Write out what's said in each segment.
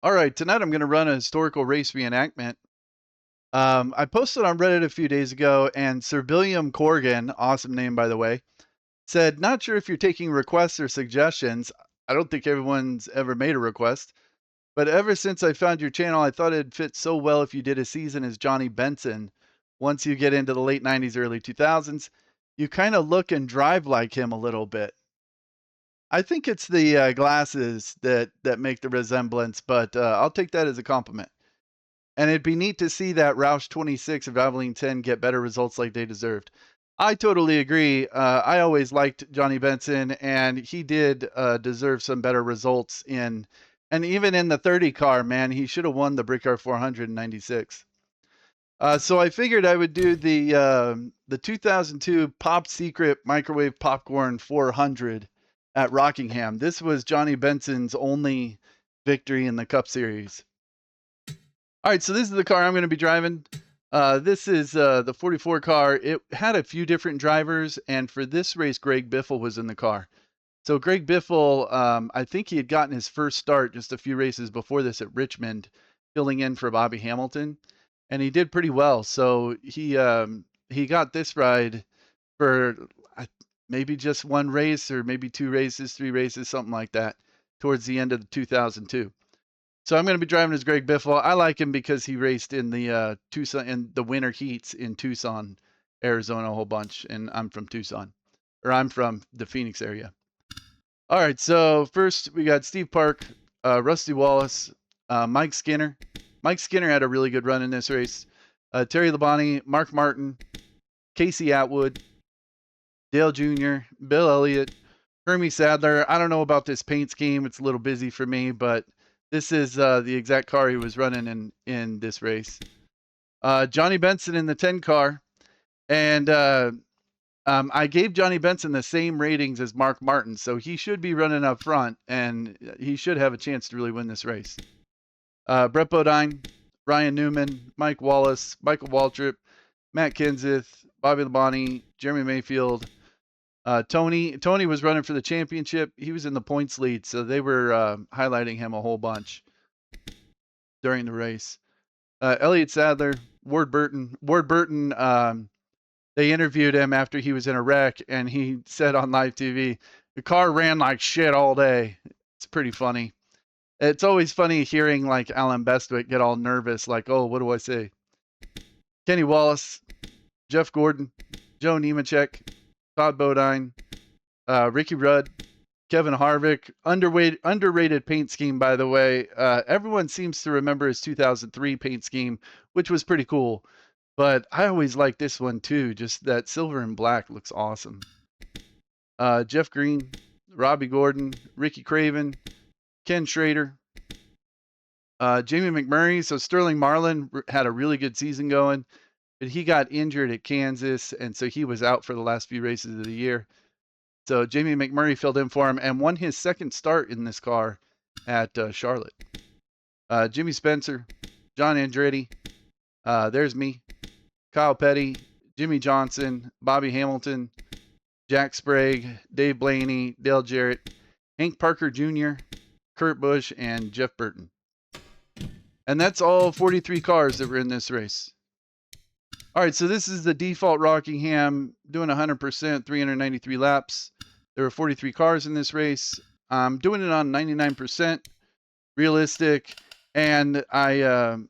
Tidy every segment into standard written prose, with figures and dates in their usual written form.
All right, tonight I'm going to run a historical race reenactment. I posted on Reddit a few days ago, and Sir Billiam Corgan, awesome name by the way, said, "Not sure if you're taking requests or suggestions. I don't think everyone's ever made a request, but ever since I found your channel, I thought it'd fit so well if you did a season as Johnny Benson. Once you get into the late 90s, early 2000s, you kind of look and drive like him a little bit." I think it's the glasses that make the resemblance, but I'll take that as a compliment. And it'd be neat to see that Roush 26 of Abilene 10 get better results like they deserved. I totally agree. I always liked Johnny Benson, and he did deserve some better results and even in the 30 car, man, he should have won the Brickyard 400 in 96. So I figured I would do the 2002 Pop Secret Microwave Popcorn 400 at Rockingham. This was Johnny Benson's only victory in the Cup Series. All right, so this is the car I'm going to be driving. This is the 44 car. It had a few different drivers, and for this race, Greg Biffle was in the car. So Greg Biffle, I think he had gotten his first start just a few races before this at Richmond, filling in for Bobby Hamilton, and he did pretty well. So he got this ride for maybe just one race or maybe 2 races, 3 races, something like that, towards the end of the 2002. So I'm going to be driving as Greg Biffle. I like him because he raced in the Tucson in the winter heats in Tucson, Arizona, a whole bunch, and I'm from Tucson, or I'm from the Phoenix area. All right, so first we got Steve Park, Rusty Wallace, Mike Skinner. Mike Skinner had a really good run in this race. Terry Labonte, Mark Martin, Casey Atwood, Dale Jr., Bill Elliott, Hermie Sadler. I don't know about this paint scheme. It's a little busy for me, but this is the exact car he was running in this race. Johnny Benson in the 10 car. And I gave Johnny Benson the same ratings as Mark Martin, so he should be running up front, and he should have a chance to really win this race. Brett Bodine, Ryan Newman, Mike Wallace, Michael Waltrip, Matt Kenseth, Bobby Labonte, Jeremy Mayfield. Tony was running for the championship. He was in the points lead, so they were highlighting him a whole bunch during the race. Elliott Sadler, Ward Burton. Ward Burton, they interviewed him after he was in a wreck, and he said on live TV, the car ran like shit all day. It's pretty funny. It's always funny hearing like Alan Bestwick get all nervous, like, oh, what do I say? Kenny Wallace, Jeff Gordon, Joe Nemechek, Todd Bodine, Ricky Rudd, Kevin Harvick. Underrated paint scheme, by the way. Everyone seems to remember his 2003 paint scheme, which was pretty cool. But I always like this one too. Just that silver and black looks awesome. Jeff Green, Robbie Gordon, Ricky Craven, Ken Schrader, Jamie McMurray. So Sterling Marlin had a really good season going, but he got injured at Kansas, and so he was out for the last few races of the year. So Jamie McMurray filled in for him and won his second start in this car at Charlotte. Jimmy Spencer, John Andretti, there's me, Kyle Petty, Jimmy Johnson, Bobby Hamilton, Jack Sprague, Dave Blaney, Dale Jarrett, Hank Parker Jr., Kurt Busch, and Jeff Burton. And that's all 43 cars that were in this race. All right, so this is the default Rockingham, doing 100%, 393 laps. There were 43 cars in this race. I'm doing it on 99%, realistic. And I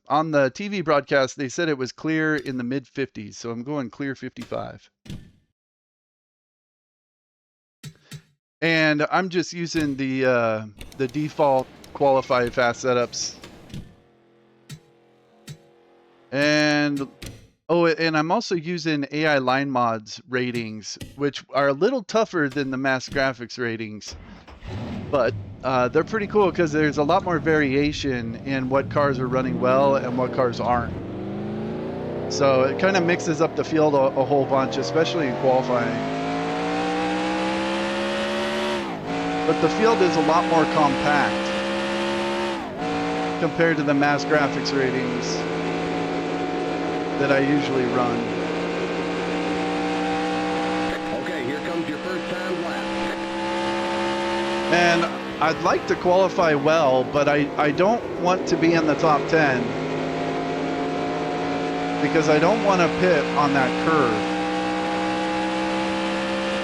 on the TV broadcast, they said it was clear in the mid-50s, so I'm going clear 55. And I'm just using the default qualified fast setups. And and I'm also using AI line mods ratings, which are a little tougher than the mass graphics ratings, but they're pretty cool because there's a lot more variation in what cars are running well and what cars aren't. So it kind of mixes up the field a whole bunch, especially in qualifying. But the field is a lot more compact compared to the mass graphics ratings that I usually run. Okay, here comes your first time lap. And I'd like to qualify well, but I don't want to be in the top 10 because I don't want to pit on that curve.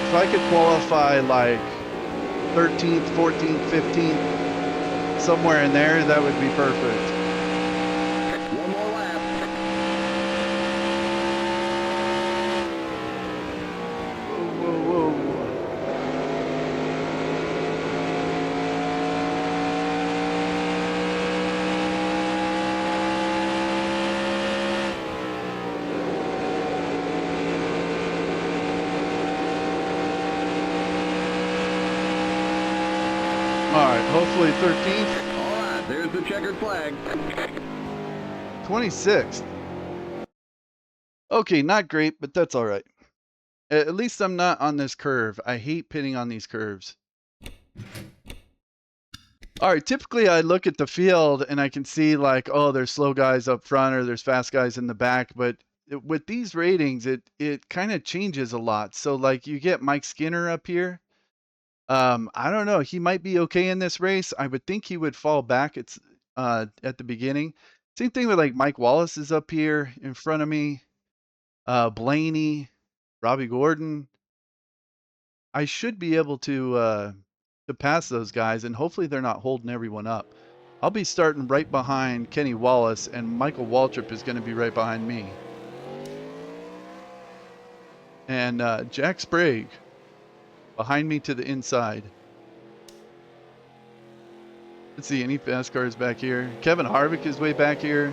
If I could qualify like 13th, 14th, 15th, somewhere in there, that would be perfect. One more lap. Whoa, whoa. All right, hopefully 13th. All right, there's the checkered flag. 26th. Okay, not great, but that's all right. At least I'm not on this curve. I hate pitting on these curves. All right, typically I look at the field and I can see like, oh, there's slow guys up front or there's fast guys in the back, but with these ratings, it kind of changes a lot. So like you get Mike Skinner up here. I don't know. He might be okay in this race. I would think he would fall back at the beginning. Same thing with like Mike Wallace is up here in front of me. Blaney, Robbie Gordon. I should be able to pass those guys, and hopefully they're not holding everyone up. I'll be starting right behind Kenny Wallace, and Michael Waltrip is going to be right behind me. And Jack Sprague behind me to the inside. Let's see, any fast cars back here? Kevin Harvick is way back here.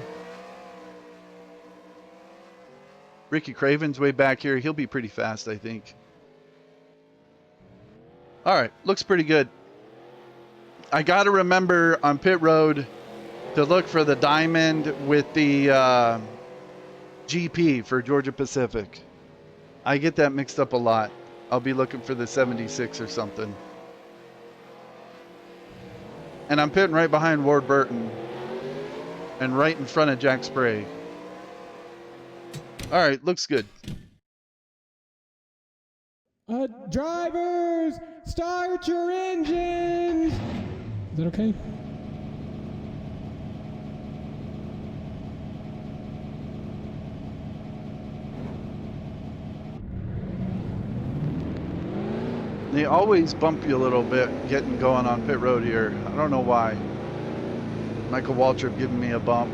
Ricky Craven's way back here. He'll be pretty fast, I think. All right, looks pretty good. I got to remember on pit road to look for the diamond with the GP for Georgia Pacific. I get that mixed up a lot. I'll be looking for the 76 or something. And I'm pitting right behind Ward Burton and right in front of Jack Sprague. All right, looks good. Drivers, start your engines. Is that okay? They always bump you a little bit getting going on pit road here. I don't know why. Michael Waltrip giving me a bump.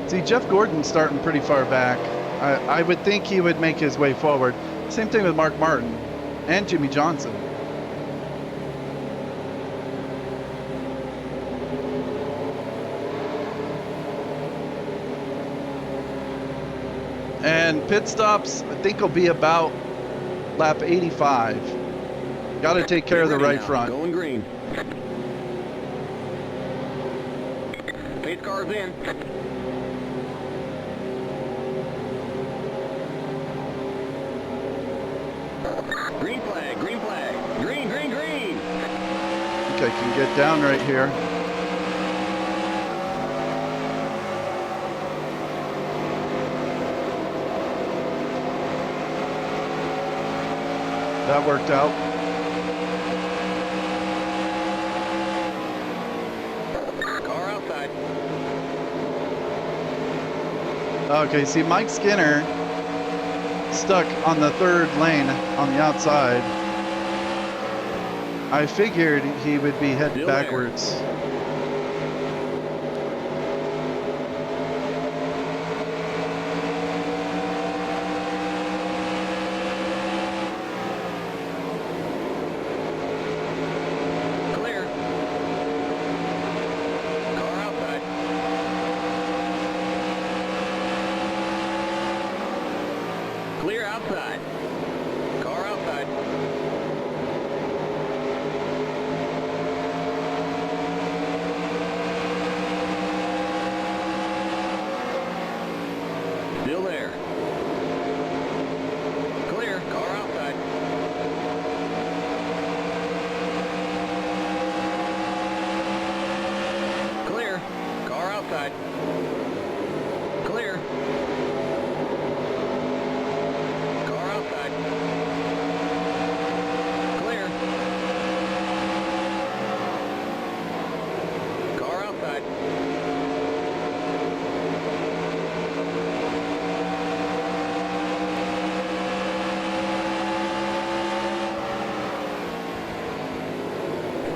See, Jeff Gordon's starting pretty far back. I would think he would make his way forward. Same thing with Mark Martin and Jimmy Johnson. And pit stops, I think will be about lap 85. Got to take care of the right front. Going green. Pace car's in. Green flag, green flag. Green, green, green. I think I can get down right here. That worked out. Car outside. Okay, see Mike Skinner stuck on the third lane on the outside. I figured he would be heading Still backwards. Clear. Car outside. Clear outside. Car outside.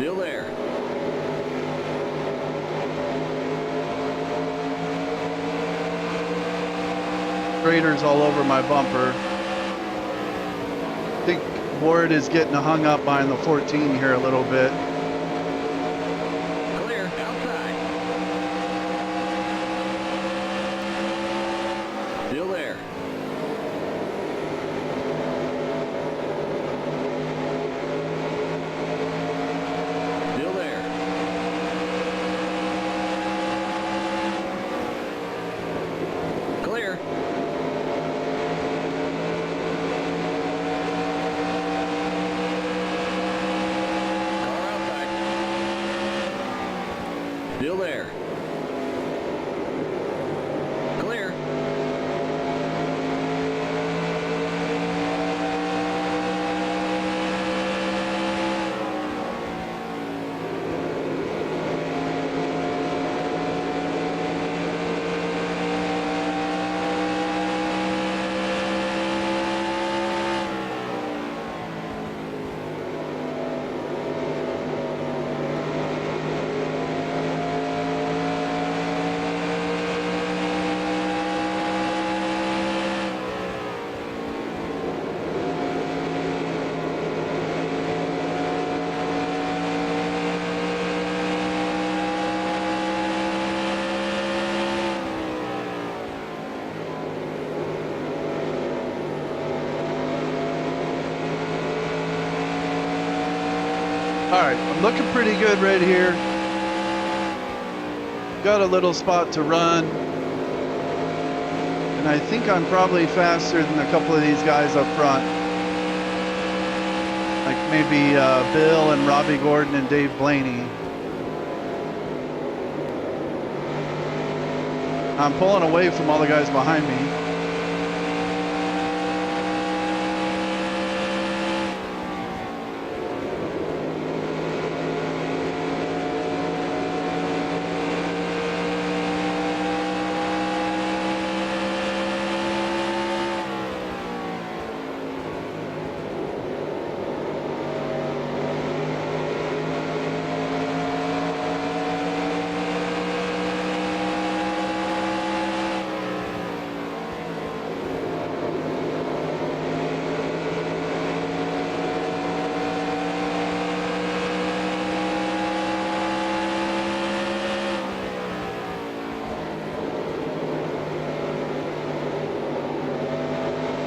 Still there. Craters all over my bumper. I think Ward is getting hung up behind the 14 here a little bit. Clear. Outside. Still there. Still there. Clear. Car outside. Still there. Clear. All right, I'm looking pretty good right here. Got a little spot to run. And I think I'm probably faster than a couple of these guys up front. Like maybe Bill and Robbie Gordon and Dave Blaney. I'm pulling away from all the guys behind me.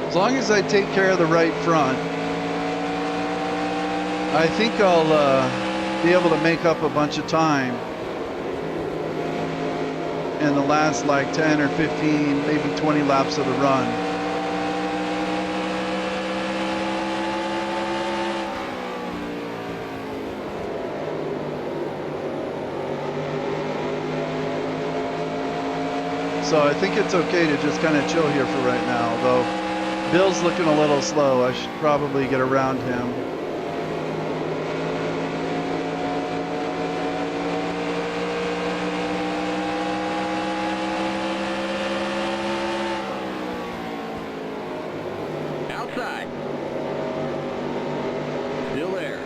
As long as I take care of the right front, I think I'll be able to make up a bunch of time in the last like 10 or 15, maybe 20 laps of the run. So I think it's okay to just kind of chill here for right now, though Bill's looking a little slow. I should probably get around him. Outside. Still there.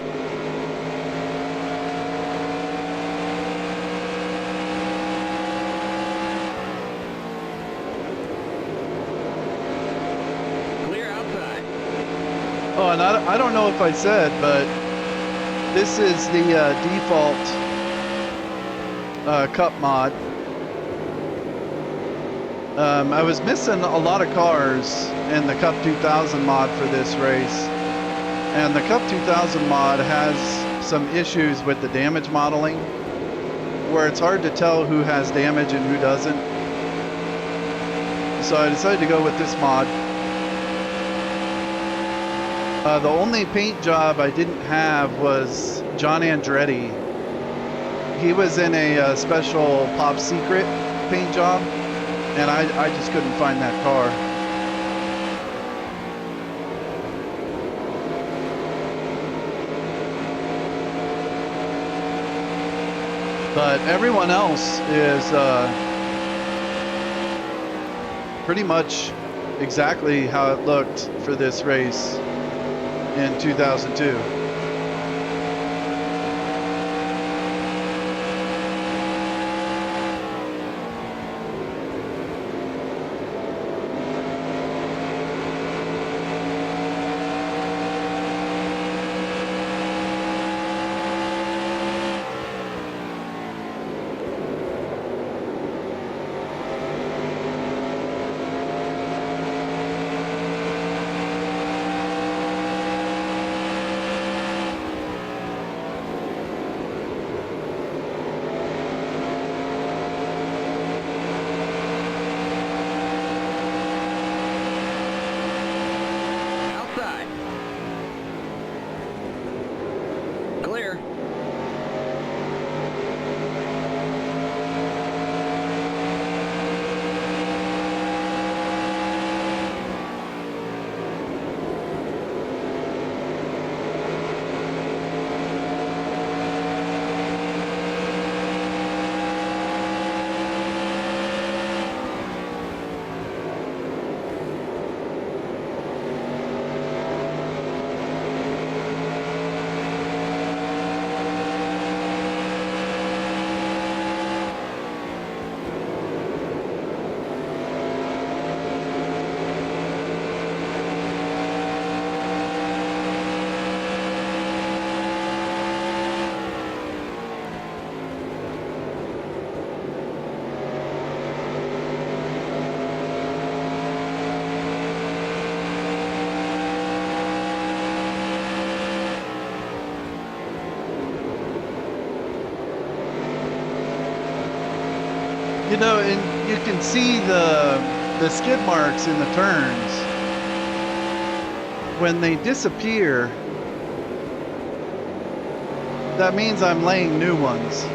Oh, and I don't know if I said, but this is the default Cup mod. I was missing a lot of cars in the Cup 2000 mod for this race. And the Cup 2000 mod has some issues with the damage modeling, where it's hard to tell who has damage and who doesn't. So I decided to go with this mod. The only paint job I didn't have was John Andretti. He was in a special Pop Secret paint job, and I just couldn't find that car. But everyone else is pretty much exactly how it looked for this race in 2002. You know, and you can see the skid marks in the turns. When they disappear, that means I'm laying new ones.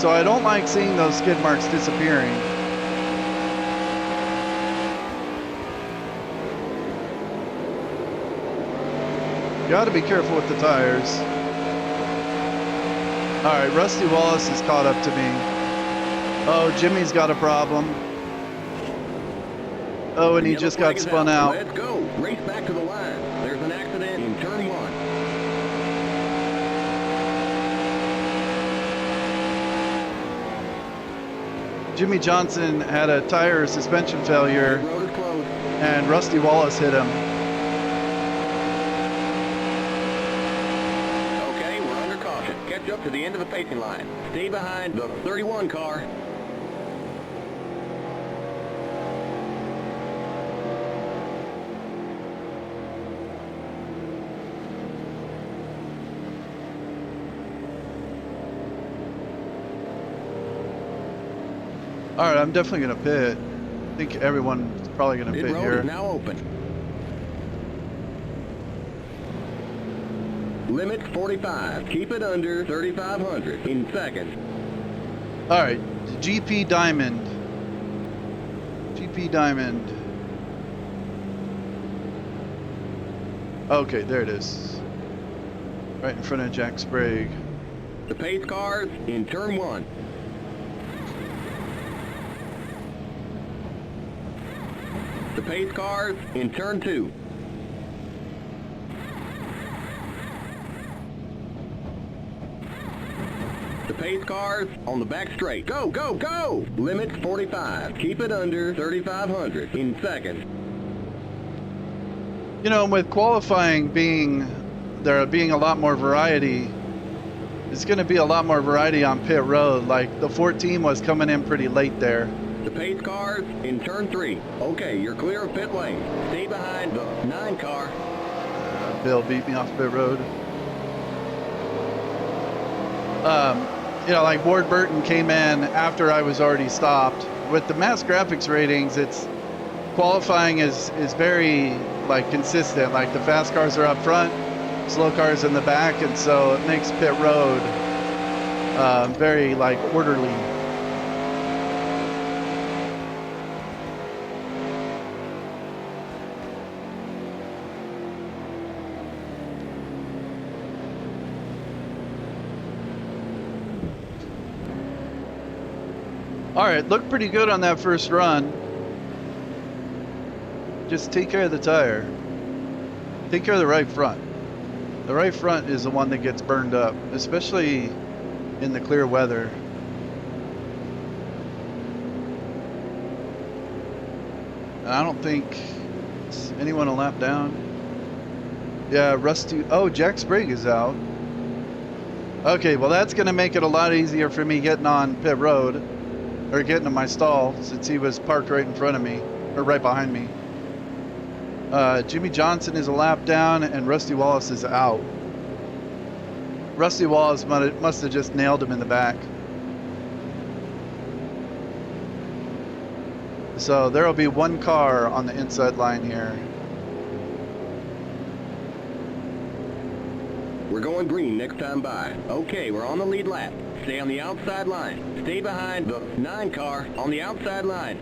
So I don't like seeing those skid marks disappearing. Gotta be careful with the tires. All right, Rusty Wallace is caught up to me. Oh, Jimmy's got a problem. Oh, and he just got spun out. Let's go. Race back to the line. There's an accident in turn 1. Jimmy Johnson had a tire suspension failure, Road is closed. and Rusty Wallace hit him. Okay, we're under caution. Catch up to the end of the pacing line. Stay behind the 31 car. All right, I'm definitely gonna pit. I think everyone's probably gonna Pit pit road here. is now open. Limit 45. Keep it under 3,500 in seconds. All right, GP Diamond. GP Diamond. Okay, there it is. Right in front of Jack Sprague. The pace cars in turn 1. The pace cars in turn 2. The pace cars on the back straight. Go, go, go! Limit 45. Keep it under 3,500 in seconds. You know, with qualifying there being a lot more variety, there's going to be a lot more variety on pit road. Like the 14 was coming in pretty late there. The pace cars in turn 3. Okay, you're clear of pit lane. Stay behind the 9 car. Bill beat me off pit road. You know, like Ward Burton came in after I was already stopped. With the mass graphics ratings, it's qualifying is very like consistent. Like the fast cars are up front, slow cars in the back, and so it makes pit road very like orderly. All right, looked pretty good on that first run. Just take care of the tire. Take care of the right front. The right front is the one that gets burned up, especially in the clear weather. And I don't think is anyone a lap down. Yeah, Rusty. Oh, Jack Sprague is out. Okay, well that's gonna make it a lot easier for me getting on pit road. Or getting to my stall, since he was parked right in front of me, or right behind me. Jimmy Johnson is a lap down, and Rusty Wallace is out. Rusty Wallace must have just nailed him in the back. So there will be one car on the inside line here. We're going green next time by. Okay, we're on the lead lap. Stay on the outside line. Stay behind the 9 car on the outside line.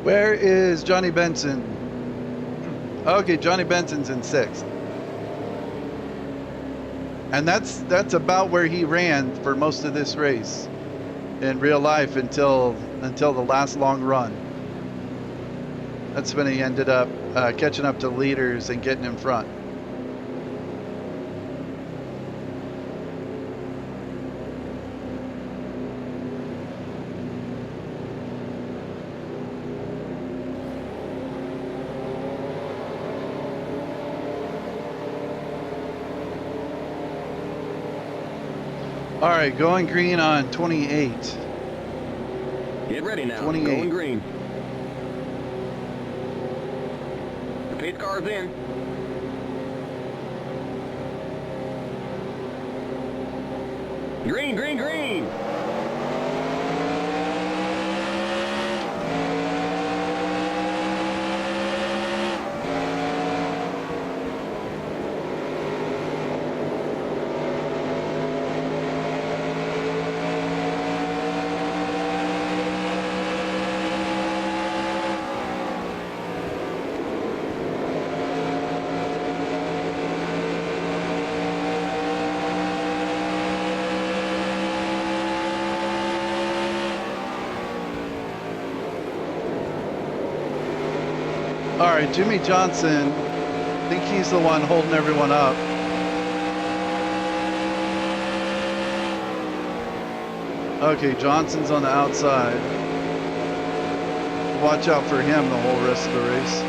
Where is Johnny Benson? Okay, Johnny Benson's in 6th. And that's about where he ran for most of this race in real life until the last long run. That's when he ended up catching up to leaders and getting in front. All right, going green on 28. Get ready now. 28. Going green. The pace car's in. Green, green, green. All right, Jimmy Johnson, I think he's the one holding everyone up. Okay, Johnson's on the outside. Watch out for him the whole rest of the race.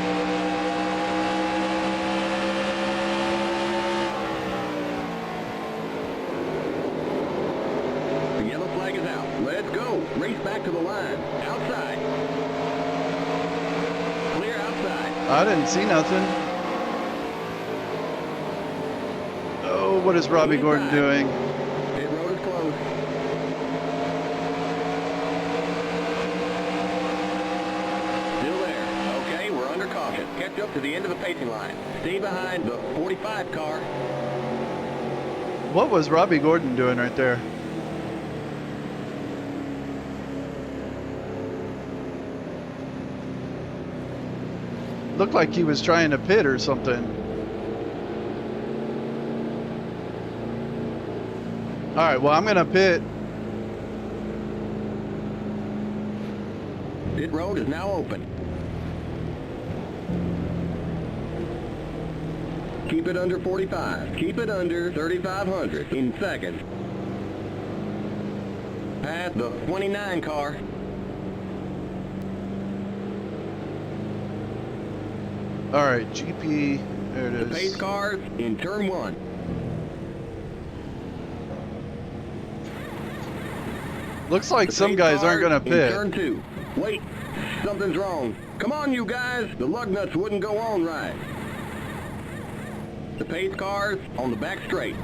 The yellow flag is out. Let's go. Race back to the line. Outside. Clear outside. I didn't see nothing. Oh, what is Robbie Gordon doing? Pit road is closed. Still there. Okay, we're under caution. Catch up to the end of the pacing line. Stay behind the 45 car. What was Robbie Gordon doing right there? Looked like he was trying to pit or something. All right, well, I'm gonna pit. Pit road is now open. Keep it under 45. Keep it under 3,500 in seconds. Past the 29 car. All right, GP, there it The pace is. cars in turn 1. Looks like The some pace guys aren't cars gonna in pit. turn 2. Wait, something's wrong. Come on, you guys. The lug nuts wouldn't go on right. The pace cars on the back straight.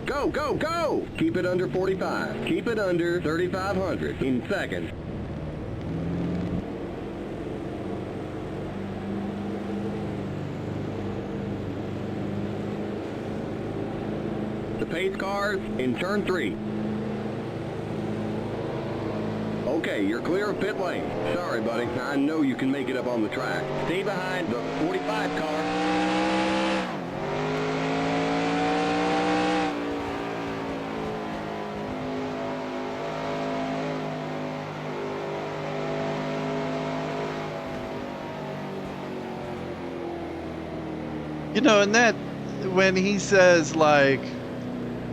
Go, go, go! Keep it under 45. Keep it under 3,500 in seconds. The pace cars in turn 3. Okay, you're clear of pit lane. Sorry, buddy. I know you can make it up on the track. Stay behind the 45 car. You know, and that, when he says like,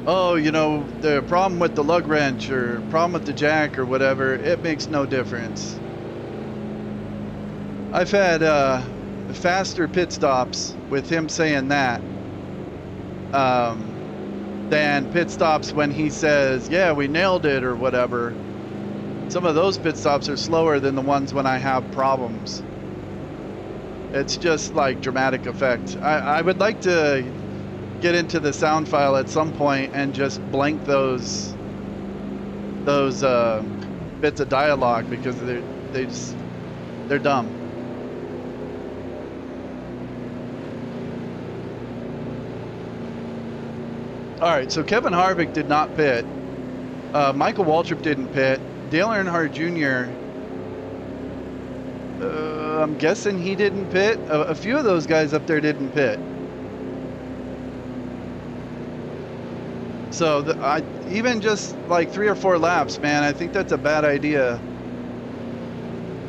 oh, you know, the problem with the lug wrench or problem with the jack or whatever, it makes no difference. I've had faster pit stops with him saying that than pit stops when he says, yeah, we nailed it or whatever. Some of those pit stops are slower than the ones when I have problems. It's just like dramatic effect. I would like to get into the sound file at some point and just blank those bits of dialogue because they're dumb. All right, so Kevin Harvick did not pit. Michael Waltrip didn't pit. Dale Earnhardt Jr. I'm guessing he didn't pit. A few of those guys up there didn't pit. So even just like 3 or 4 laps, man, I think that's a bad idea.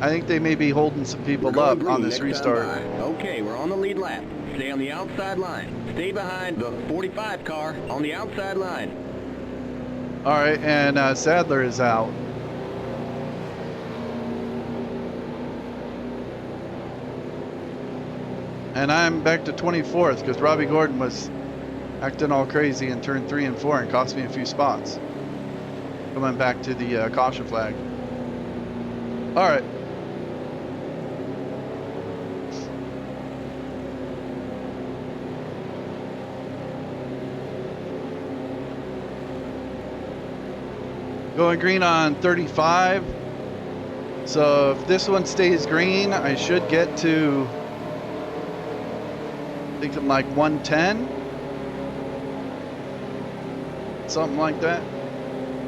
I think they may be holding some people up on this restart. Okay, we're on the lead lap. Stay on the outside line. Stay behind the 45 car on the outside line. All right, and Sadler is out. And I'm back to 24th because Robbie Gordon was acting all crazy in turn 3 and 4 and cost me a few spots. Coming back to the caution flag. All right. Going green on 35. So if this one stays green, I should get to, I think I'm like 110. Something like that.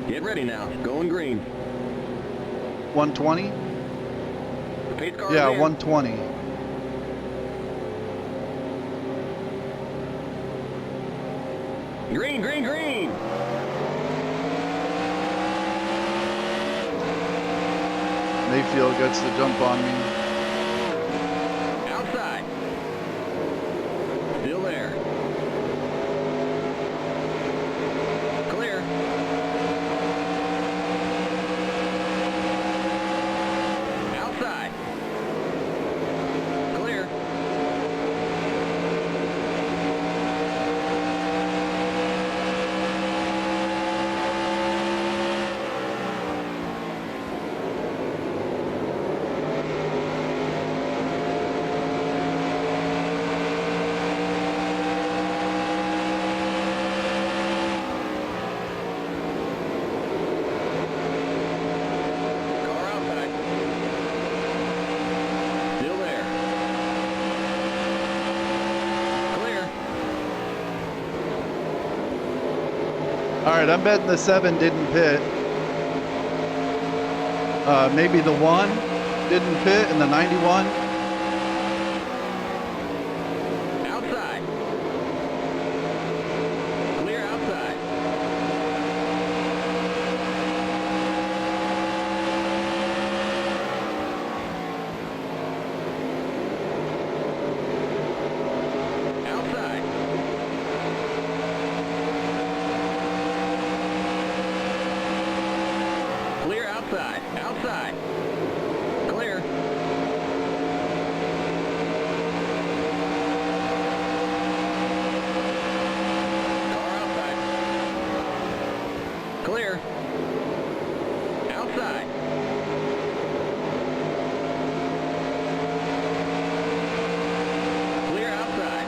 Get ready now. Going green. 120? The pace car Yeah, is in. 120. Green, green, green. Mayfield gets the jump on me. Outside. Still there. Clear. Outside. Clear. Car outside. Still there. Clear. All right, I'm betting the 7 didn't pit. Maybe the 1 didn't pit and the 91. Outside. Clear outside. Outside. Clear outside. Outside. Clear. Car outside. Clear. Outside. Clear outside.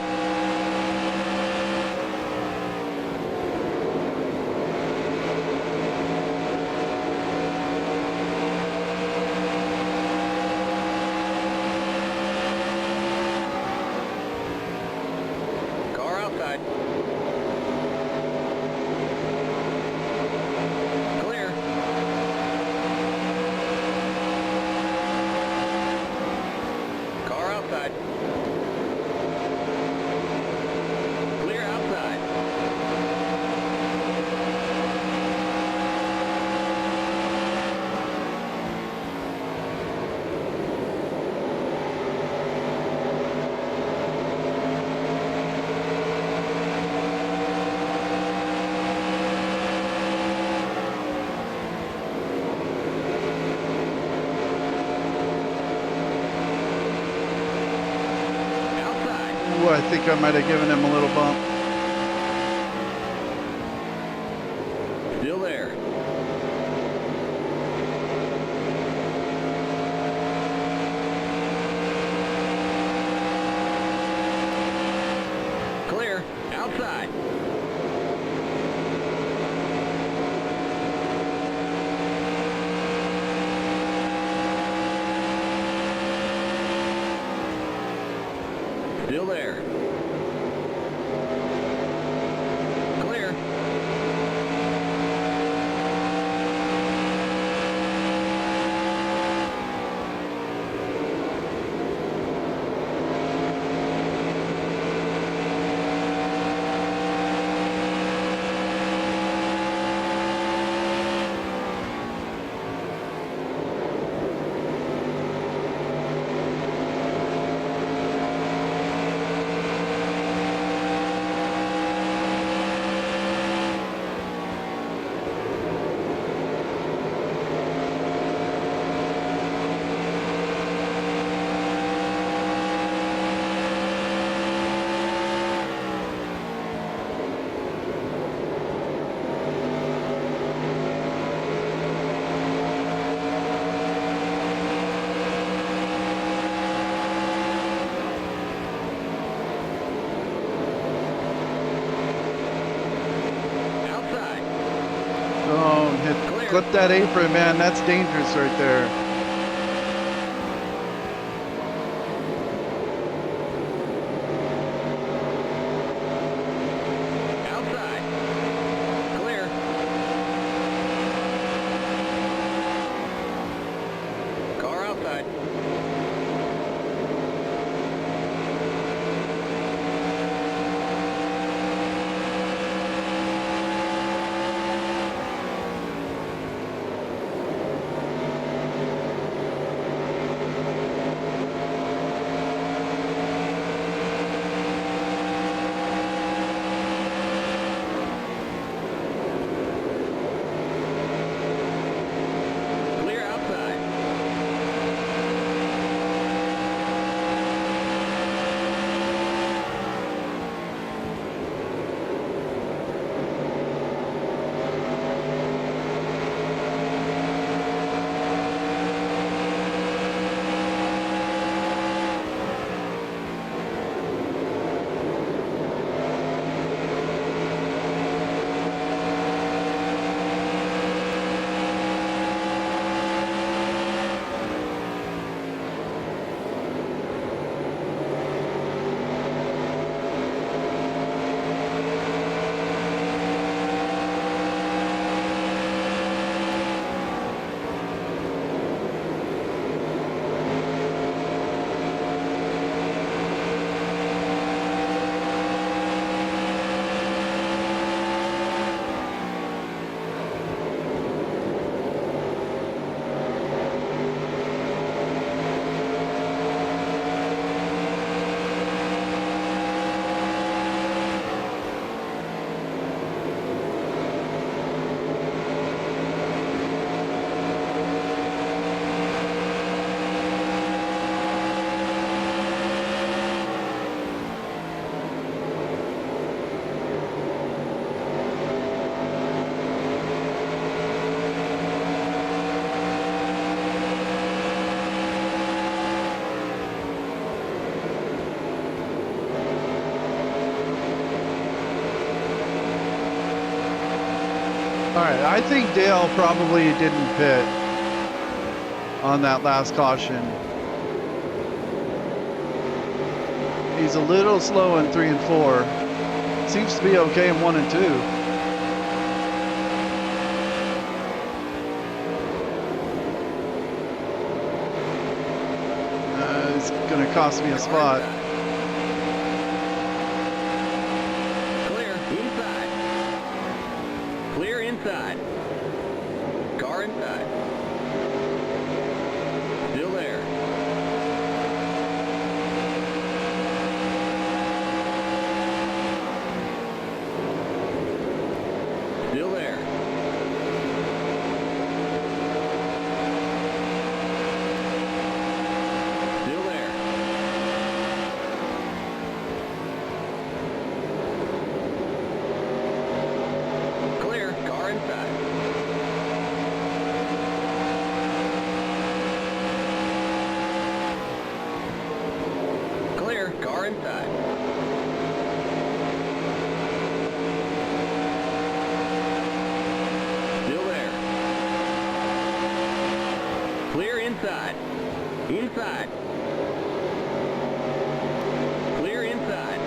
Car outside. Clear. Car outside. Clear outside. Outside. Ooh, I think I might have given him a little bump. Still there. Clear. Outside. Still there. Clear. Clip that apron, man. That's dangerous right there. Outside. Clear. Car outside. Clear outside. All right, I think Dale probably didn't pit on that last caution. He's a little slow in 3 and 4. Seems to be okay in 1 and 2. It's going to cost me a spot. Clear inside. Clear inside. Car inside. Still there. Still there. Still there. Clear. Car inside. Clear. Car inside. Still there. Clear inside. Inside. Clear inside.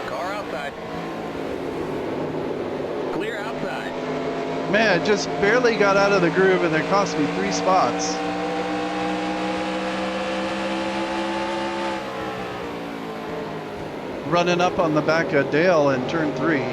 Car outside. Clear outside. Man, just barely got out of the groove and it cost me 3 spots. Running up on the back of Dale in turn 3.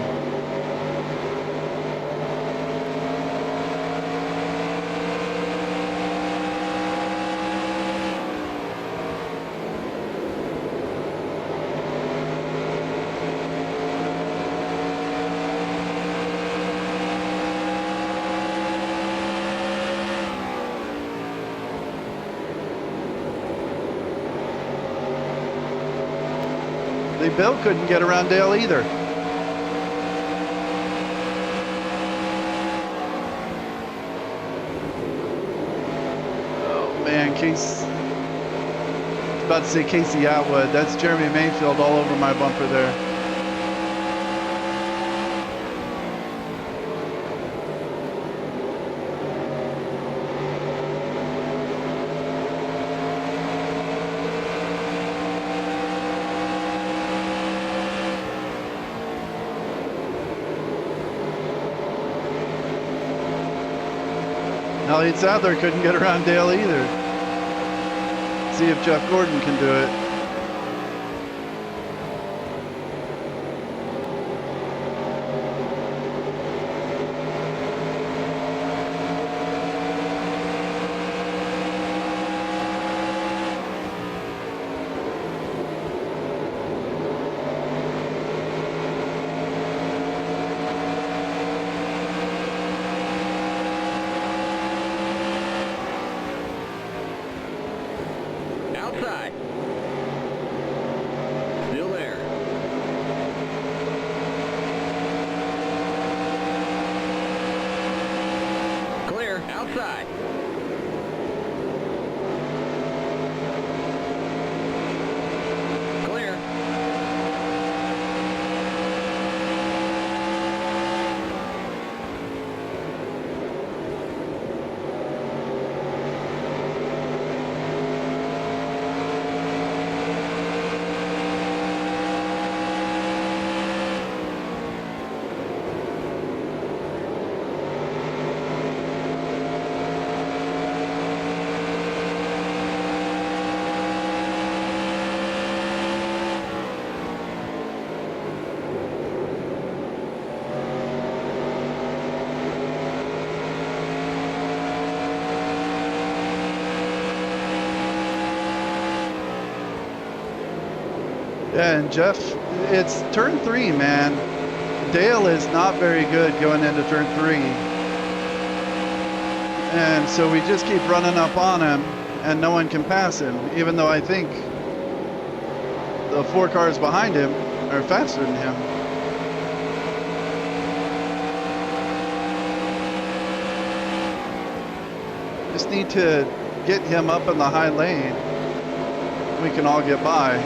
Bill couldn't get around Dale either. Oh man, about to say Casey Atwood. That's Jeremy Mayfield all over my bumper there. Elliott Sadler couldn't get around Dale either. See if Jeff Gordon can do it. Outside. Still there. Clear. Outside. Clear. Yeah, and Jeff, it's turn 3, man. Dale is not very good going into turn 3. And so we just keep running up on him, and no one can pass him, even though I think the 4 cars behind him are faster than him. Just need to get him up in the high lane. We can all get by.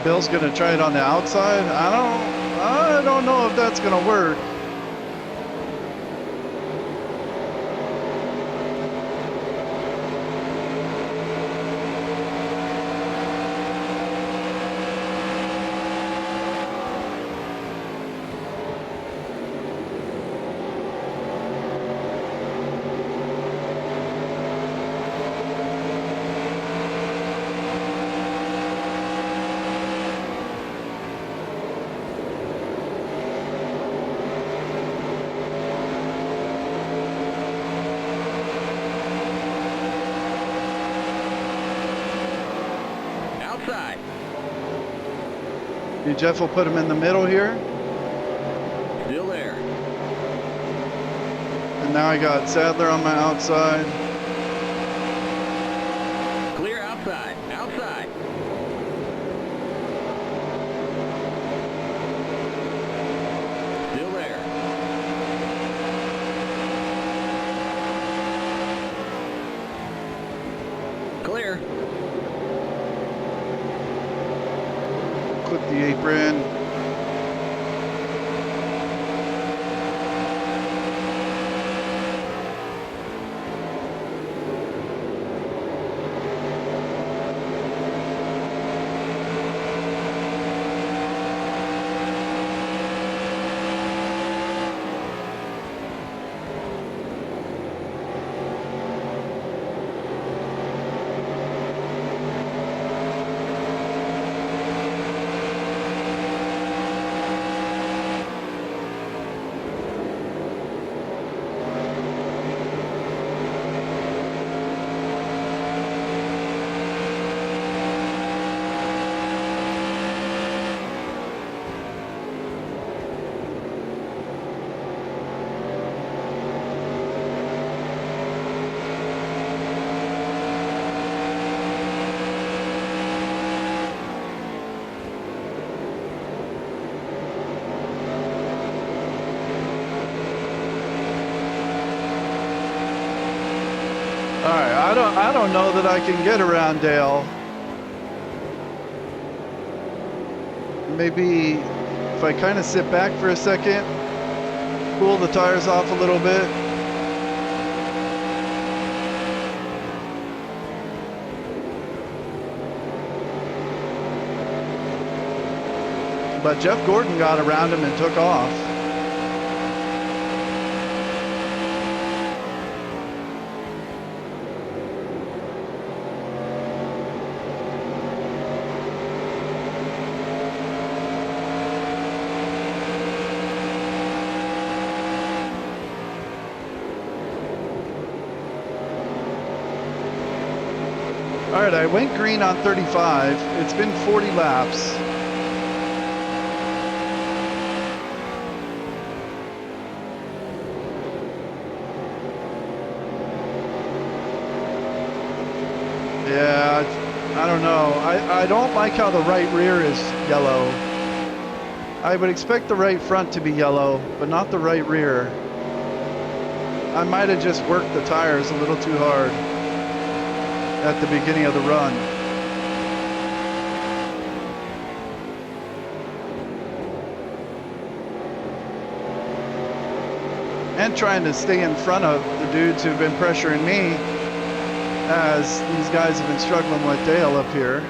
Bill's gonna try it on the outside. I don't know if that's gonna work. Jeff will put him in the middle here. Still there. And now I got Sadler on my outside. Clear outside. Outside. with the apron. I don't know that I can get around Dale. Maybe if I kind of sit back for a second, cool the tires off a little bit. But Jeff Gordon got around him and took off. All right, I went green on 35. It's been 40 laps. Yeah, I don't know. I don't like how the right rear is yellow. I would expect the right front to be yellow, but not the right rear. I might have just worked the tires a little too hard at the beginning of the run. And trying to stay in front of the dudes who've been pressuring me, as these guys have been struggling with Dale up here.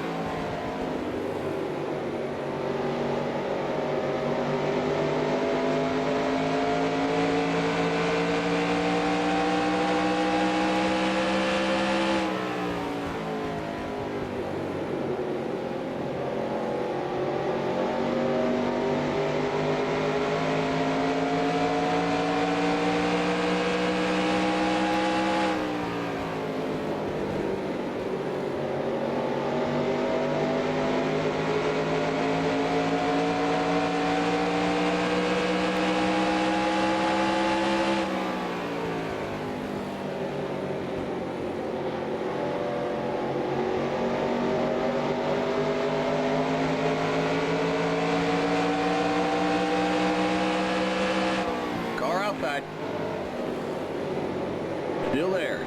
Still there.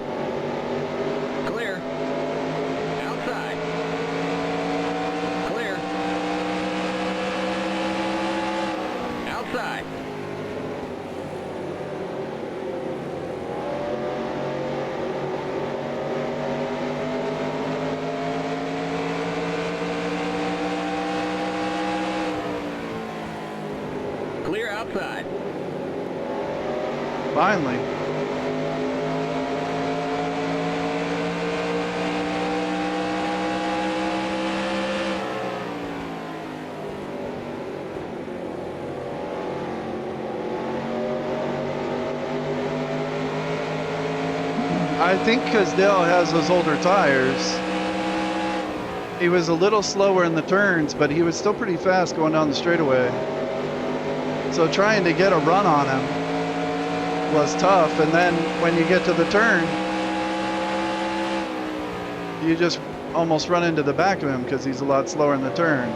Clear. Outside. Clear. Outside. Clear outside. Finally. I think because Dale has those older tires, he was a little slower in the turns, but he was still pretty fast going down the straightaway. So trying to get a run on him was tough, and then when you get to the turn, you just almost run into the back of him because he's a lot slower in the turn.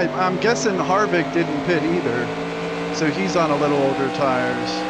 I'm guessing Harvick didn't pit either, so he's on a little older tires.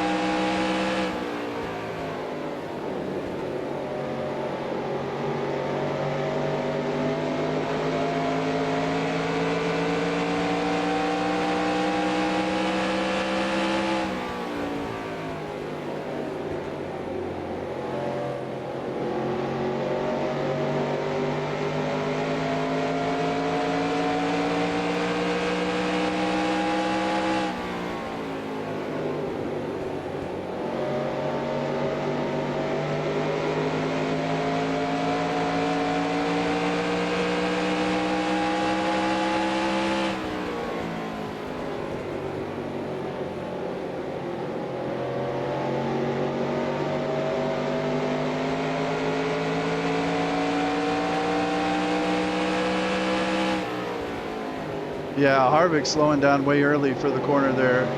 Yeah, Harvick slowing down way early for the corner there.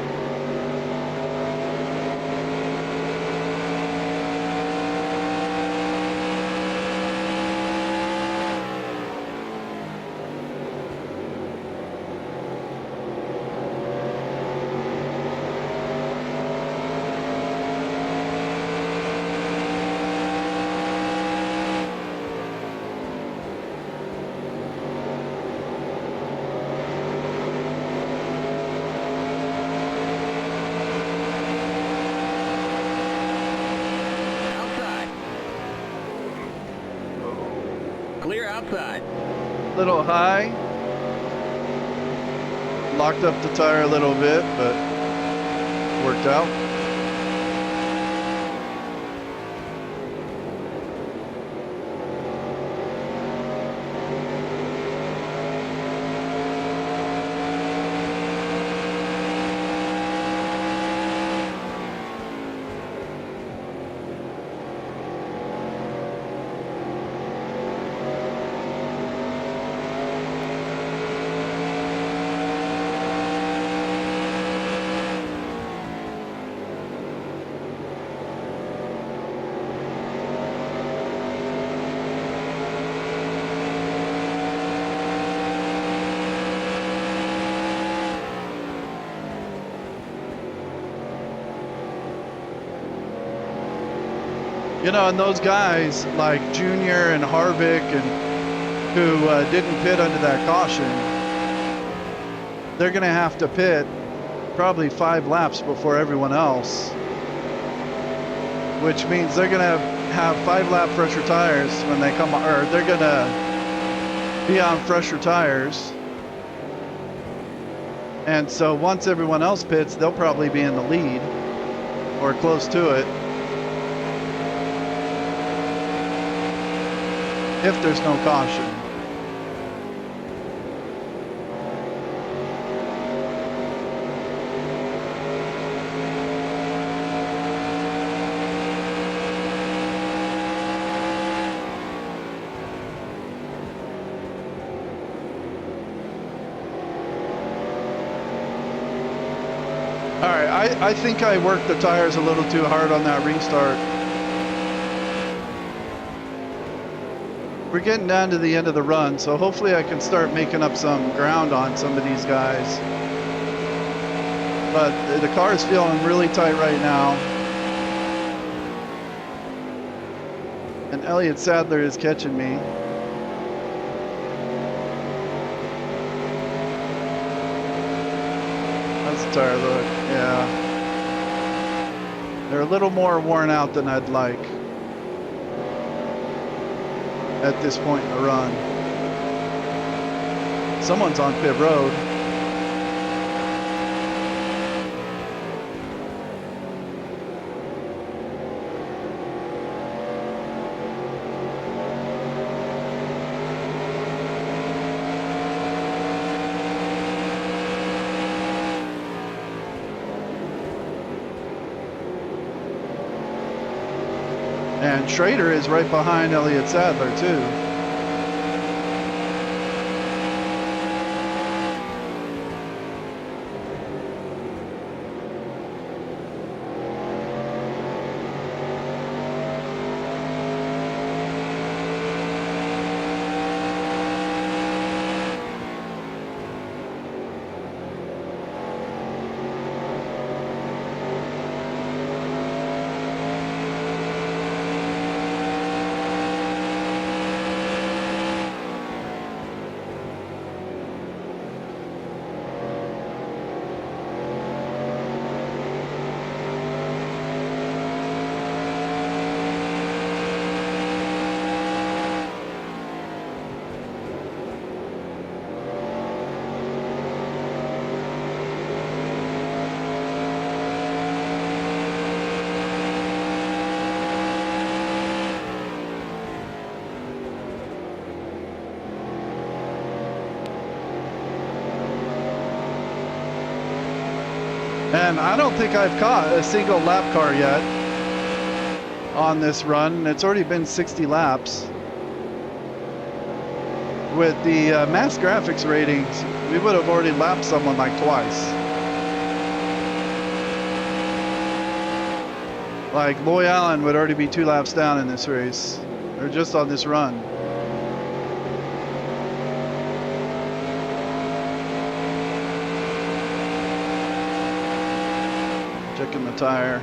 Clear outside. Little high. Locked up the tire a little bit, but worked out. You know, and those guys like Junior and Harvick and who didn't pit under that caution, they're going to have to pit probably 5 laps before everyone else, which means they're going to have 5-lap fresher tires when they come, or they're going to be on fresher tires. And so once everyone else pits, they'll probably be in the lead or close to it, if there's no caution. All right, I think I worked the tires a little too hard on that restart. We're getting down to the end of the run, so hopefully I can start making up some ground on some of these guys. But the car is feeling really tight right now. And Elliott Sadler is catching me. How's the tire look? Yeah. They're a little more worn out than I'd like at this point in the run. Someone's on pit road. And Schrader is right behind Elliott Sadler too. And I don't think I've caught a single lap car yet on this run. It's already been 60 laps. With the mass graphics ratings, we would have already lapped someone like twice. Like Loy Allen would already be 2 laps down in this race, or just on this run. Checking the tire.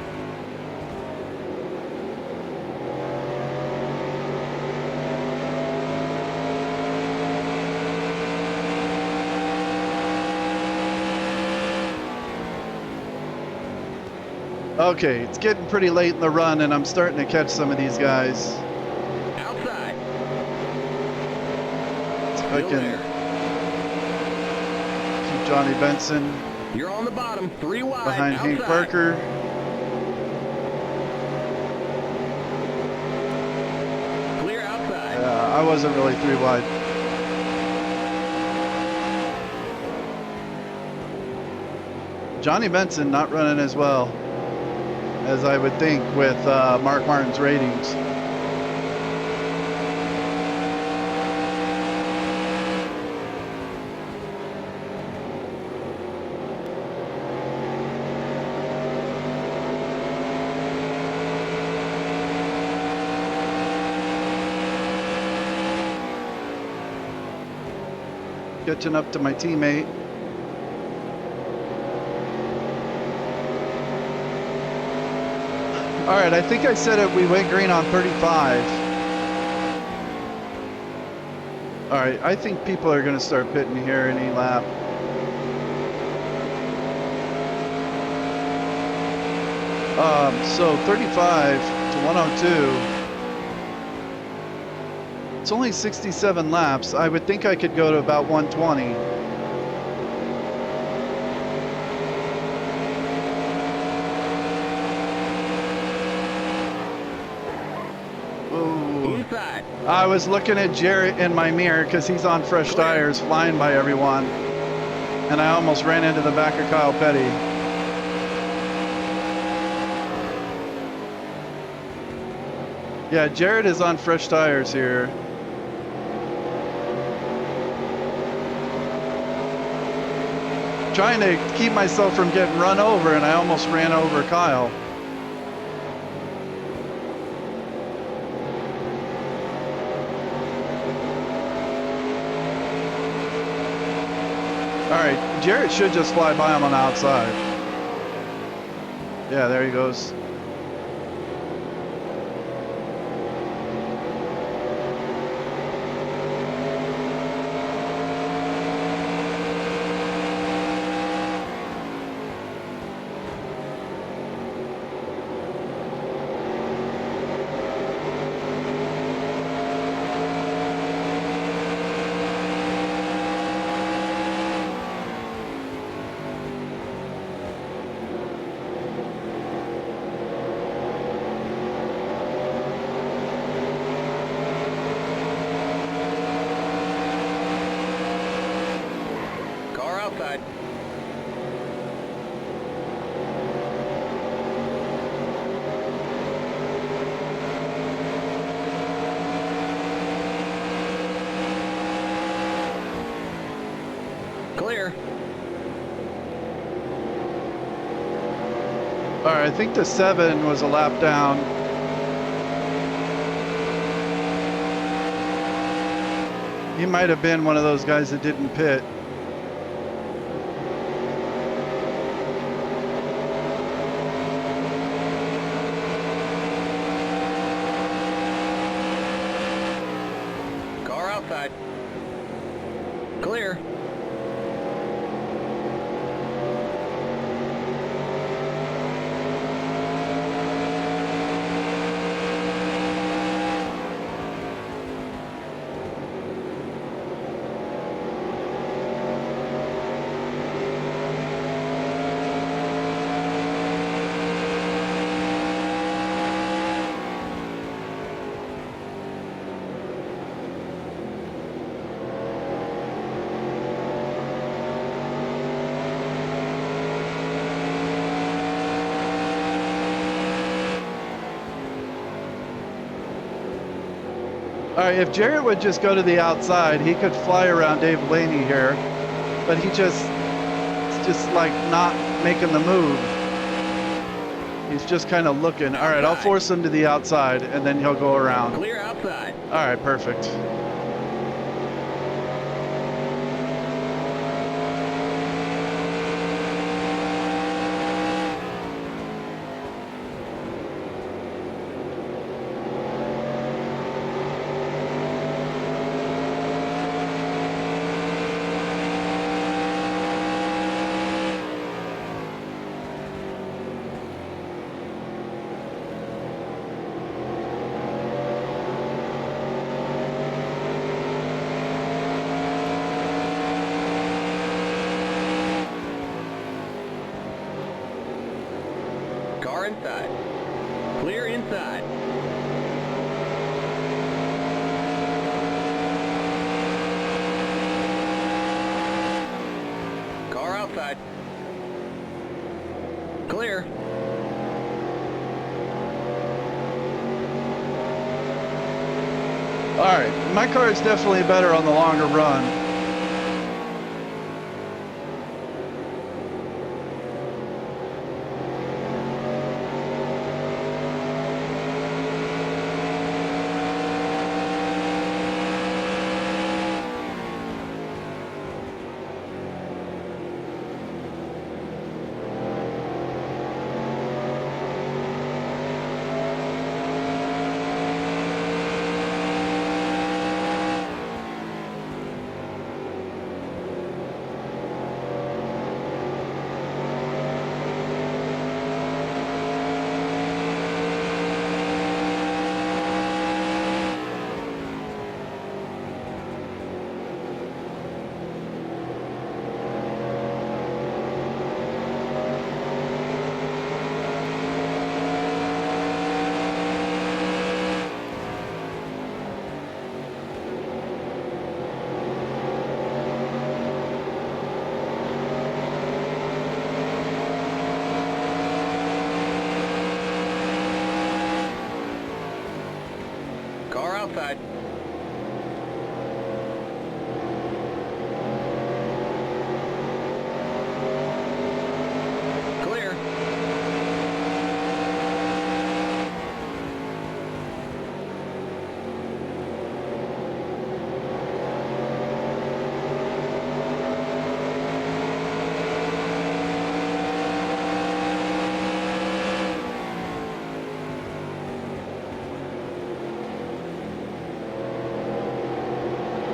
Okay, it's getting pretty late in the run, and I'm starting to catch some of these guys. Outside. I can keep Johnny Benson. You're on the bottom, 3 wide. Behind outside. Hank Parker. Clear outside. I wasn't really 3 wide. Johnny Benson not running as well as I would think with Mark Martin's ratings. Catching up to my teammate. All right, I think I said it. We went green on 35. All right, I think people are going to start pitting here any lap. So 35 to 102. It's only 67 laps. I would think I could go to about 120. Inside. I was looking at Jarrett in my mirror because he's on fresh tires, flying by everyone. And I almost ran into the back of Kyle Petty. Yeah, Jarrett is on fresh tires here. Trying to keep myself from getting run over, and I almost ran over Kyle. All right, Jarrett should just fly by him on the outside. Yeah, there he goes. Outside. Clear. All right, I think the 7 was a lap down. He might have been one of those guys that didn't pit. Outside. Clear. All right, if Jarrett would just go to the outside, he could fly around Dave Blaney here, but he's just like not making the move. He's just kind of looking. All right, I'll force him to the outside, and then he'll go around. Clear outside. All right, perfect. Car inside. Clear inside. Car outside. Clear. All right, my car is definitely better on the longer run. Car outside. Clear.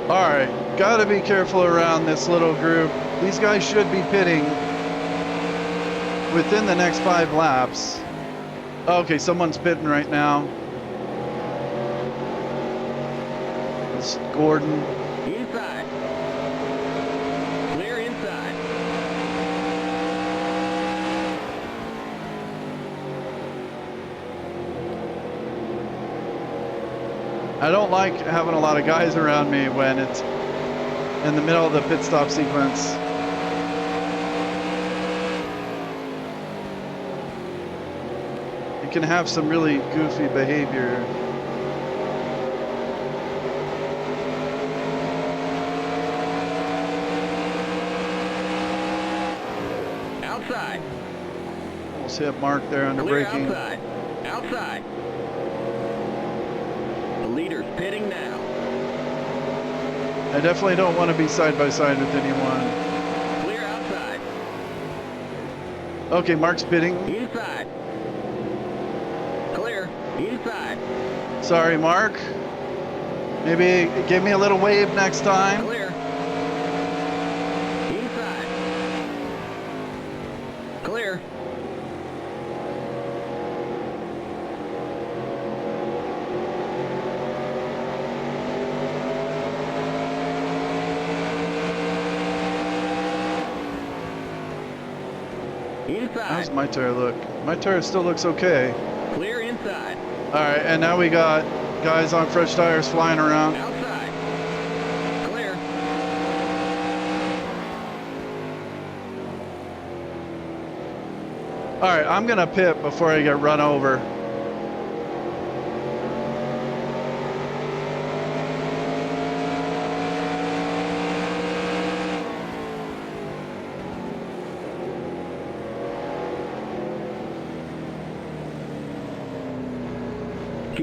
All right, gotta be careful around this little group. These guys should be pitting within the next 5 laps. Okay, someone's pitting right now. It's Gordon. Inside. Clear inside. I don't like having a lot of guys around me when it's in the middle of the pit stop sequence. You can have some really goofy behavior. Outside. Almost hit Mark there under Clear braking. outside. Outside. The leader's pitting now. I definitely don't want to be side by side with anyone. Clear outside. Okay, Mark's pitting. Inside. Clear. Inside. Sorry, Mark. Maybe give me a little wave next time. Clear. Inside. Clear. How's Inside. my tire look? My tire still looks okay. Clear inside. All right, and now we got guys on fresh tires flying around. Outside. Clear. All right, I'm gonna pit before I get run over.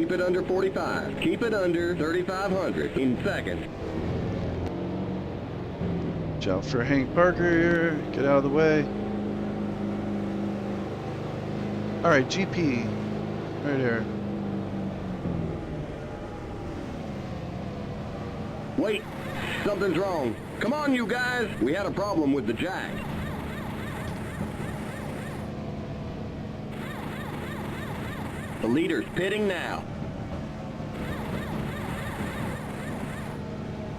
Keep it under 45. Keep it under 3,500 in seconds. Watch out for Hank Parker here. Get out of the way. All right, GP. Right here. Wait, something's wrong. Come on, you guys. We had a problem with the jack. The leader's pitting now.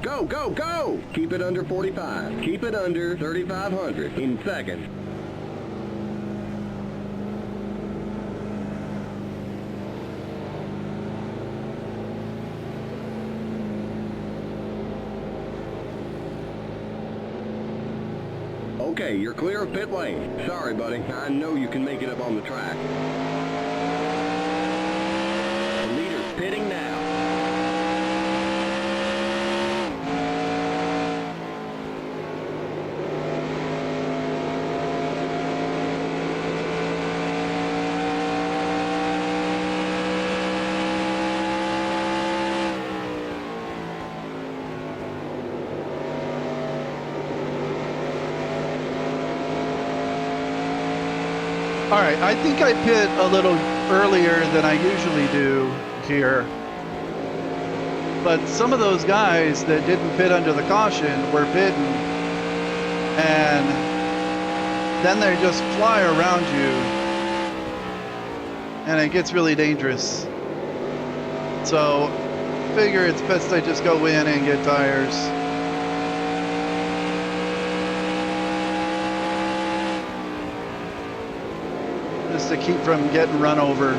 Go, go, go! Keep it under 45. Keep it under 3,500 in seconds. Okay, you're clear of pit lane. Sorry, buddy. I know you can make it up on the track. The leader's pitting now. All right, I think I pit a little earlier than I usually do here. But some of those guys that didn't pit under the caution were pitting, and then they just fly around you, and it gets really dangerous. So, figure it's best I just go in and get tires. Just to keep from getting run over.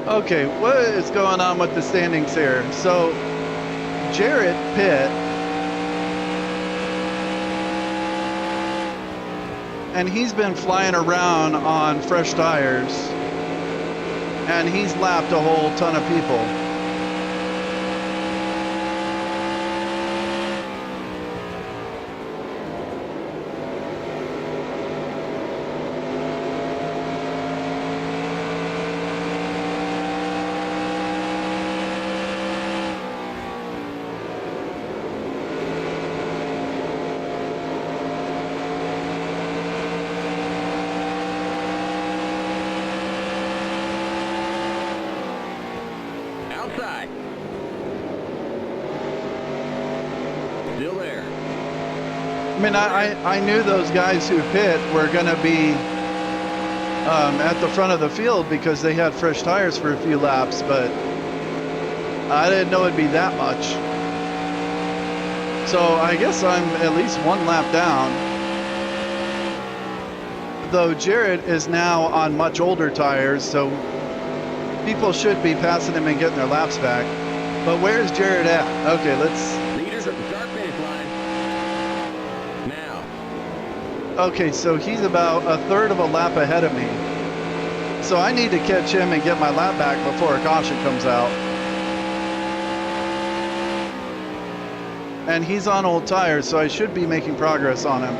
Okay, what is going on with the standings here? So, Jarrett pit, and he's been flying around on fresh tires, and he's lapped a whole ton of people. Outside. Still there. I mean, I knew those guys who pit were going to be at the front of the field because they had fresh tires for a few laps, but I didn't know it'd be that much. So I guess I'm at least one lap down. Though Jarrett is now on much older tires, so people should be passing him and getting their laps back. But where's Jarrett at? Okay, let's... Leaders at the start-finish line. Now. Okay, so he's about a third of a lap ahead of me. So I need to catch him and get my lap back before a caution comes out. And he's on old tires, so I should be making progress on him.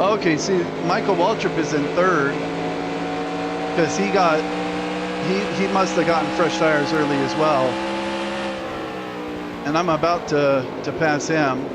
Okay, see, Michael Waltrip is in third because he must have gotten fresh tires early as well. And I'm about to pass him.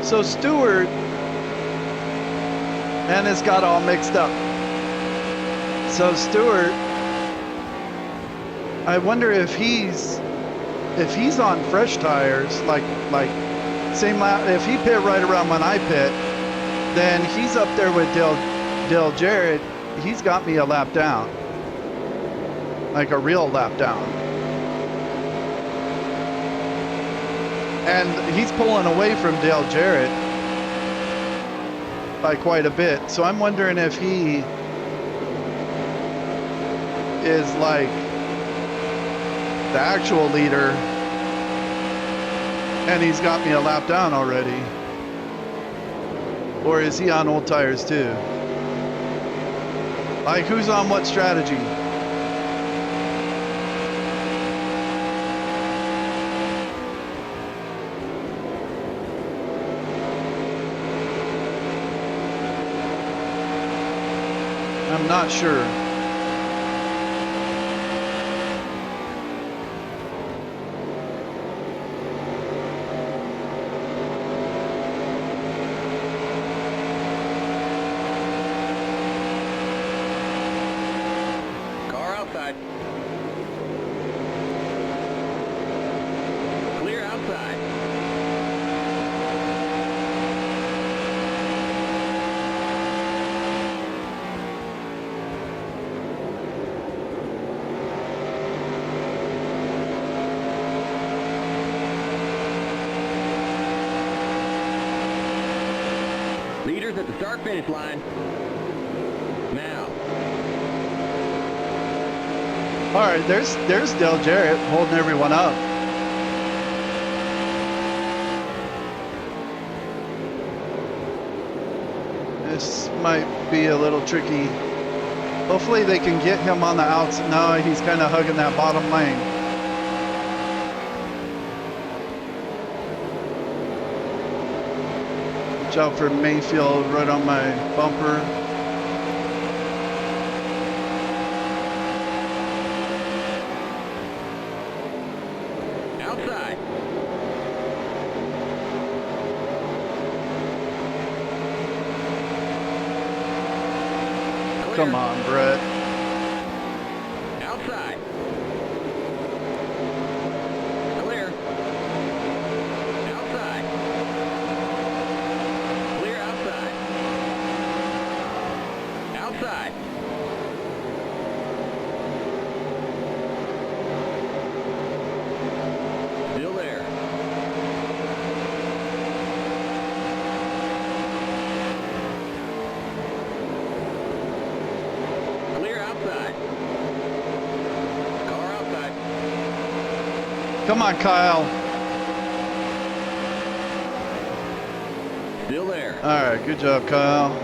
So Stewart, and it's got all mixed up. So Stewart, I wonder if he's on fresh tires, like same lap. If he pit right around when I pit, then he's up there with Dale Jarrett. He's got me a lap down, like a real lap down. And he's pulling away from Dale Jarrett by quite a bit. So I'm wondering if he is like the actual leader and he's got me a lap down already. Or is he on old tires too? Like, who's on what strategy? I'm not sure. Car outside. Clear outside. Leaders at the start-finish line. Now. All right, there's Dale Jarrett holding everyone up. This might be a little tricky. Hopefully they can get him on the outs. No, he's kind of hugging that bottom lane. Watch out for Mayfield right on my bumper. Outside. Come on, Brett. Outside. Clear. Outside. Clear outside. Outside. Still there. Clear outside. Car outside. Come on, Kyle. Still there. All right, good job, Kyle.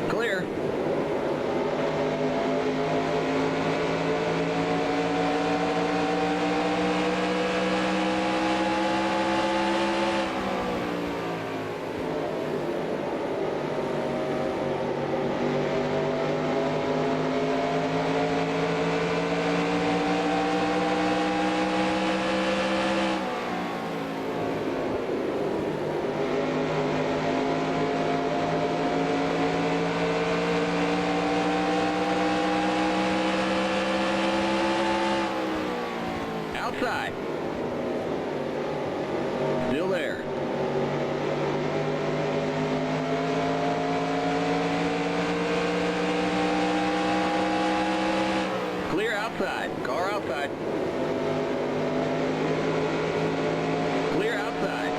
Clear. outside. Still there. Clear outside. Car outside. Clear outside.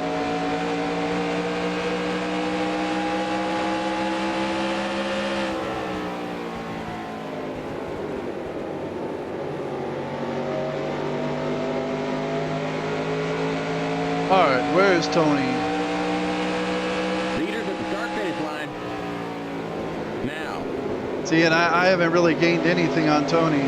All right, where's Tony? Leaders at the start-finish line. Now. See, and I haven't really gained anything on Tony.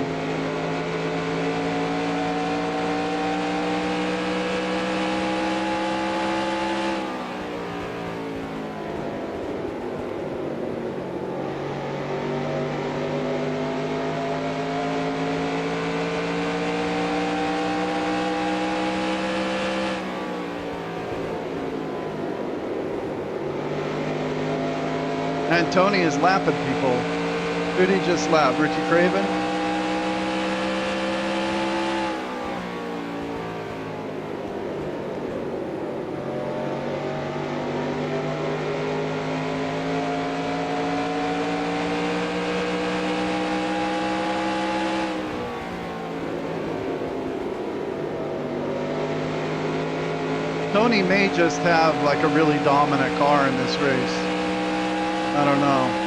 And Tony is lapping people. Who did he just lap? Ricky Craven? Tony may just have like a really dominant car in this race. I don't know.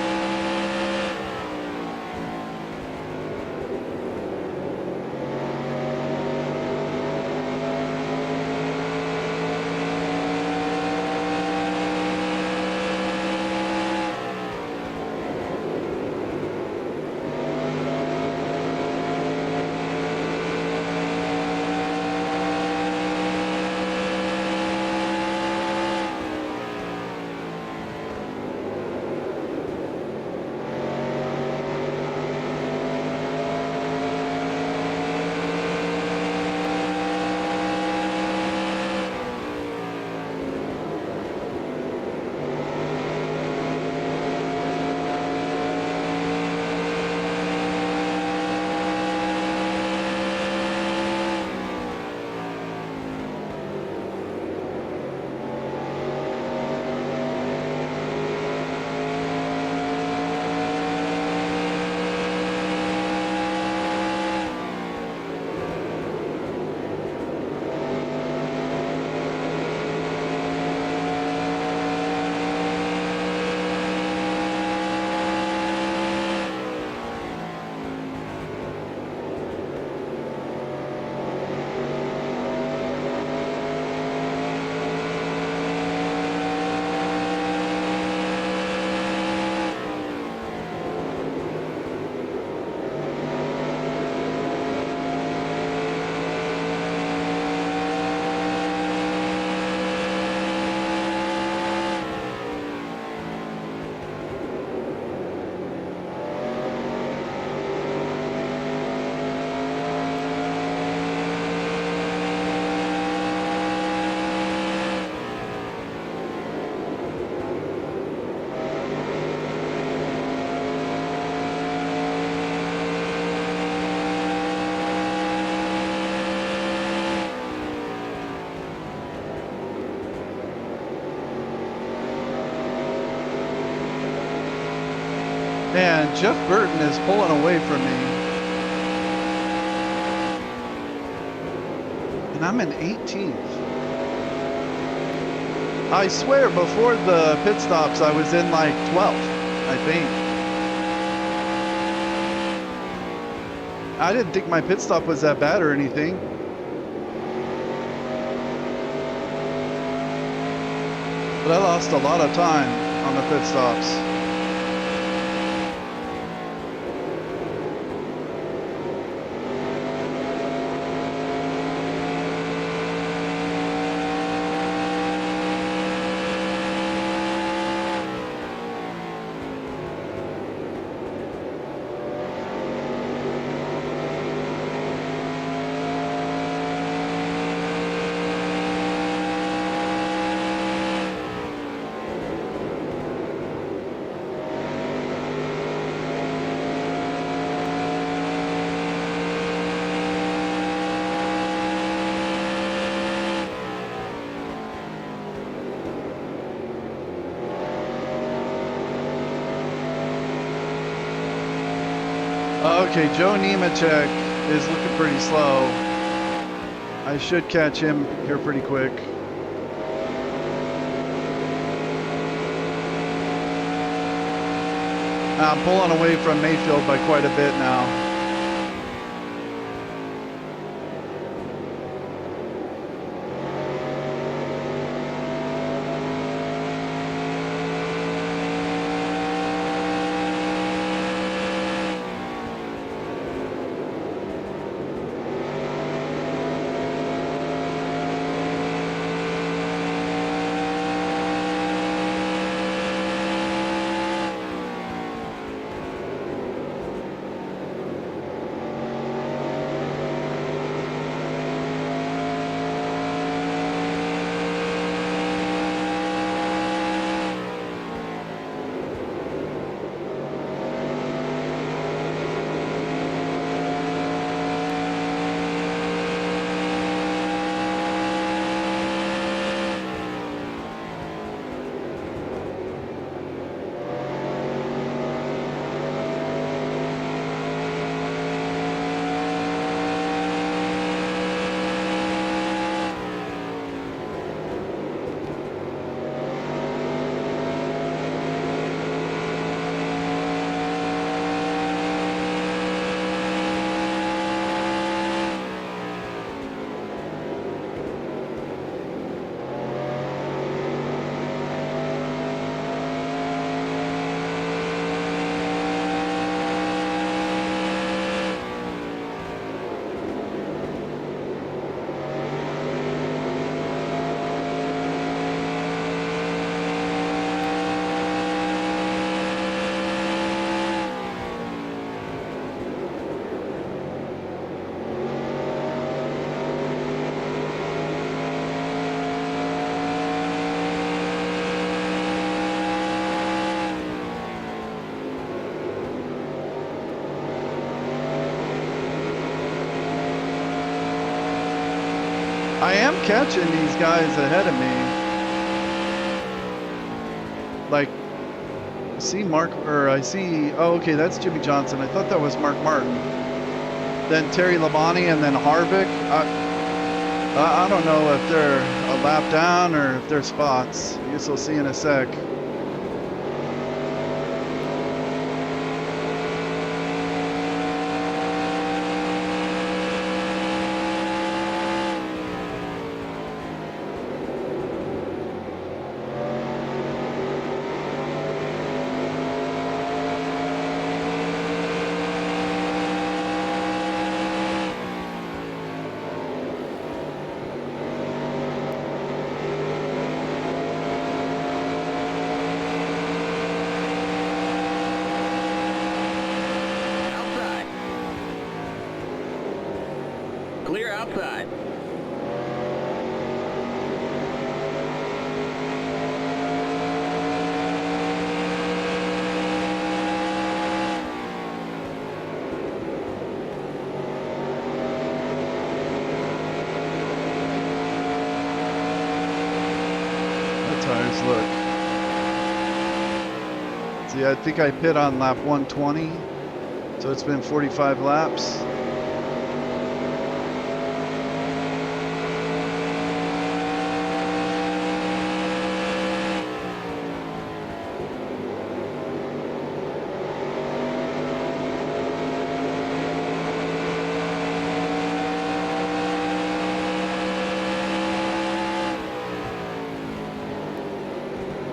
And Jeff Burton is pulling away from me. And I'm in 18th. I swear before the pit stops I was in like 12th, I think. I didn't think my pit stop was that bad or anything. But I lost a lot of time on the pit stops. Okay, Joe Nemechek is looking pretty slow. I should catch him here pretty quick. I'm pulling away from Mayfield by quite a bit now. I am catching these guys ahead of me. Like, I see oh, okay, that's Jimmy Johnson. I thought that was Mark Martin. Then Terry Labonte and then Harvick. I don't know if they're a lap down or if they're spots. I guess we'll see in a sec. Clear outside. That tires look. See, I think I pit on lap 120, so it's been 45 laps.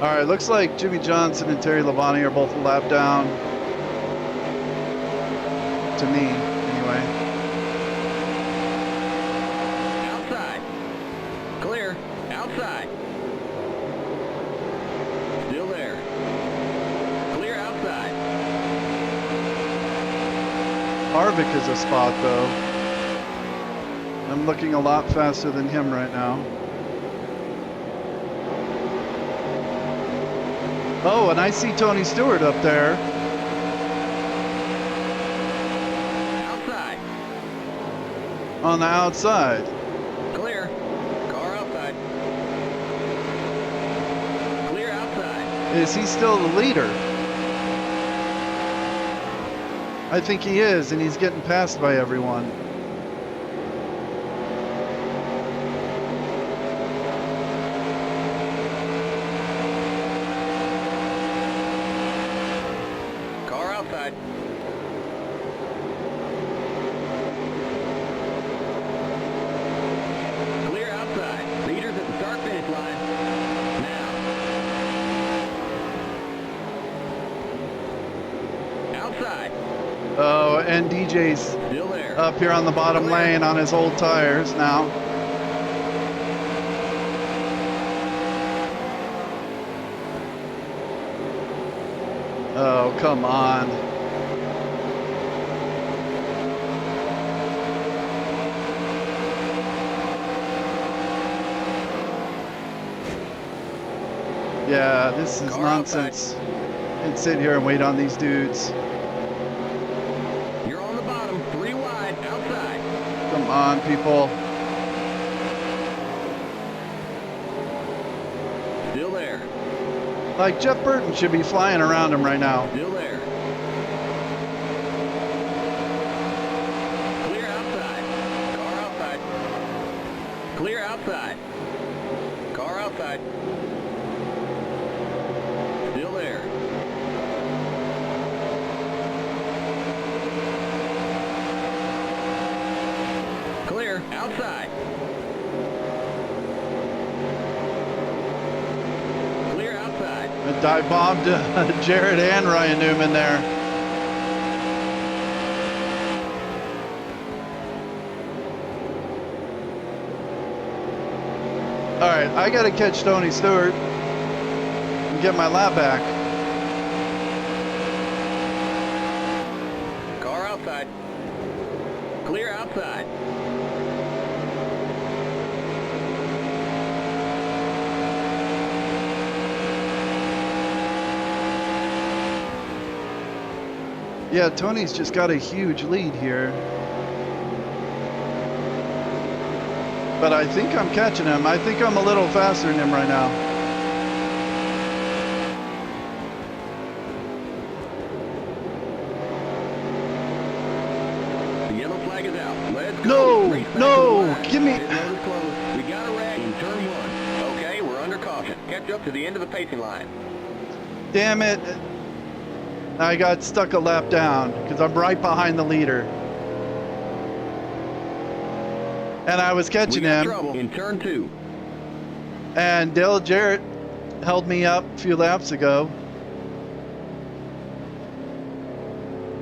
All right, looks like Jimmy Johnson and Terry Labonte are both a lap down. To me, anyway. Outside. Clear. Outside. Still there. Clear outside. Harvick is a spot, though. I'm looking a lot faster than him right now. Oh, and I see Tony Stewart up there. Outside. On the outside. Clear. Car outside. Clear outside. Is he still the leader? I think he is, and he's getting passed by everyone. Car outside. Clear outside. Leaders at the start-finish line. Now. Outside. Oh, and DJ's Still there. up here on the bottom lane on his old tires now. Oh, come on. Yeah, this is nonsense. Can't sit here and wait on these dudes. You're on the bottom. 3 wide. Outside. Come on, people. Still there. Like, Jeff Burton should be flying around him right now. Still there. Clear outside. Car outside. Clear outside. Car outside. Still there. Clear outside. Clear outside. I dive bombed Jared and Ryan Newman there. All right, I got to catch Tony Stewart and get my lap back. Car outside. Clear outside. Yeah, Tony's just got a huge lead here. But I think I'm catching him. I think I'm a little faster than him right now. The yellow flag is out. Let's go. No, Race back no, to the line. give me- Pit road is closed. We got a wreck in turn 1. Okay, we're under caution. Catch up to the end of the pacing line. Damn it. I got stuck a lap down because I'm right behind the leader. And I was We catching got him. trouble in turn 2. And Dale Jarrett held me up a few laps ago.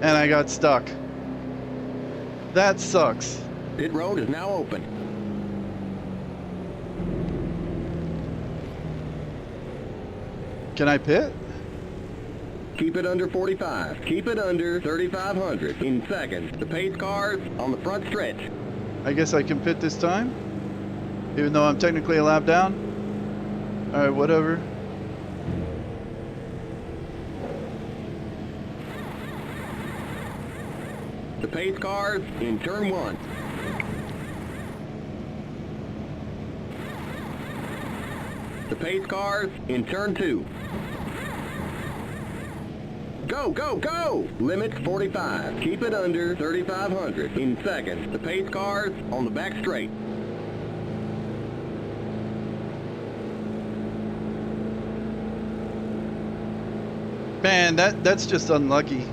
And I got stuck. That sucks. Pit road is now open. Can I pit? Keep it under 45. Keep it under 3,500 in seconds. The pace cars on the front stretch. I guess I can pit this time? Even though I'm technically a lap down? Alright, whatever. The pace cars in turn 1. The pace cars in turn 2. Go, go, go! Limits 45. Keep it under 3,500 in seconds. The pace cars on the back straight. Man, that's just unlucky.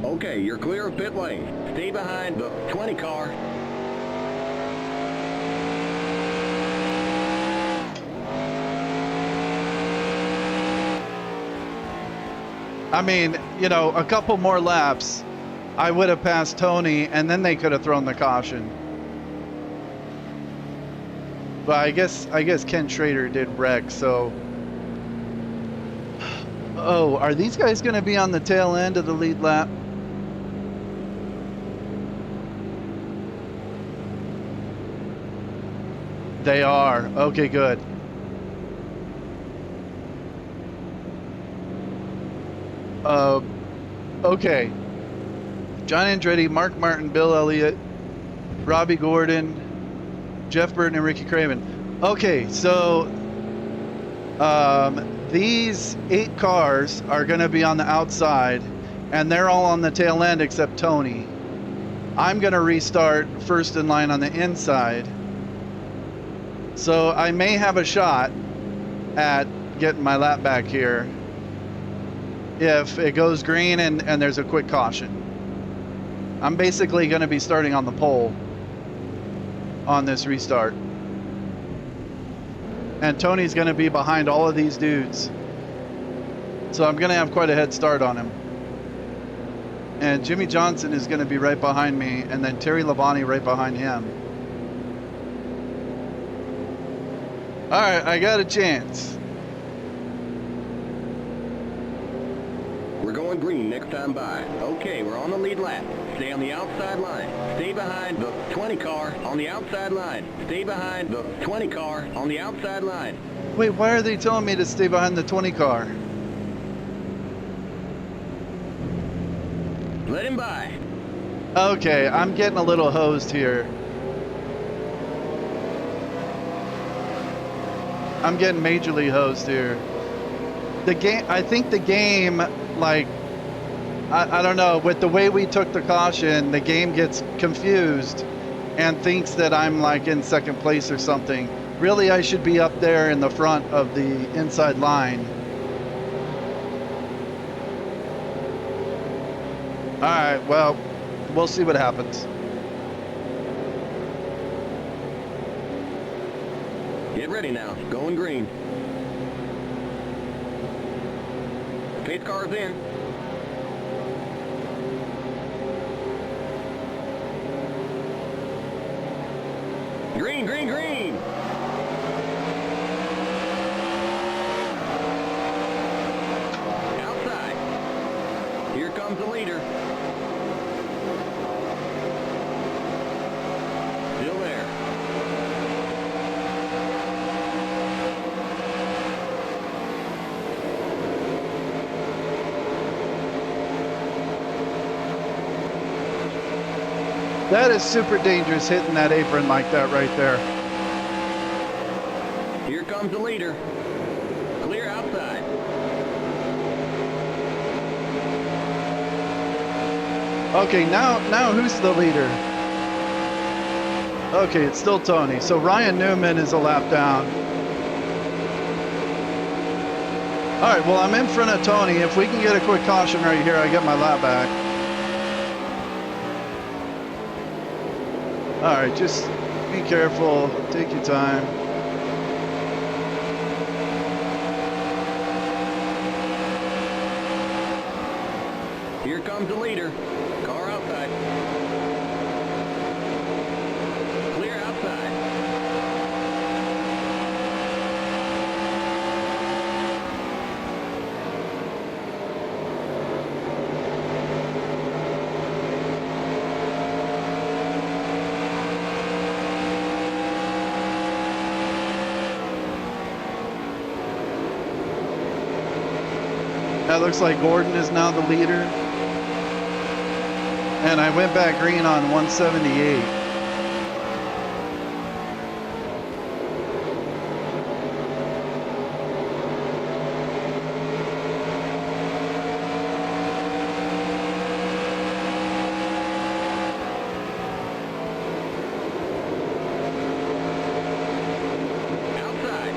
Okay, you're clear of pit lane. Stay behind the 20 car. I mean, you know, a couple more laps, I would have passed Tony, and then they could have thrown the caution. But I guess Ken Schrader did wreck, so. Oh, are these guys going to be on the tail end of the lead lap? They are. Okay, good. Okay. John Andretti, Mark Martin, Bill Elliott, Robbie Gordon, Jeff Burton, and Ricky Craven. Okay, so these 8 cars are going to be on the outside, and they're all on the tail end except Tony. I'm going to restart first in line on the inside. So I may have a shot at getting my lap back here if it goes green and there's a quick caution. I'm basically going to be starting on the pole on this restart. And Tony's going to be behind all of these dudes. So I'm going to have quite a head start on him. And Jimmy Johnson is going to be right behind me, and then Terry Labonte right behind him. All right, I got a chance. We're going green next time by. Okay, we're on the lead lap. Stay on the outside line. Stay behind the 20 car on the outside line. Stay behind the 20 car on the outside line. Wait, why are they telling me to stay behind the 20 car? Let him by. Okay, I'm getting a little hosed here. I'm getting majorly hosed here. The game, I think the game, like, I don't know, with the way we took the caution, the game gets confused and thinks that I'm like in second place or something. Really, I should be up there in the front of the inside line. All right, well, we'll see what happens. Get ready now. Going green. Pace car's in. Green, green, green. Outside. Here comes the leader. Still there. That is super dangerous hitting that apron like that right there. Here comes the leader. Clear outside. Okay, now who's the leader? Okay, it's still Tony. So Ryan Newman is a lap down. All right, well, I'm in front of Tony. If we can get a quick caution right here, I get my lap back. All right, just be careful. Take your time. Here comes the leader. Car outside. Clear outside. That looks like Gordon is now the leader. And I went back green on 178. Outside.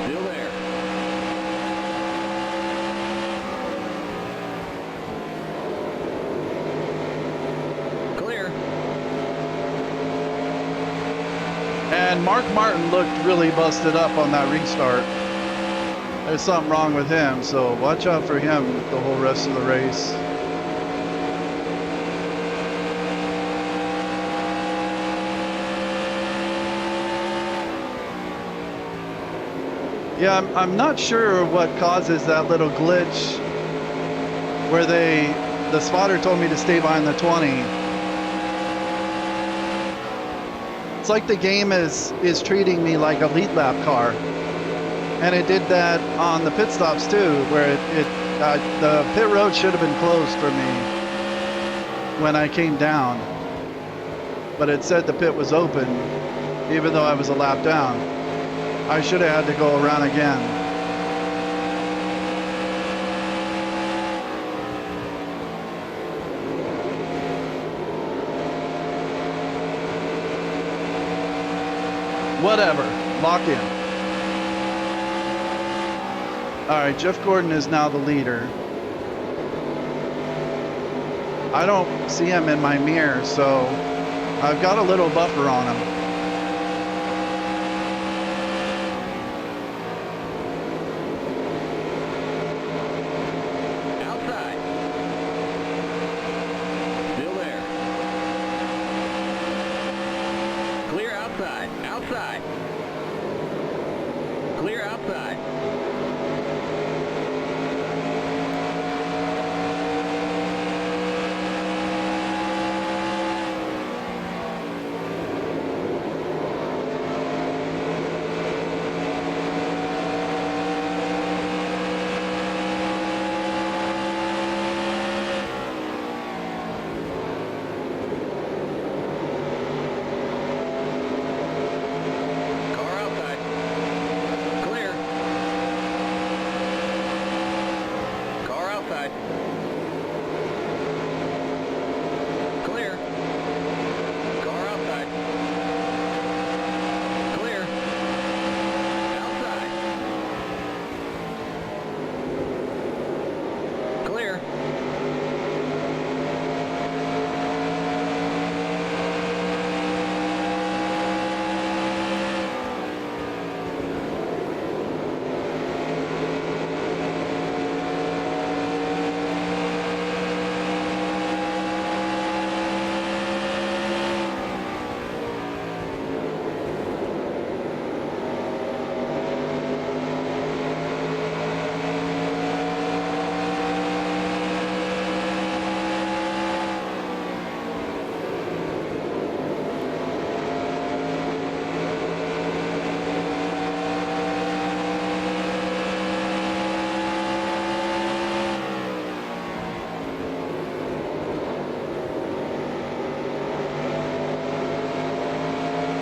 Still there. Clear. And Mark Martin looked really busted up on that restart. There's something wrong with him, so watch out for him the whole rest of the race. Yeah, I'm not sure what causes that little glitch where the spotter told me to stay behind the 20. It's like the game is treating me like a lead lap car. And it did that on the pit stops too, where the pit road should have been closed for me when I came down. But it said the pit was open, even though I was a lap down. I should have had to go around again. Whatever. Lock in. All right, Jeff Gordon is now the leader. I don't see him in my mirror, so I've got a little buffer on him. Outside. Still there. Clear outside. Outside. Clear outside. Car outside. Clear. Car outside. Clear. Car outside. Clear. Outside. Clear.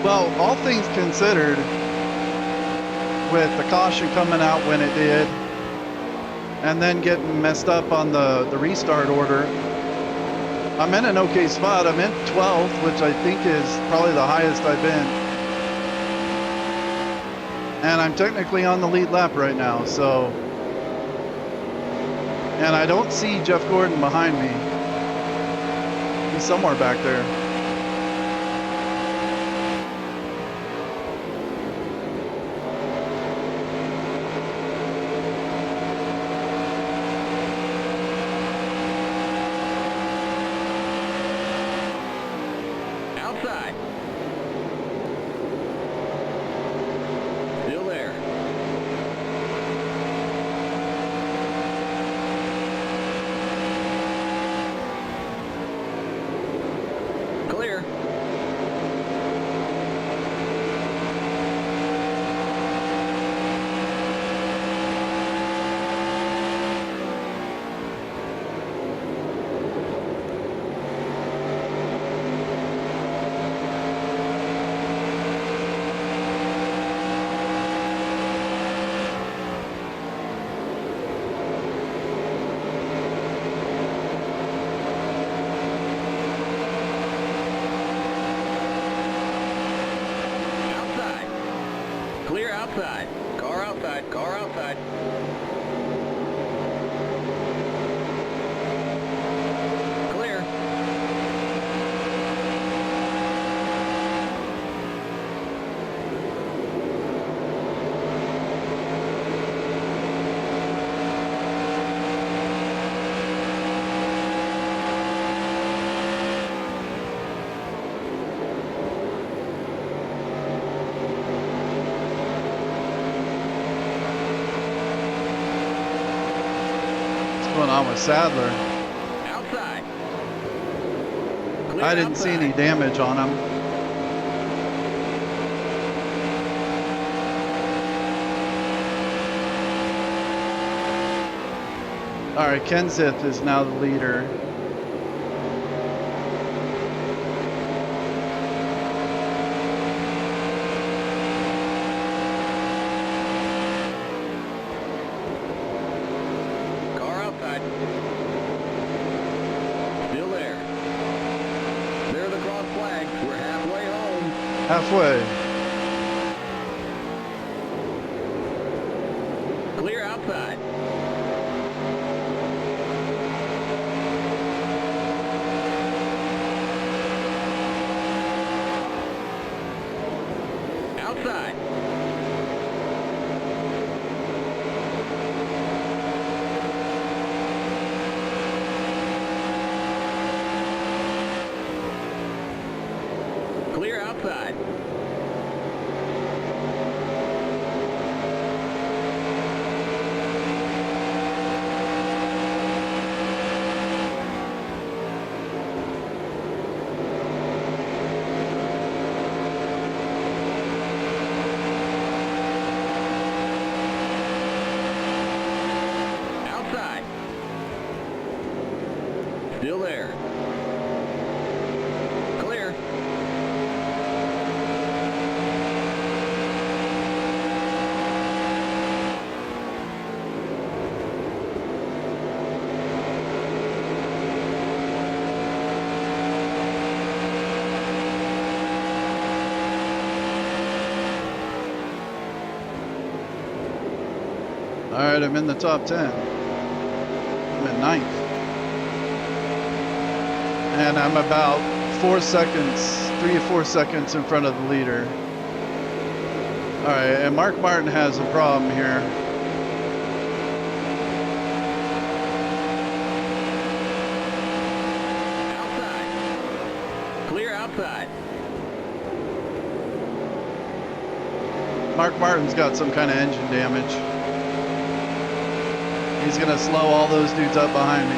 Well, all things considered, with the caution coming out when it did, and then getting messed up on the restart order, I'm in an okay spot. I'm in 12th, which I think is probably the highest I've been. And I'm technically on the lead lap right now, so. And I don't see Jeff Gordon behind me. He's somewhere back there. Outside. Still there. Clear. Outside. Clear outside. Car outside. Car outside. Clear. What's going on with Sadler? Outside. Clear I didn't see any outside. damage on him. All right, Kenseth is now the leader. Car outside. Still there. There are the cross flags. We're halfway home. Halfway. outside. Outside. Still there. Clear. All right, I'm in the top 10. I'm in 9th. And I'm about 4 seconds, 3 or 4 seconds in front of the leader. All right, and Mark Martin has a problem here. Outside. Clear outside. Mark Martin's got some kind of engine damage. He's gonna slow all those dudes up behind me.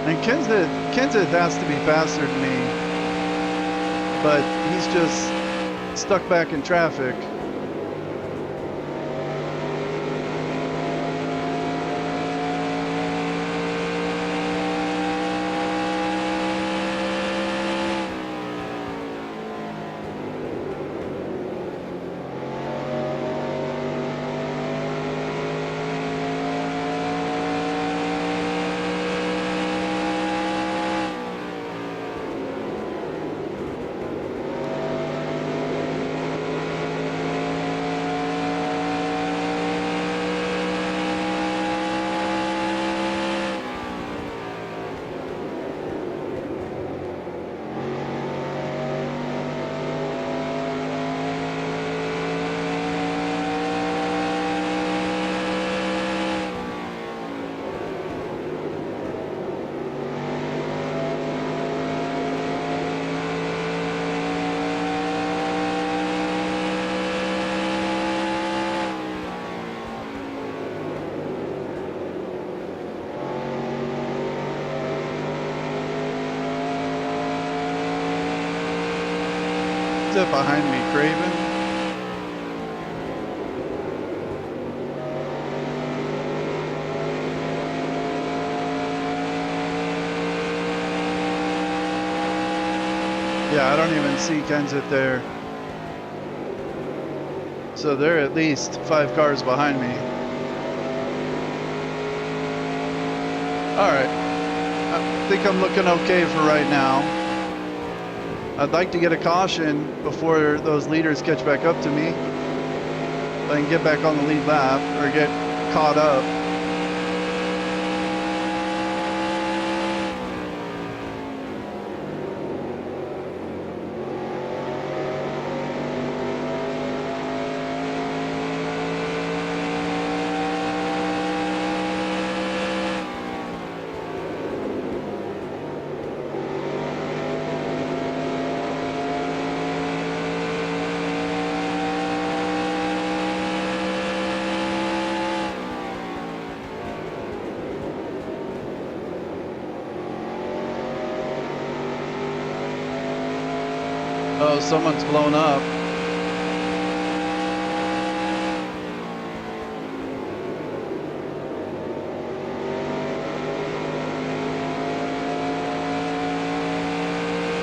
And Kenseth has to be faster than me, but he's just stuck back in traffic. Carset behind me, Craven. Yeah, I don't even see Kenseth there. So they're at least 5 cars behind me. All right, I think I'm looking okay for right now. I'd like to get a caution before those leaders catch back up to me. So I can get back on the lead lap or get caught up. Oh, someone's blown up.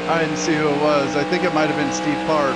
I didn't see who it was. I think it might have been Steve Park.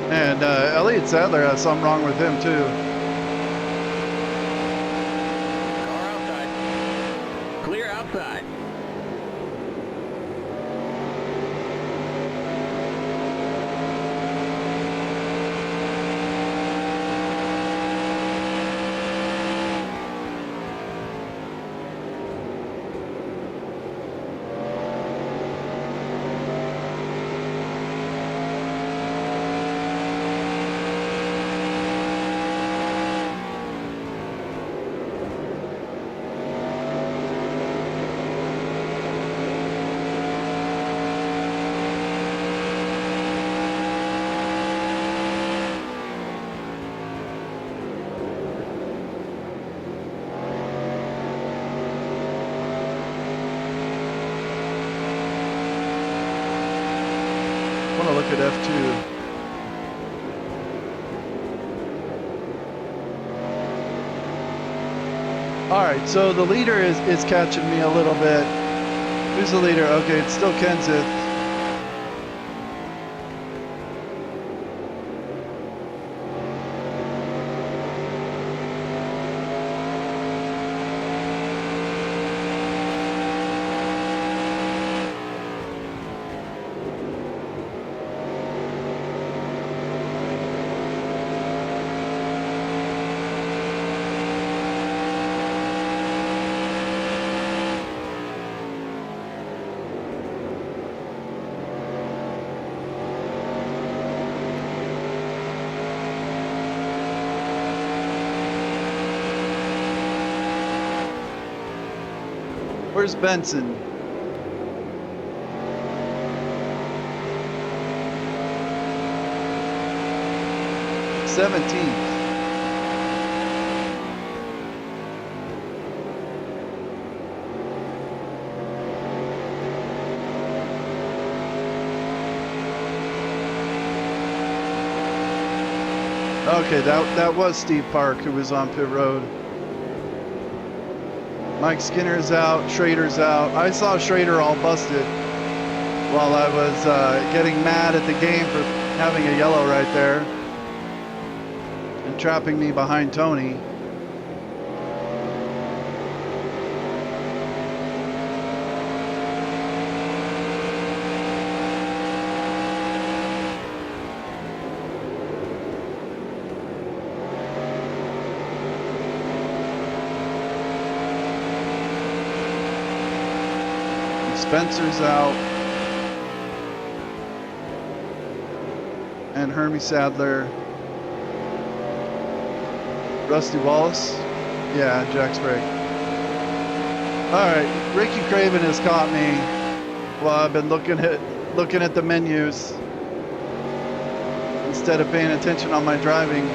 And Elliott Sadler has something wrong with him too. Car outside. Clear outside. I want to look at F2. All right, so the leader is catching me a little bit. Who's the leader? Okay, it's still Kenseth. Where's Benson? '17th. Okay, that was Steve Park who was on pit road. Mike Skinner's out, Schrader's out. I saw Schrader all busted while I was getting mad at the game for having a yellow right there and trapping me behind Tony. Spencer's out. And Hermie Sadler. Rusty Wallace. Yeah, Jack Sprague. Alright, Ricky Craven has caught me while I've been looking at the menus instead of paying attention on my driving.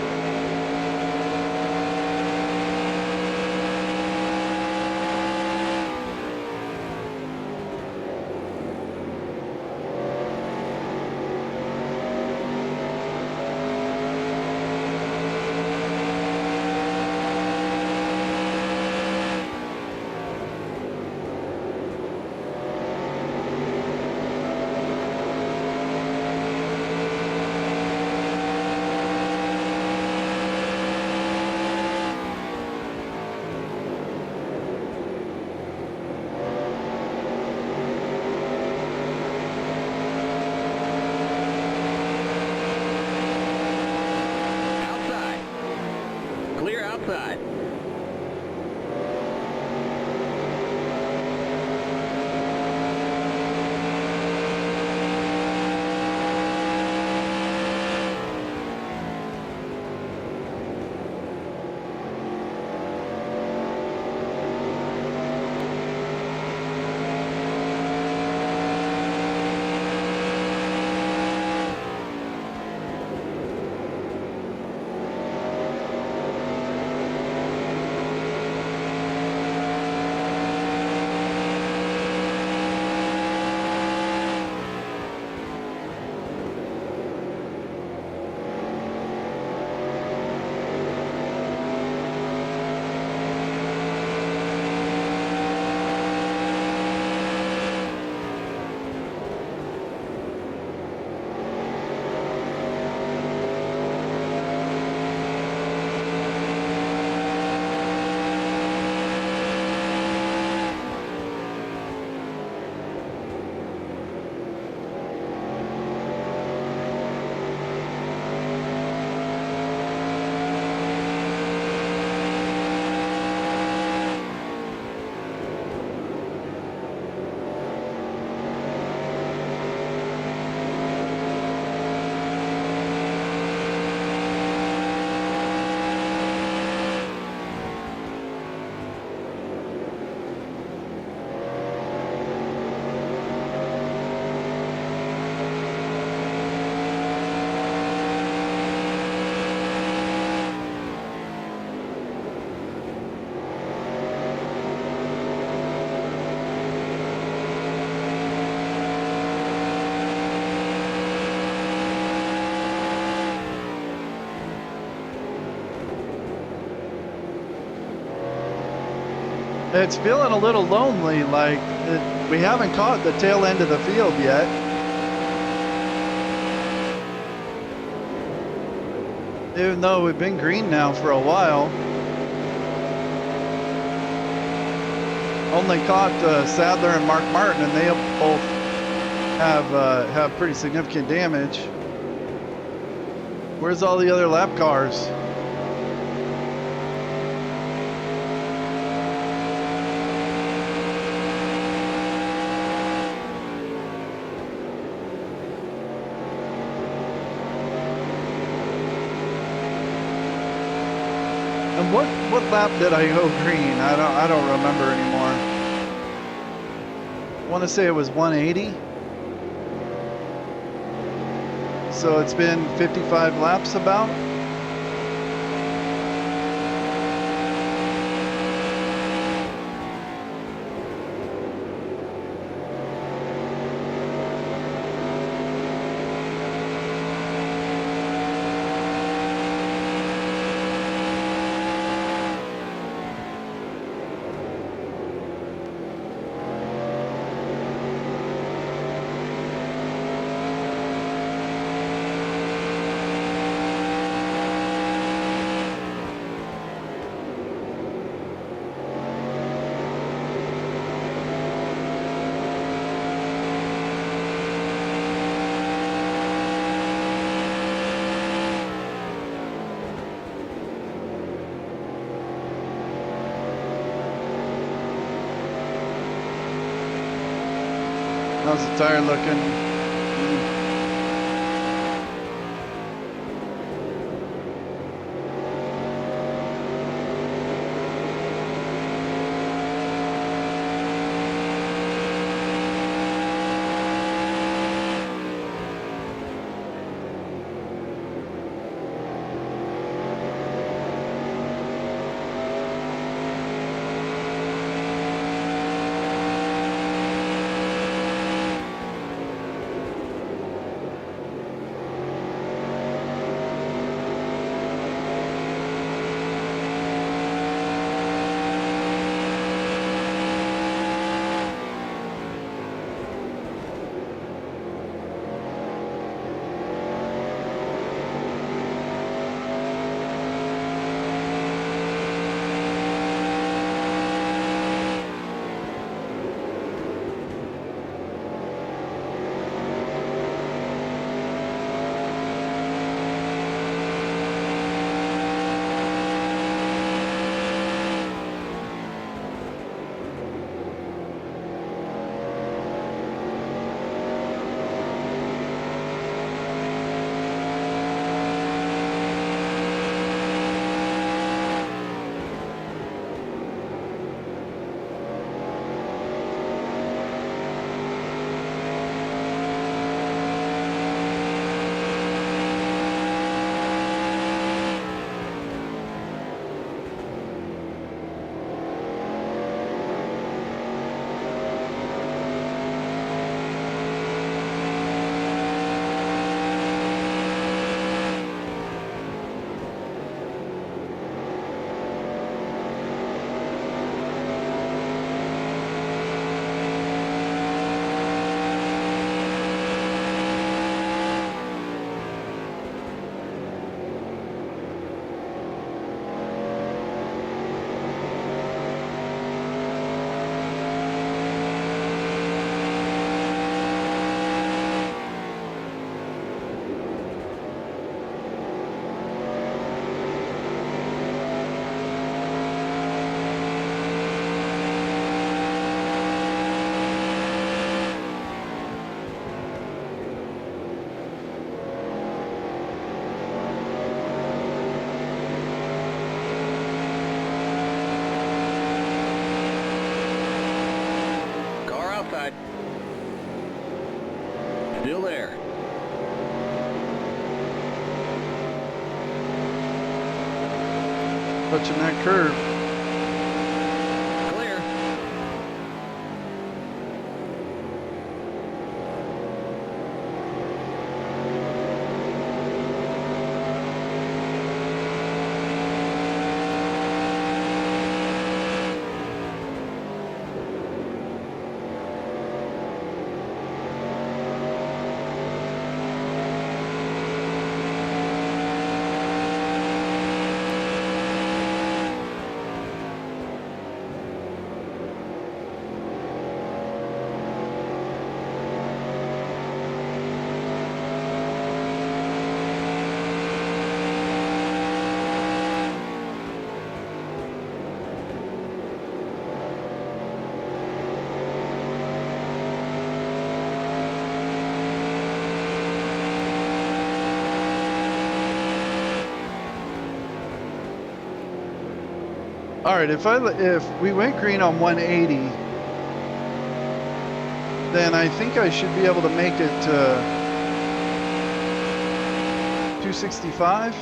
It's feeling a little lonely, like we haven't caught the tail end of the field yet. Even though we've been green now for a while. Only caught Sadler and Mark Martin, and they both have pretty significant damage. Where's all the other lap cars? And what lap did I go green? I don't remember anymore. want to say it was 180. So it's been 55 laps about. How's the tire looking? Still there. Touching that curve. Clear. All right, if we went green on 180, then I think I should be able to make it to 265.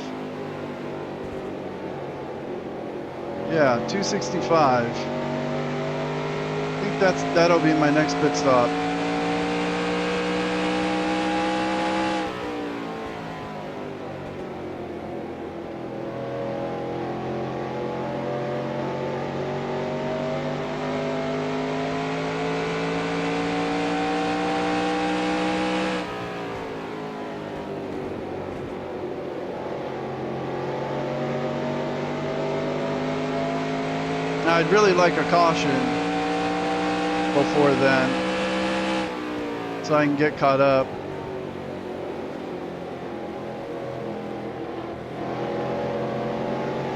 Yeah, 265. I think that'll be my next pit stop. I'd really like a caution before then, so I can get caught up.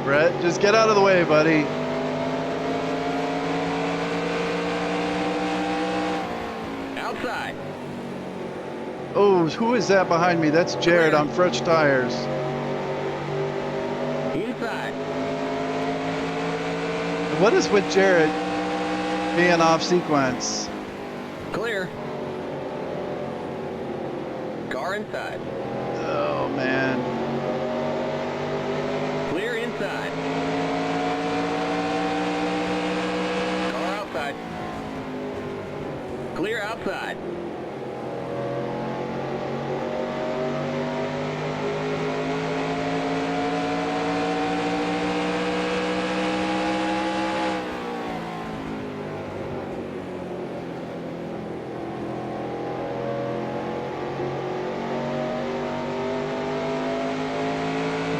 Brett, just get out of the way, buddy. Outside. Oh, who is that behind me? That's Jared on fresh tires. Inside. What is with Jared being off sequence? Clear. Car inside. Oh, man. Clear inside. Car outside. Clear outside.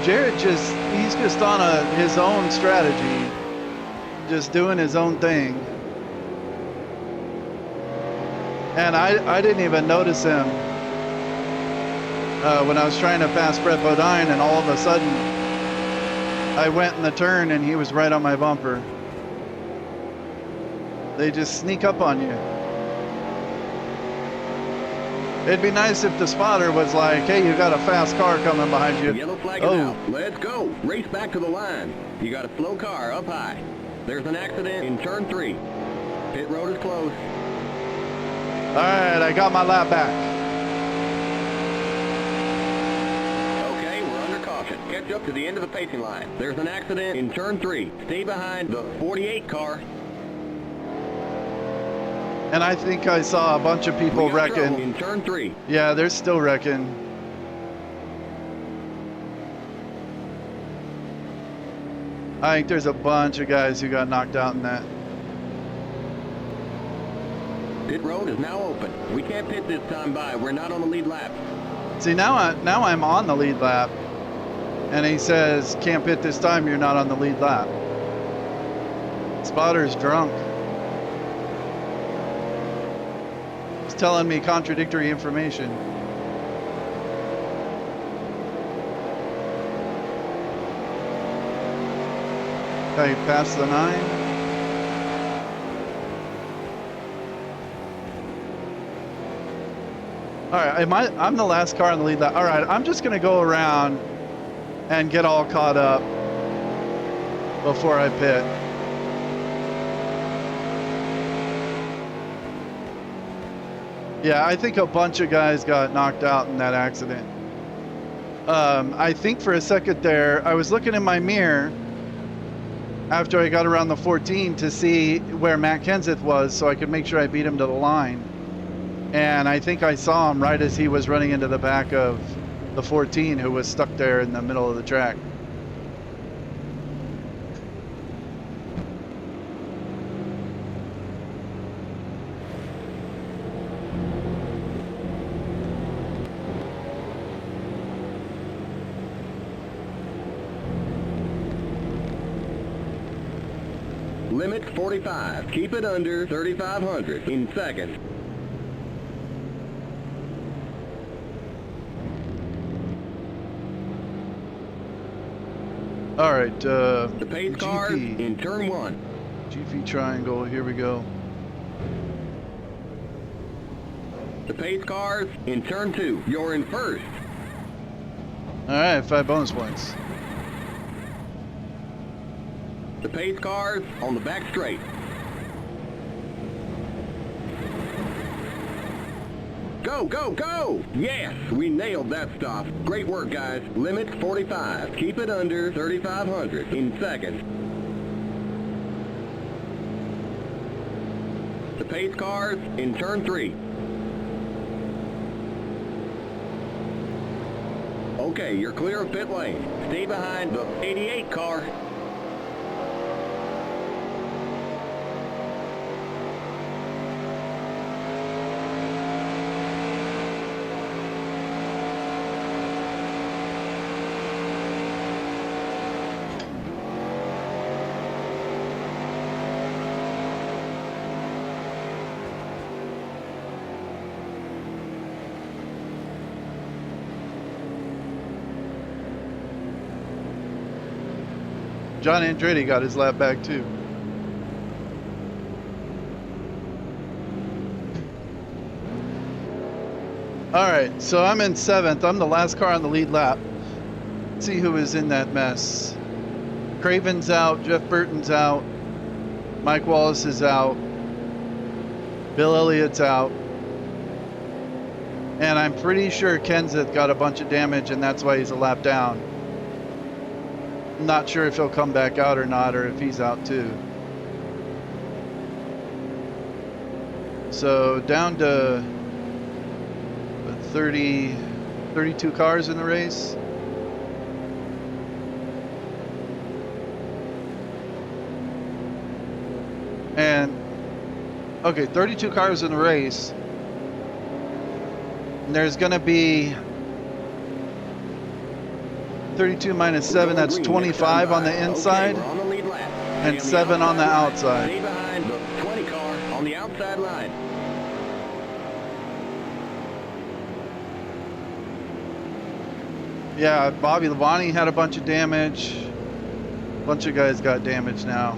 Jared he's just on his own strategy, just doing his own thing. And I didn't even notice him when I was trying to pass Brett Bodine, and all of a sudden I went in the turn and he was right on my bumper. They just sneak up on you. It'd be nice if the spotter was like, hey, you got a fast car coming behind you. Yellow flag is out. Let's go. Race back to the line. You got a slow car up high. There's an accident in turn 3. Pit road is closed. All right, I got my lap back. Okay, we're under caution. Catch up to the end of the pacing line. There's an accident in turn 3. Stay behind the 48 car. And I think I saw a bunch of people wrecking. In turn 3. Yeah, they're still wrecking. I think there's a bunch of guys who got knocked out in that. Pit road is now open. We can't pit this time by. We're not on the lead lap. See, now I'm on the lead lap. And he says, can't pit this time, you're not on the lead lap. Spotter's drunk. He's telling me contradictory information. Okay, past the 9. All right, I'm the last car on the lead lap. All right, I'm just gonna go around and get all caught up before I pit. Yeah, I think a bunch of guys got knocked out in that accident. I think for a second there, I was looking in my mirror after I got around the 14 to see where Matt Kenseth was so I could make sure I beat him to the line. And I think I saw him right as he was running into the back of the 14 who was stuck there in the middle of the track. Limit 45. Keep it under 3,500 in seconds. All right, The pace car GP. in turn 1. GP triangle, here we go. The pace cars in turn 2. You're in first. All right, 5 bonus points. The pace cars on the back straight. Go, go, go! Yes, we nailed that stop. Great work, guys. Limit 45. Keep it under 3,500 in seconds. The pace cars in turn 3. Okay, you're clear of pit lane. Stay behind the 88 car. John Andretti got his lap back too. All right, so I'm in 7th. I'm the last car on the lead lap. Let's see who is in that mess. Craven's out, Jeff Burton's out, Mike Wallace is out, Bill Elliott's out, and I'm pretty sure Kenseth got a bunch of damage and that's why he's a lap down. I'm not sure if he'll come back out or not, or if he's out too. So down to 32 cars in the race. And okay, 32 cars in the race. And there's gonna be 32 minus 7, that's 25 on the inside, and 7 on the outside. Stay behind the 20 car on the outside line. Yeah, Bobby Labonte had a bunch of damage. A bunch of guys got damage now.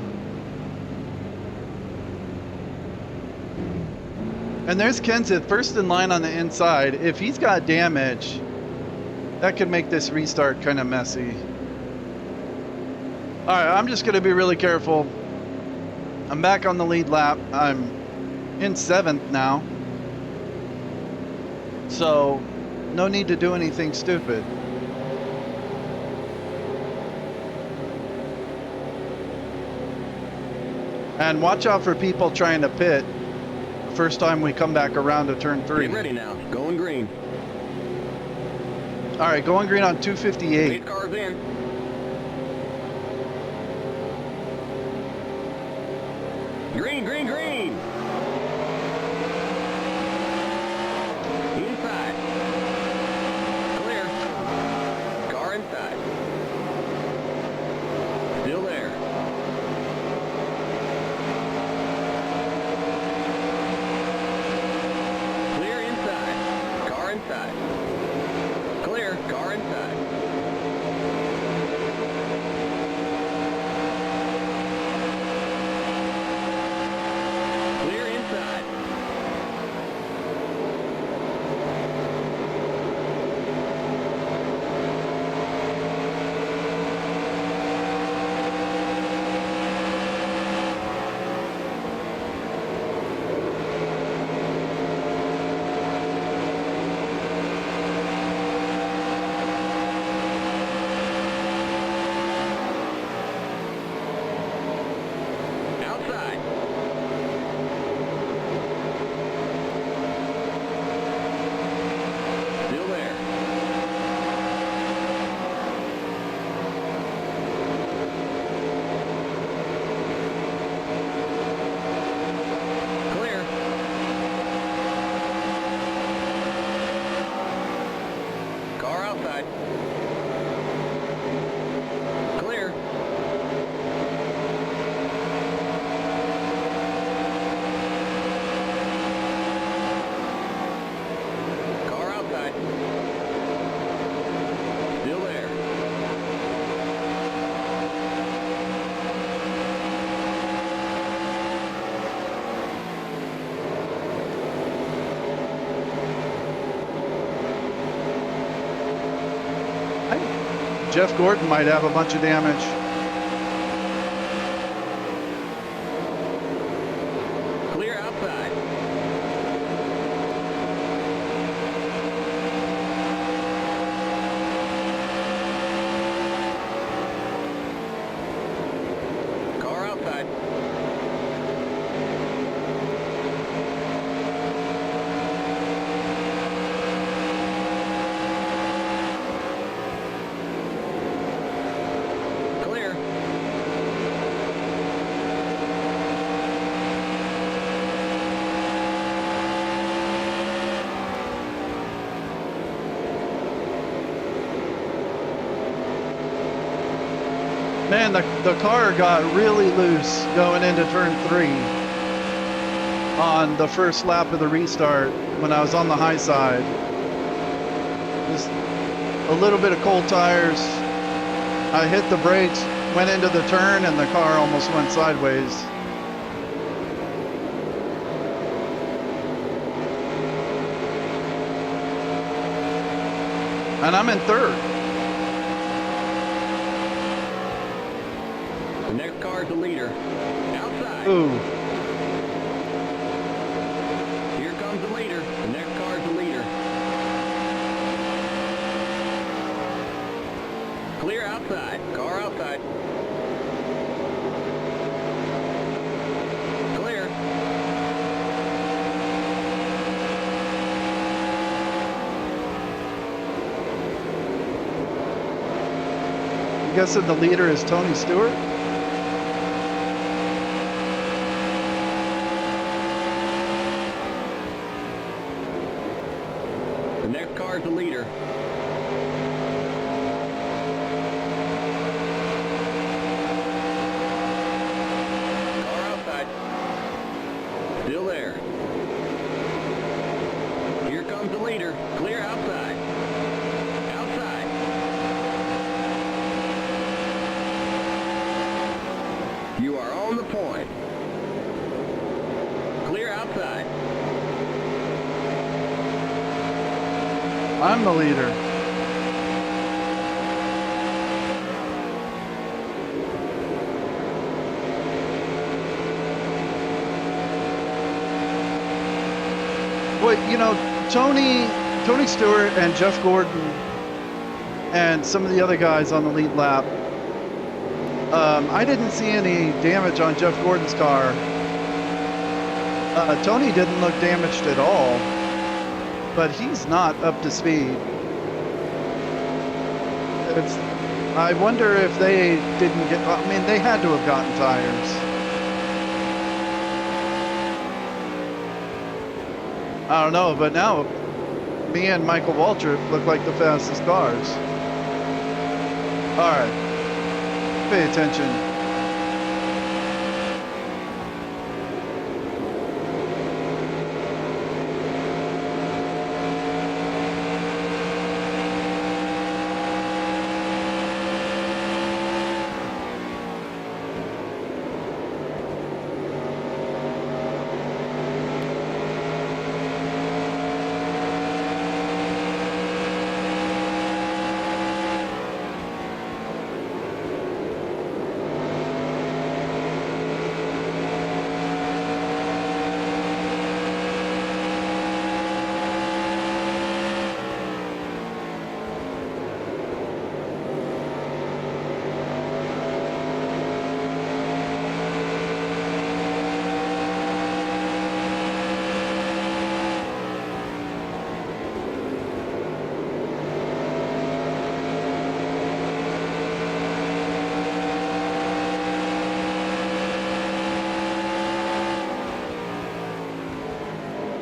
And there's Kenseth first in line on the inside. If he's got damage, that could make this restart kind of messy. All right, I'm just going to be really careful. I'm back on the lead lap. I'm in 7th now. So, no need to do anything stupid. And watch out for people trying to pit the first time we come back around to turn 3. Get ready now. Going green. All right, going green on 258. 8 cars in. Green, green, green. Inside. Clear. Car inside. Still there. Clear inside. Car inside. Clear. Car inside. Clear inside. Outside. Still there. Clear. Car outside. Clear. Car outside. Still there. Jeff Gordon might have a bunch of damage. Clear outside. Man, the car got really loose going into turn 3 on the first lap of the restart when I was on the high side. Just a little bit of cold tires. I hit the brakes, went into the turn, and the car almost went sideways. And I'm in third. The next car is the leader. Outside. Ooh. Here comes the leader. The next car is the leader. Clear outside. Car outside. Clear. I'm guessing the leader is Tony Stewart? The next car is the leader. Car outside. Still there. Here comes the leader. Clear outside. Outside. You are on the point. Clear outside. I'm the leader. Well, you know, Tony Stewart and Jeff Gordon and some of the other guys on the lead lap, I didn't see any damage on Jeff Gordon's car. Tony didn't look damaged at all, but he's not up to speed. I wonder if they didn't get, I mean, they had to have gotten tires. I don't know, but now me and Michael Waltrip look like the fastest cars. All right, pay attention.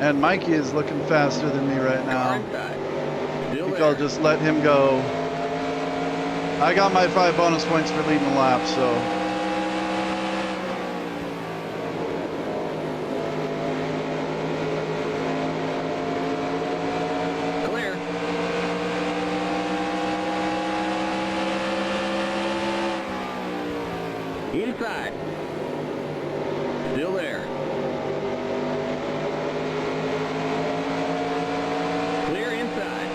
And Mikey is looking faster than me right now. I think I'll just let him go. I got my 5 bonus points for leading the lap, so. Clear. Inside. Still there. Clear inside.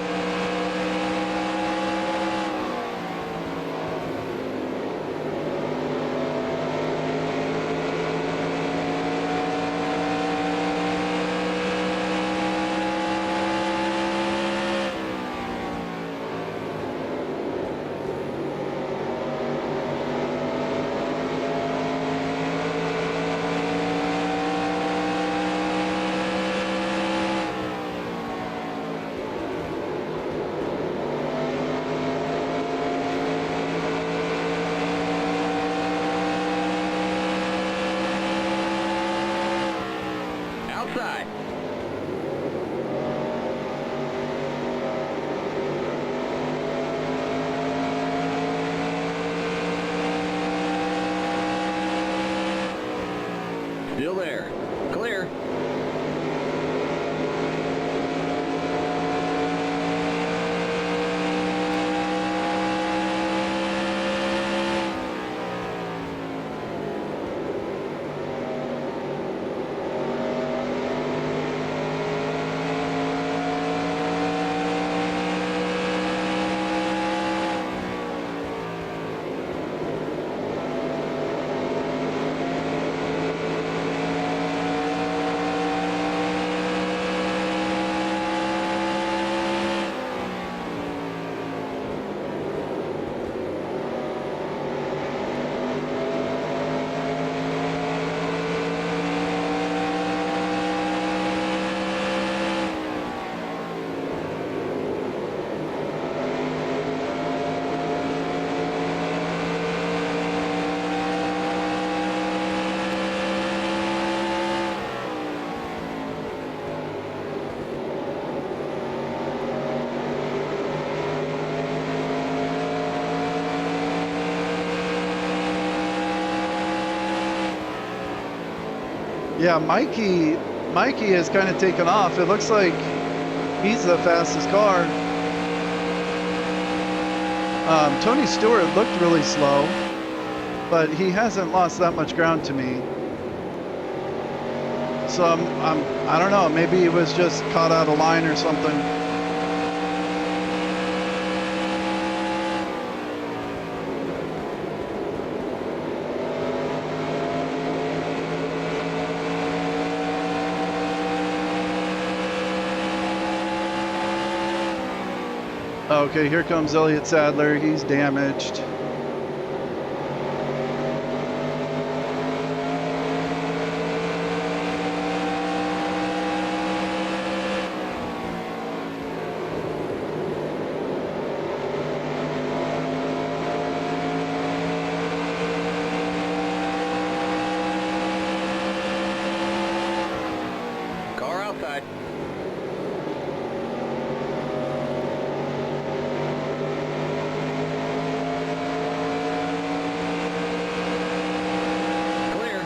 Still there. Clear. Yeah, Mikey has kind of taken off. It looks like he's the fastest car. Tony Stewart looked really slow, but he hasn't lost that much ground to me. So I don't know, maybe he was just caught out of line or something. Okay, here comes Elliott Sadler. He's damaged. Car outside. Clear.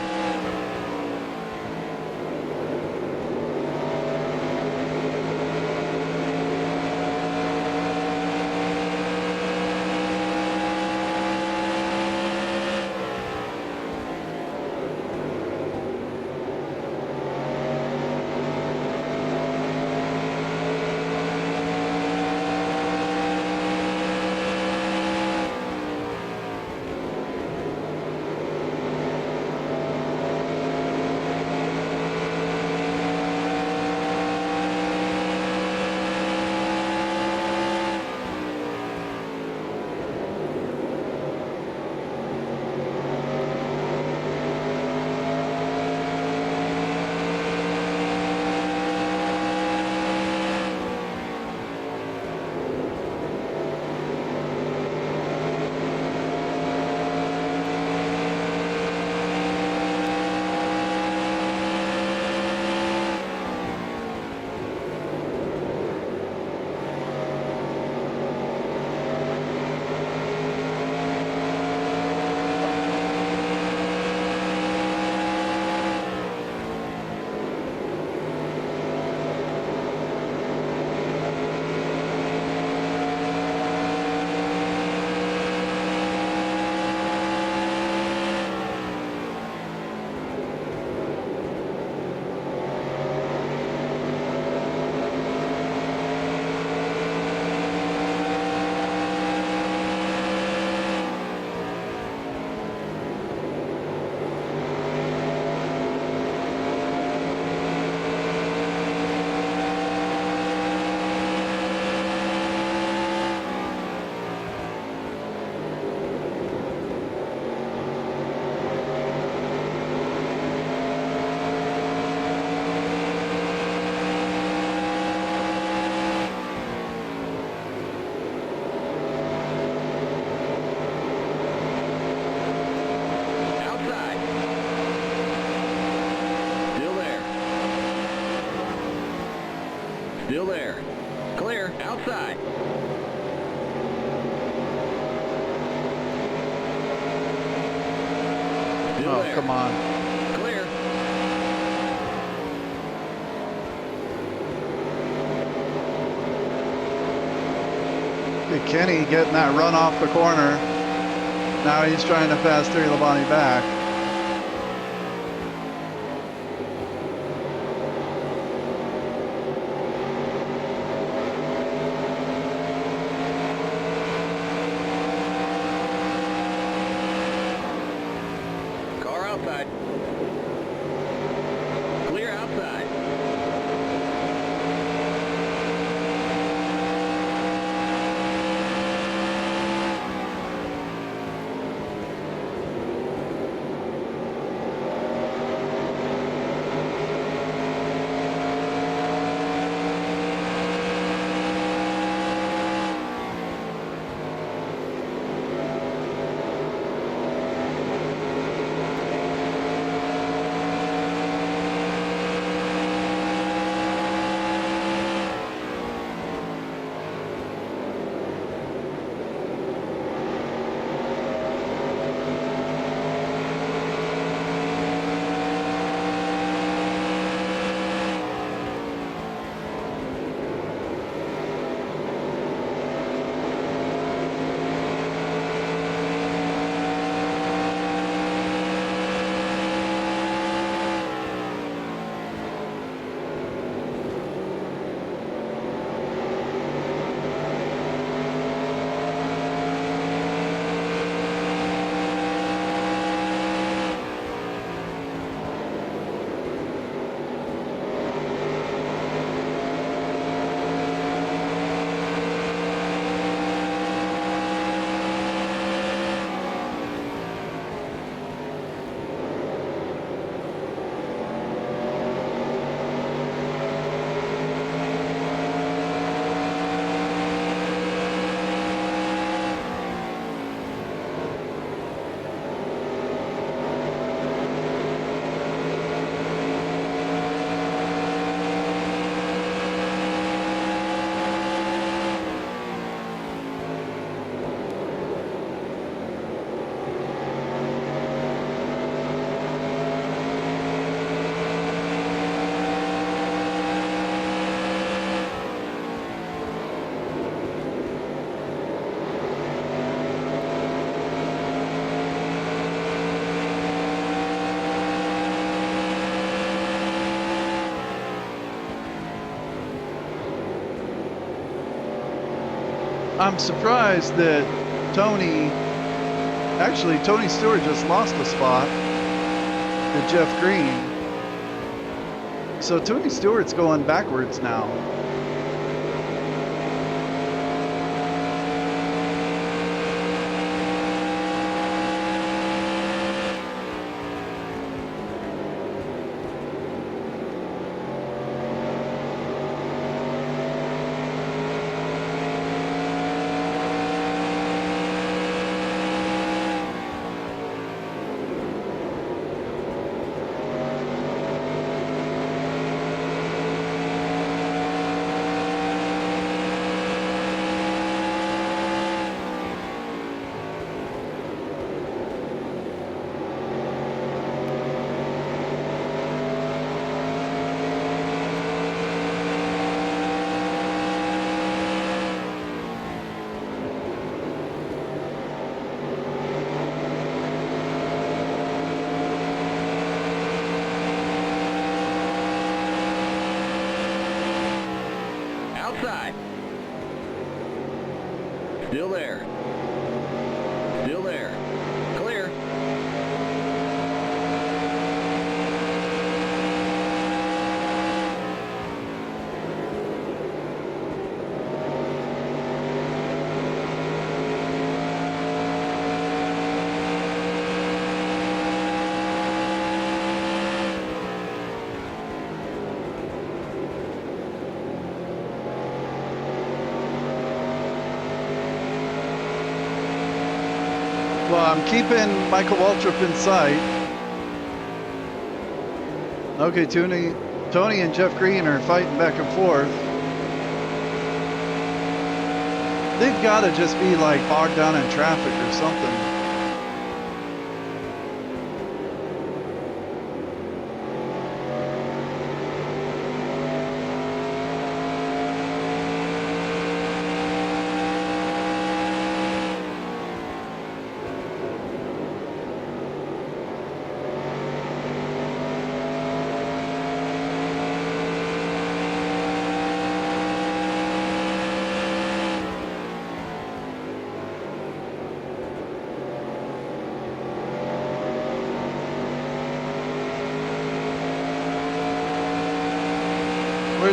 Still there. Clear. Outside. Still Oh, there. come on. Clear. at Kenny getting that run off the corner. Now he's trying to pass Terry Labonte back. Car outside. Clear outside. I'm surprised that Tony Stewart just lost a spot to Jeff Green. So Tony Stewart's going backwards now. Outside. Still there. Still there. Clear. Well, I'm keeping Michael Waltrip in sight. Okay, Tony and Jeff Green are fighting back and forth. They've got to just be like bogged down in traffic or something.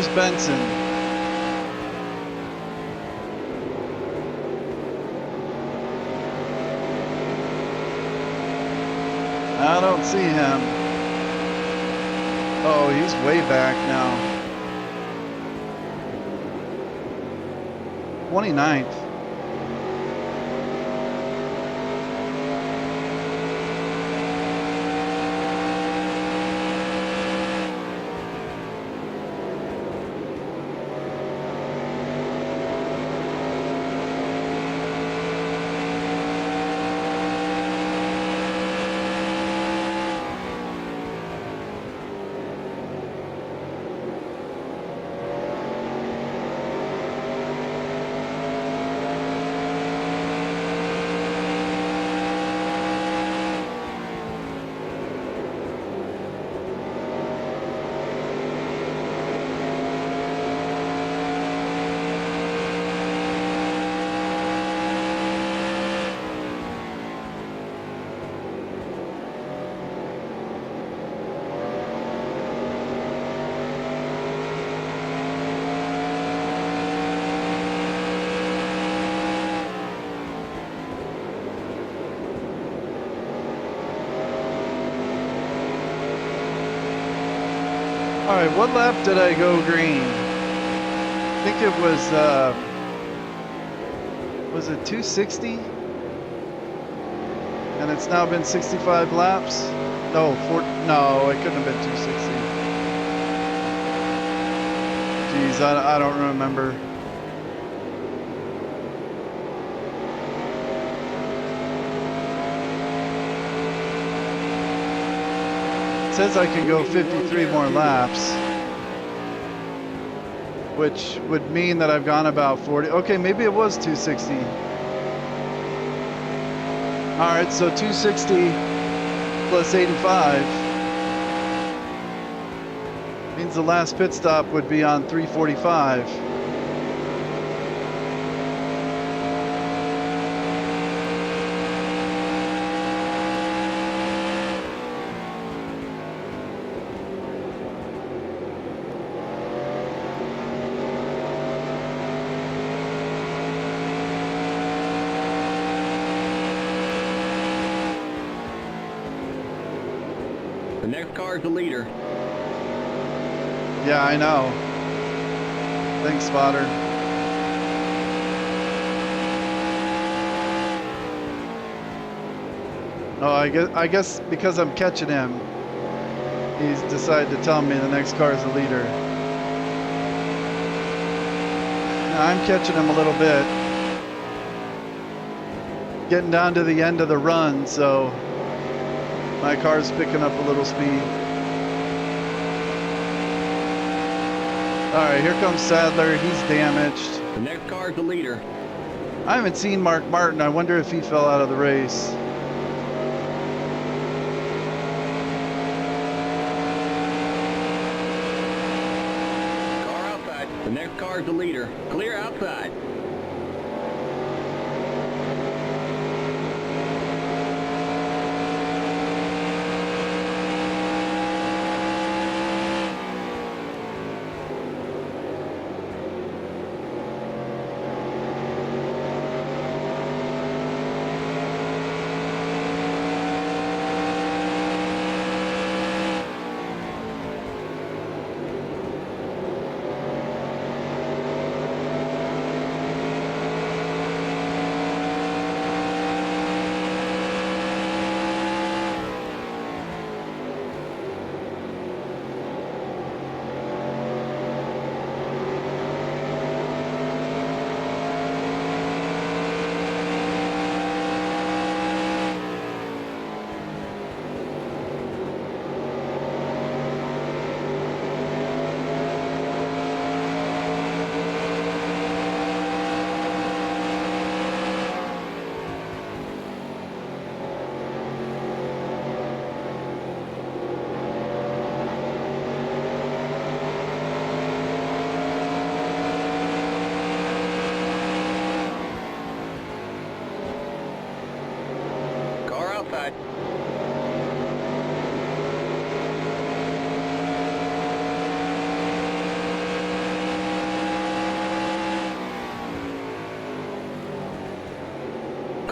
There's Benson. I don't see him. Oh, he's way back now. 29th. All right, what lap did I go green? I think it was it 260? And it's now been 65 laps? No, no, it couldn't have been 260. Geez, I don't remember. It says I can go 53 more laps, which would mean that I've gone about 40. Okay, maybe it was 260. All right, so 260 plus 85 means the last pit stop would be on 345. The next car is the leader. Yeah, I know. Thanks, spotter. Oh, I guess because I'm catching him, he's decided to tell me the next car is the leader. Now, I'm catching him a little bit. Getting down to the end of the run, so my car's picking up a little speed. All right, here comes Sadler. He's damaged. The next car is the leader. I haven't seen Mark Martin. I wonder if he fell out of the race. Car outside. The next car is the leader. Clear outside.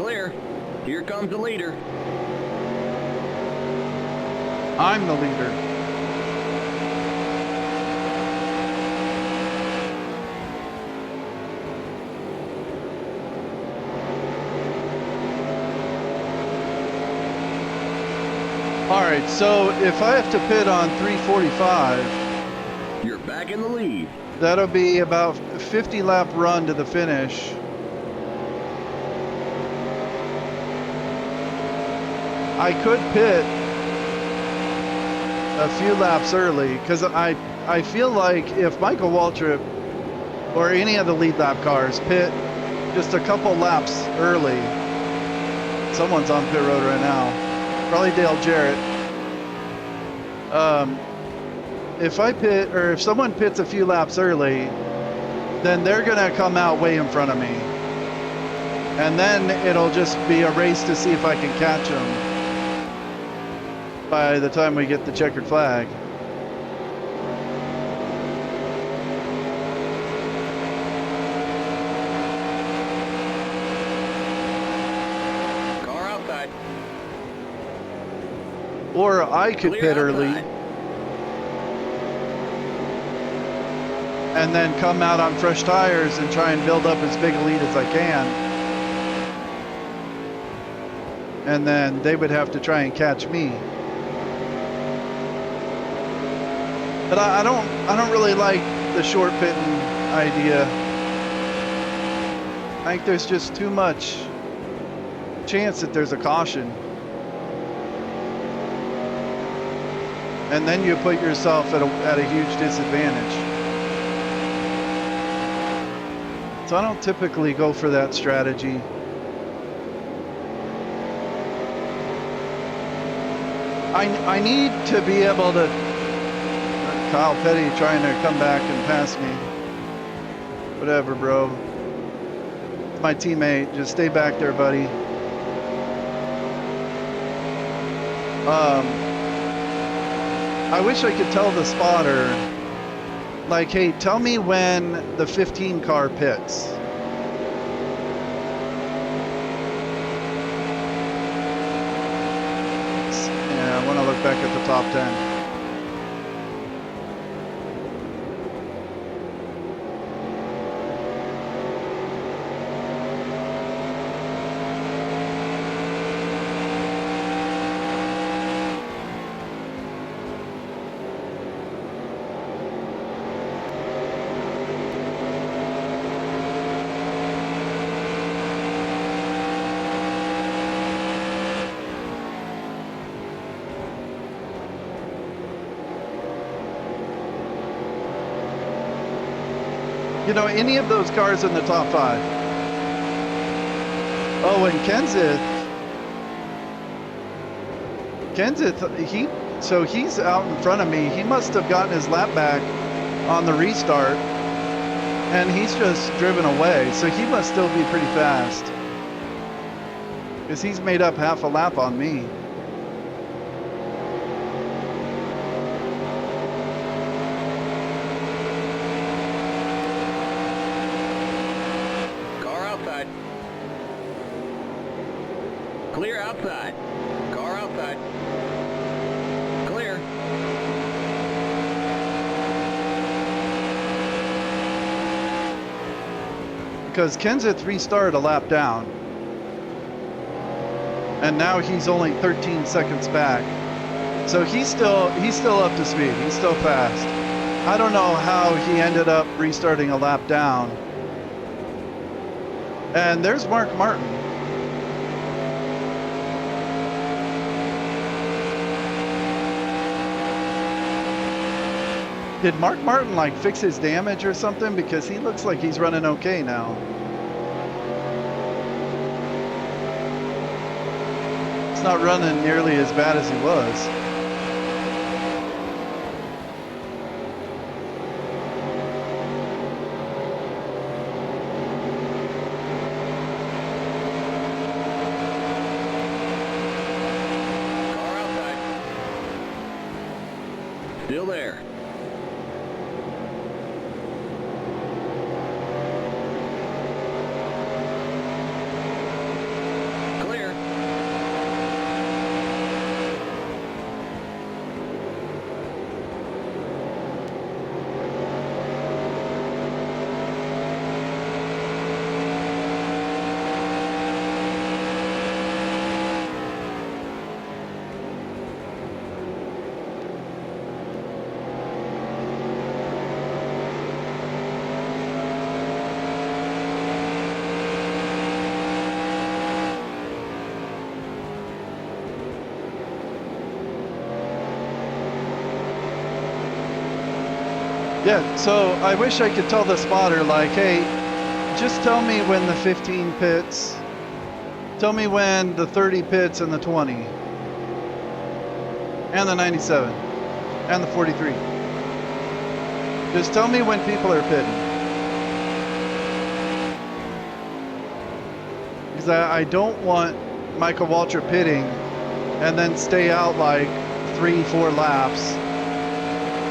Clear. Here comes the leader. I'm the leader. All right, so if I have to pit on 345, You're back in the lead. that'll be about 50 lap run to the finish. I could pit a few laps early because I feel like if Michael Waltrip or any of the lead lap cars pit just a couple laps early, someone's on pit road right now, probably Dale Jarrett. If I pit, or if someone pits a few laps early, then they're gonna come out way in front of me, and then it'll just be a race to see if I can catch them by the time we get the checkered flag. Car outside. Or I could Clear pit early outside. and then come out on fresh tires and try and build up as big a lead as I can. And then they would have to try and catch me. But I don't really like the short pitting idea. I think there's just too much chance that there's a caution. And then you put yourself at a huge disadvantage. So I don't typically go for that strategy. I need to be able to... Kyle Petty trying to come back and pass me. Whatever, bro. It's my teammate. Just stay back there, buddy. I wish I could tell the spotter, like, hey, tell me when the 15 car pits. Yeah, I want to look back at the top 10. You know, any of those cars in the top 5. Oh, and Kenseth, he's out in front of me. He must have gotten his lap back on the restart, and he's just driven away. So he must still be pretty fast, because he's made up half a lap on me. Clear outside. Car outside. Clear. Because Kenseth restarted a lap down. And now he's only 13 seconds back. So he's still up to speed. He's still fast. I don't know how he ended up restarting a lap down. And there's Mark Martin. Did Mark Martin like fix his damage or something? Because he looks like he's running okay now. It's not running nearly as bad as he was. Car outside. Still there. Yeah, so I wish I could tell the spotter, like, hey, just tell me when the 15 pits, tell me when the 30 pits and the 20, and the 97, and the 43. Just tell me when people are pitting. Because I don't want Michael Waltrip pitting and then stay out like 3-4 laps.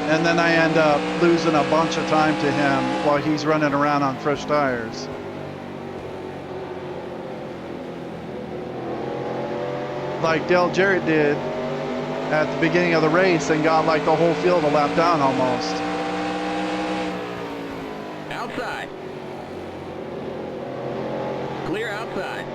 And then I end up losing a bunch of time to him while he's running around on fresh tires. Like Dale Jarrett did at the beginning of the race and got like the whole field a lap down almost. Outside. Clear outside.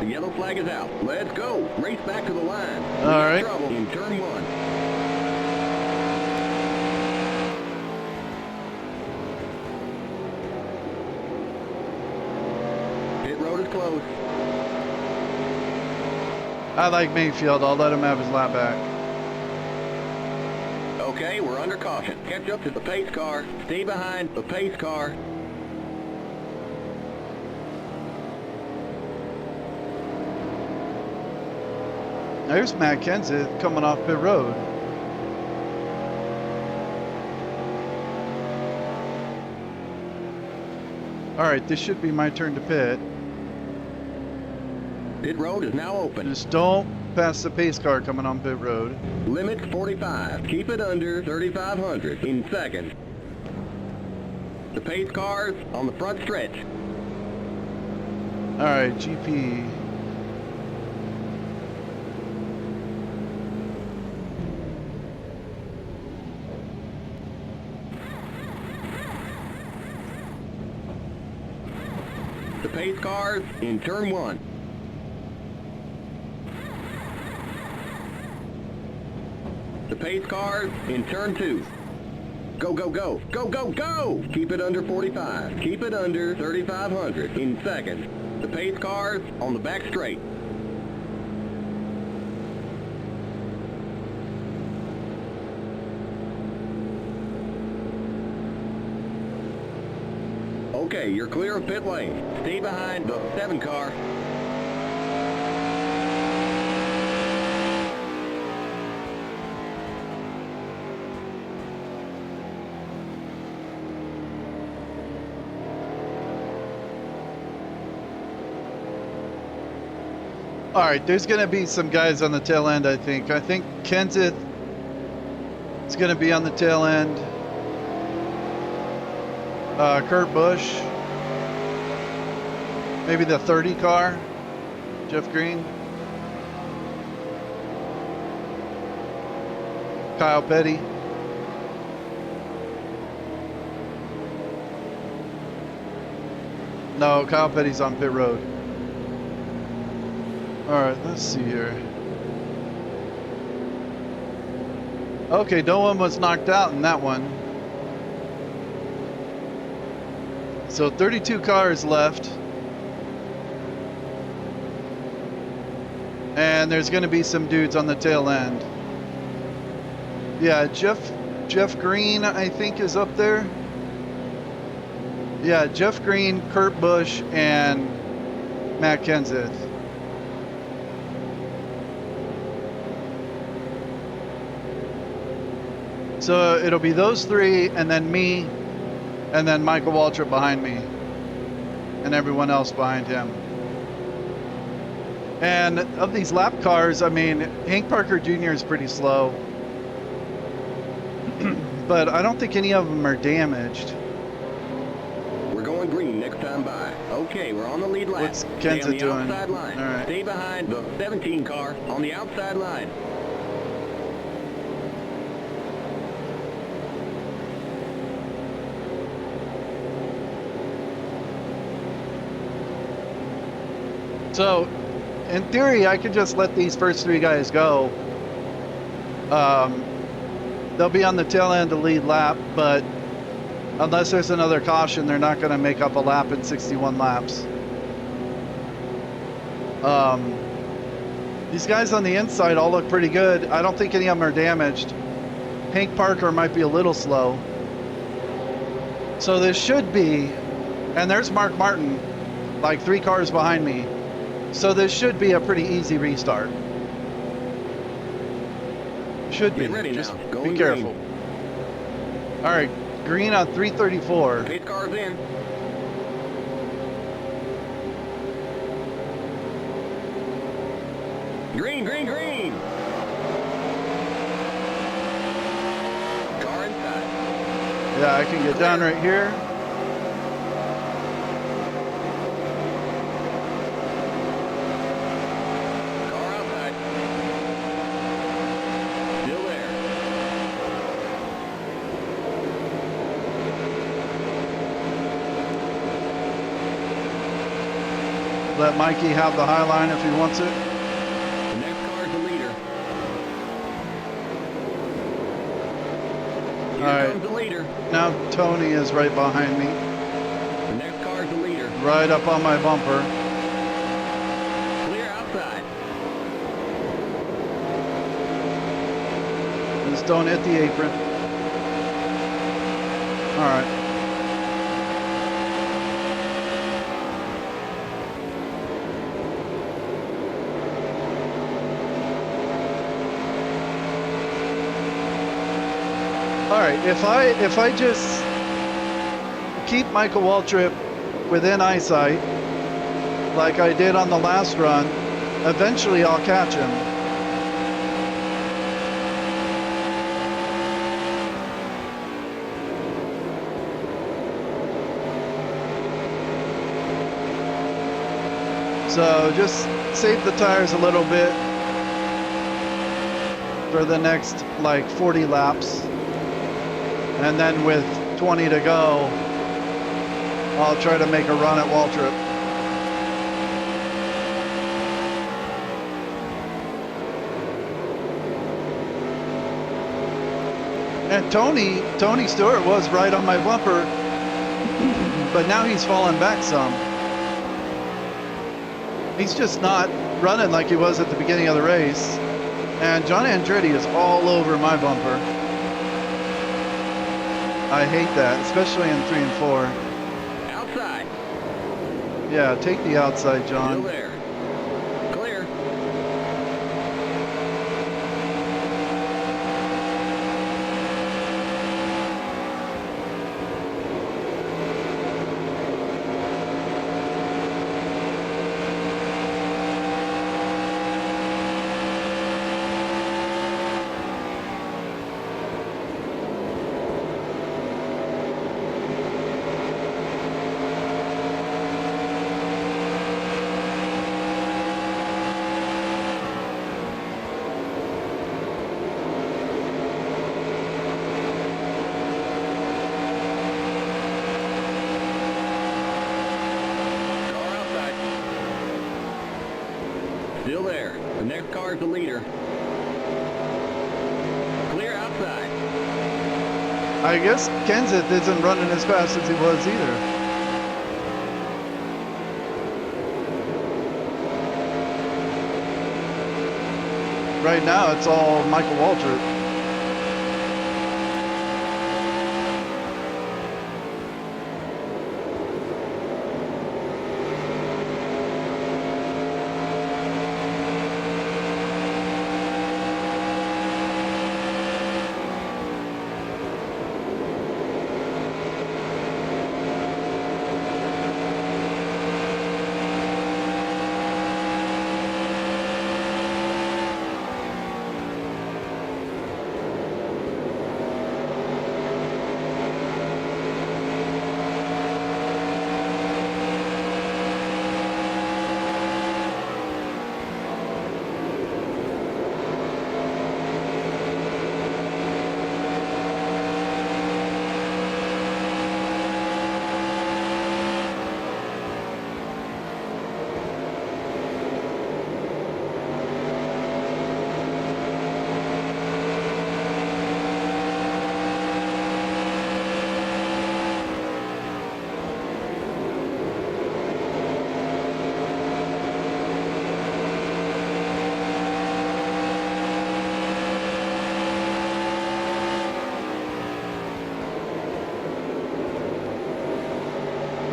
The yellow flag is out. Let's go. Race back to the line. All right. Trouble in turn 1. Pit road is closed. I like Mayfield. I'll let him have his lap back. Okay, we're under caution. Catch up to the pace car. Stay behind the pace car. There's Matt Kenseth coming off pit road. All right, this should be my turn to pit. Pit road is now open. Just don't pass the pace car coming on pit road. Limit 45. Keep it under 3,500 in seconds. The pace cars on the front stretch. All right, GP. The pace cars in turn 1. The pace cars in turn 2. Go, go, go. Go, go, go! Keep it under 45. Keep it under 3,500 in seconds. The pace cars on the back straight. Okay, you're clear of pit lane. Stay behind the 7 car. All right, there's going to be some guys on the tail end, I think. I think Kenseth is going to be on the tail end. Kurt Busch. Maybe the 30 car. Jeff Green. Kyle Petty. No, Kyle Petty's on pit road. All right, let's see here. Okay, no one was knocked out in that one. So 32 cars left. And there's going to be some dudes on the tail end. Yeah, Jeff Green, I think, is up there. Yeah, Jeff Green, Kurt Busch, and Matt Kenseth. So it'll be those three, and then me, and then Michael Waltrip behind me, and everyone else behind him. And of these lap cars, I mean, Hank Parker Jr. is pretty slow, but I don't think any of them are damaged. We're going green next time by. Okay, we're on the lead lap. What's Stay on Kenza the doing? outside line. All right. Stay behind the 17 car on the outside line. So, in theory, I could just let these first 3 guys go. They'll be on the tail end of lead lap, but unless there's another caution, they're not going to make up a lap in 61 laps. These guys on the inside all look pretty good. I don't think any of them are damaged. Hank Parker might be a little slow. So this should be, and there's Mark Martin, like 3 cars behind me. So this should be a pretty easy restart. Should be. Get ready Just now. be Going careful. green. All right, green on 334. Pace car's in. Green, green, green. Car inside. Yeah, I can get down right here. Car outside. Still there. Let Mikey have the high line if he wants it. The next car's the leader. Here All right. comes the leader. Now Tony is right behind me, The next car's the leader. right up on my bumper. Clear outside. Just don't hit the apron. All right. All right, if I just keep Michael Waltrip within eyesight, like I did on the last run, eventually I'll catch him. So just save the tires a little bit for the next like 40 laps. And then with 20 to go, I'll try to make a run at Waltrip. And Tony Stewart was right on my bumper, but now he's fallen back some. He's just not running like he was at the beginning of the race. And John Andretti is all over my bumper. I hate that, especially in 3 and 4. Outside. Yeah, take the outside, Still John. there. Clear. Car outside. Still there. The next car is the leader. Clear outside. I guess Kenseth isn't running as fast as he was either. Right now, it's all Michael Waltrip.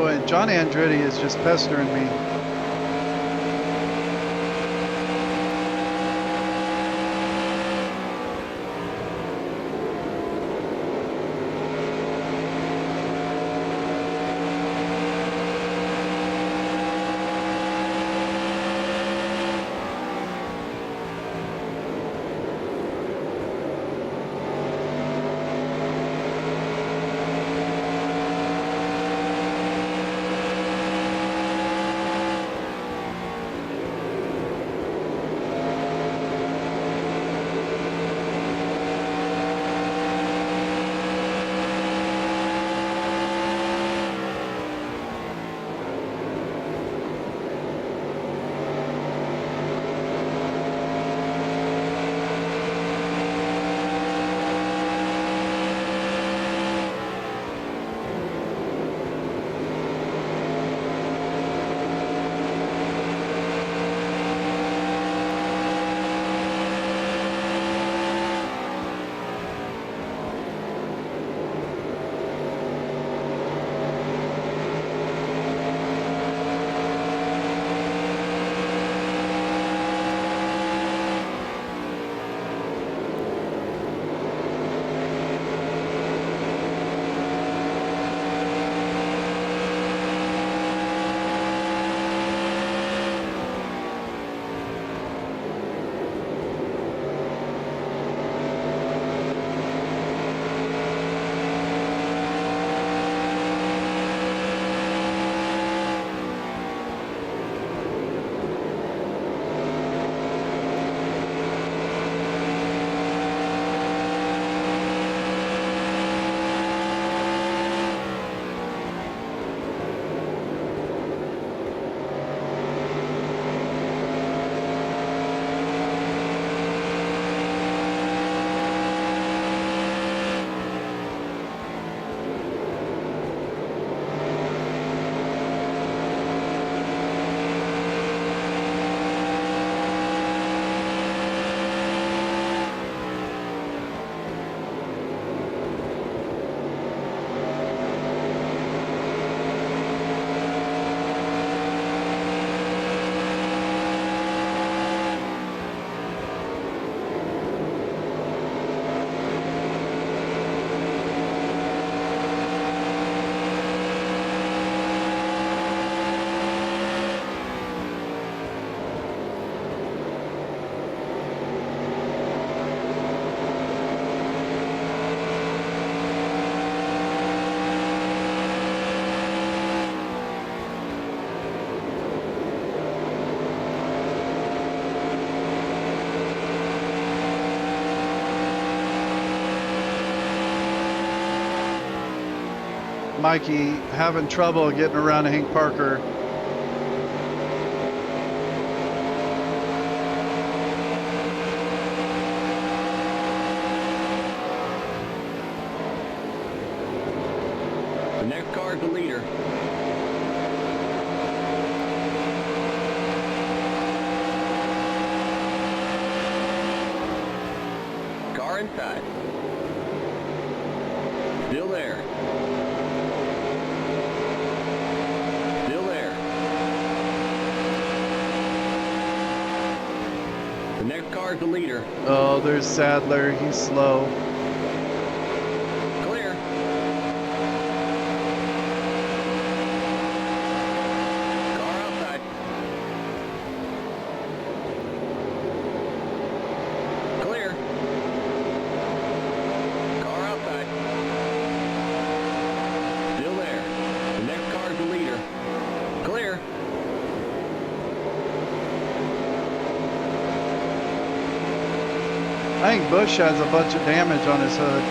doing? John Andretti is just pestering me. Mikey having trouble getting around to Hank Parker. The next car is the leader. Car inside. Still there. Still there. The next car is the leader. Oh, there's Sadler. He's slow. Clear. Car outside. Clear. Car outside. Still there. The next car is the leader. Clear. I think Bush has a bunch of damage on his hood.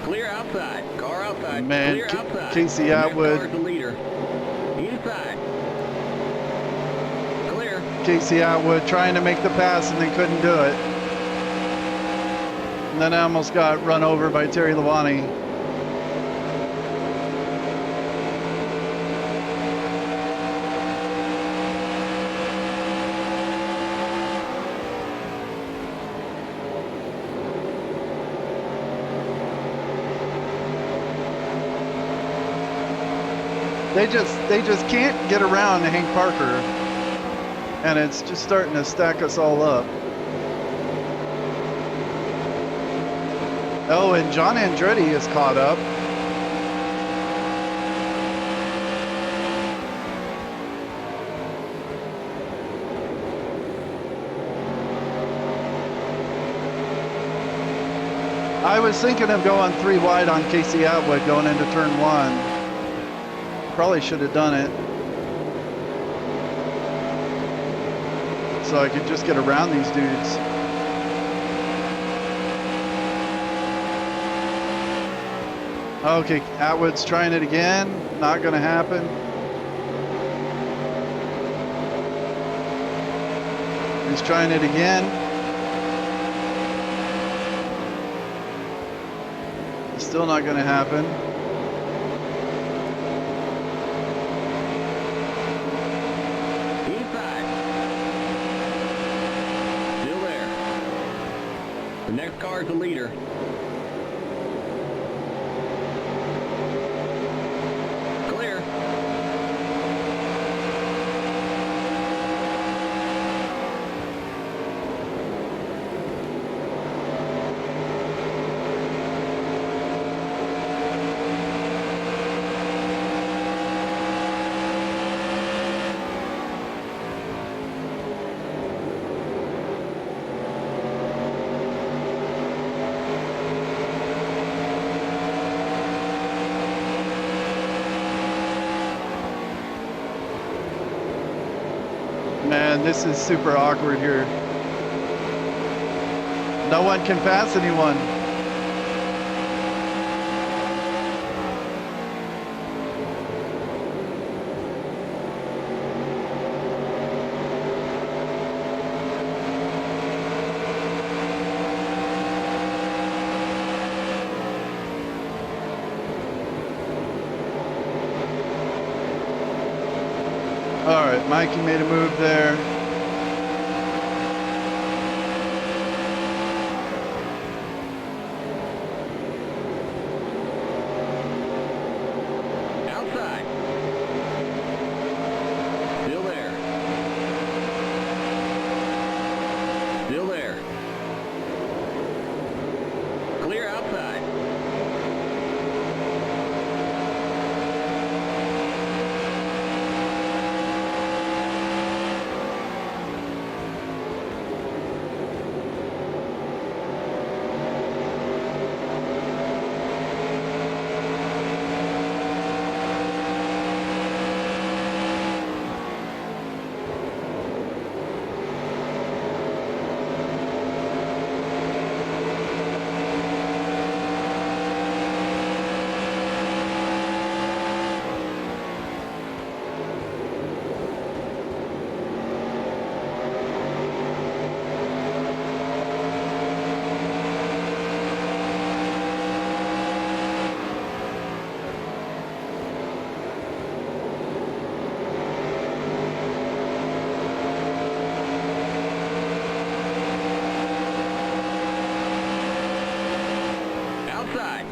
Clear outside. Car outside. Man, Clear outside. Casey Next Atwood. car's the leader. Inside. Clear. Casey Atwood trying to make the pass and they couldn't do it. And then I almost got run over by Terry Lawani. They just can't get around Hank Parker, and it's just starting to stack us all up. Oh, and John Andretti is caught up. I was thinking of going 3 wide on Casey Atwood going into turn 1. Probably should have done it, so I could just get around these dudes. Okay, Atwood's trying it again. Not gonna happen. He's trying it again. It's still not gonna happen. The next car is the leader. Clear. Man, this is super awkward here. No one can pass anyone. All right, Mikey made a move there. Outside. Still there. Still there. Clear outside.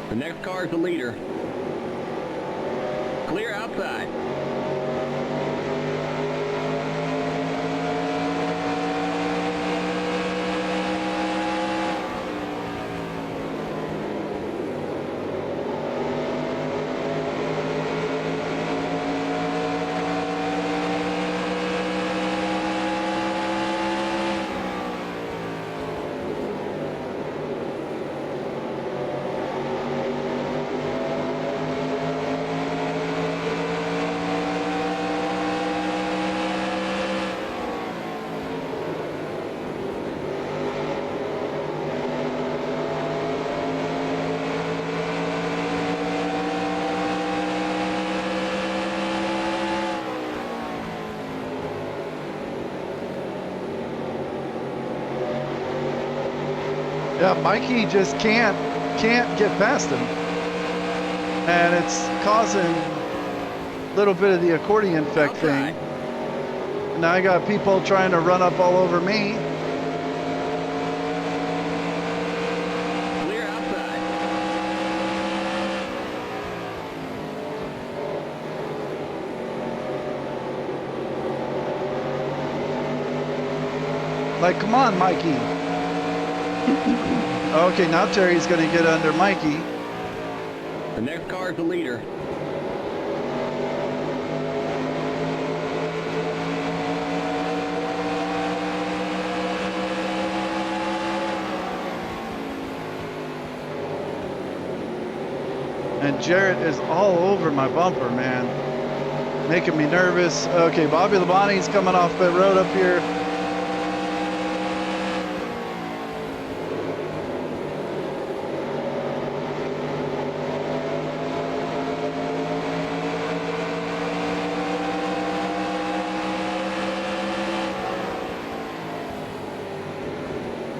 The next car is the leader. Clear outside. Yeah, Mikey just can't get past him. And it's causing a little bit of the accordion effect thing. Now I got people trying to run up all over me. Clear outside. Like, come on, Mikey. Okay, now Terry's going to get under Mikey. The next car is the leader. And Jarrett is all over my bumper, man. Making me nervous. Okay, Bobby Labonte's coming off pit road up here.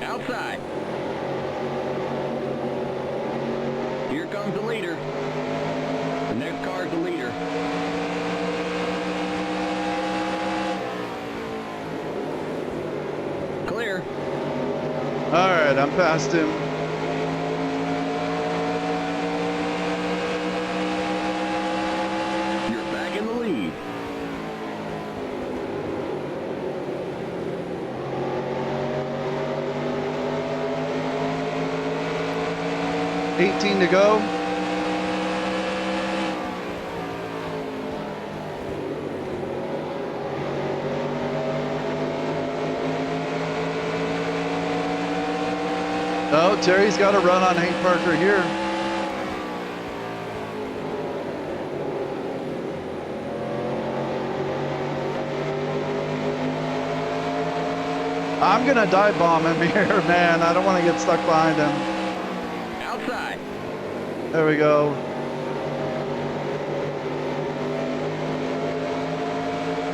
Outside. Here comes the leader. The next car is the leader. Clear. All right, I'm past him. You're back in the lead. $18 to go. Oh, Terry's got a run on Hank Parker here. I'm going to dive bomb him here, man. I don't want to get stuck behind him. Outside. There we go.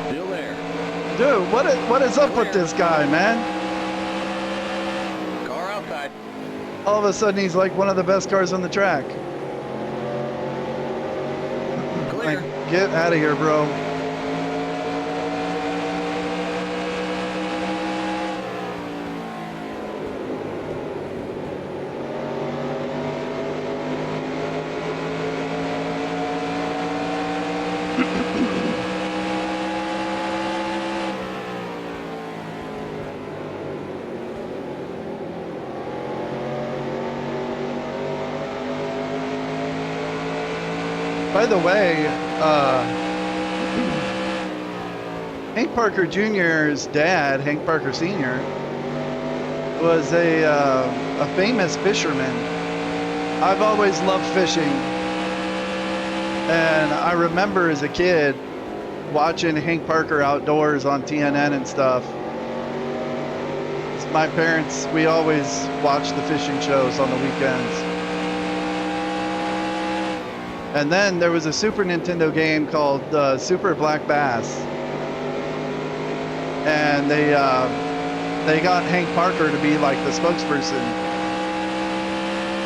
Still there. Dude, what is up with this guy, man? Car outside. All of a sudden, he's like one of the best cars on the track. Clear. Like, get out of here, bro. By the way, Hank Parker Jr.'s dad, Hank Parker Sr., was a famous fisherman. I've always loved fishing, and I remember as a kid watching Hank Parker outdoors on TNN and stuff. My parents, we always watched the fishing shows on the weekends. And then there was a Super Nintendo game called Super Black Bass. And they got Hank Parker to be like the spokesperson.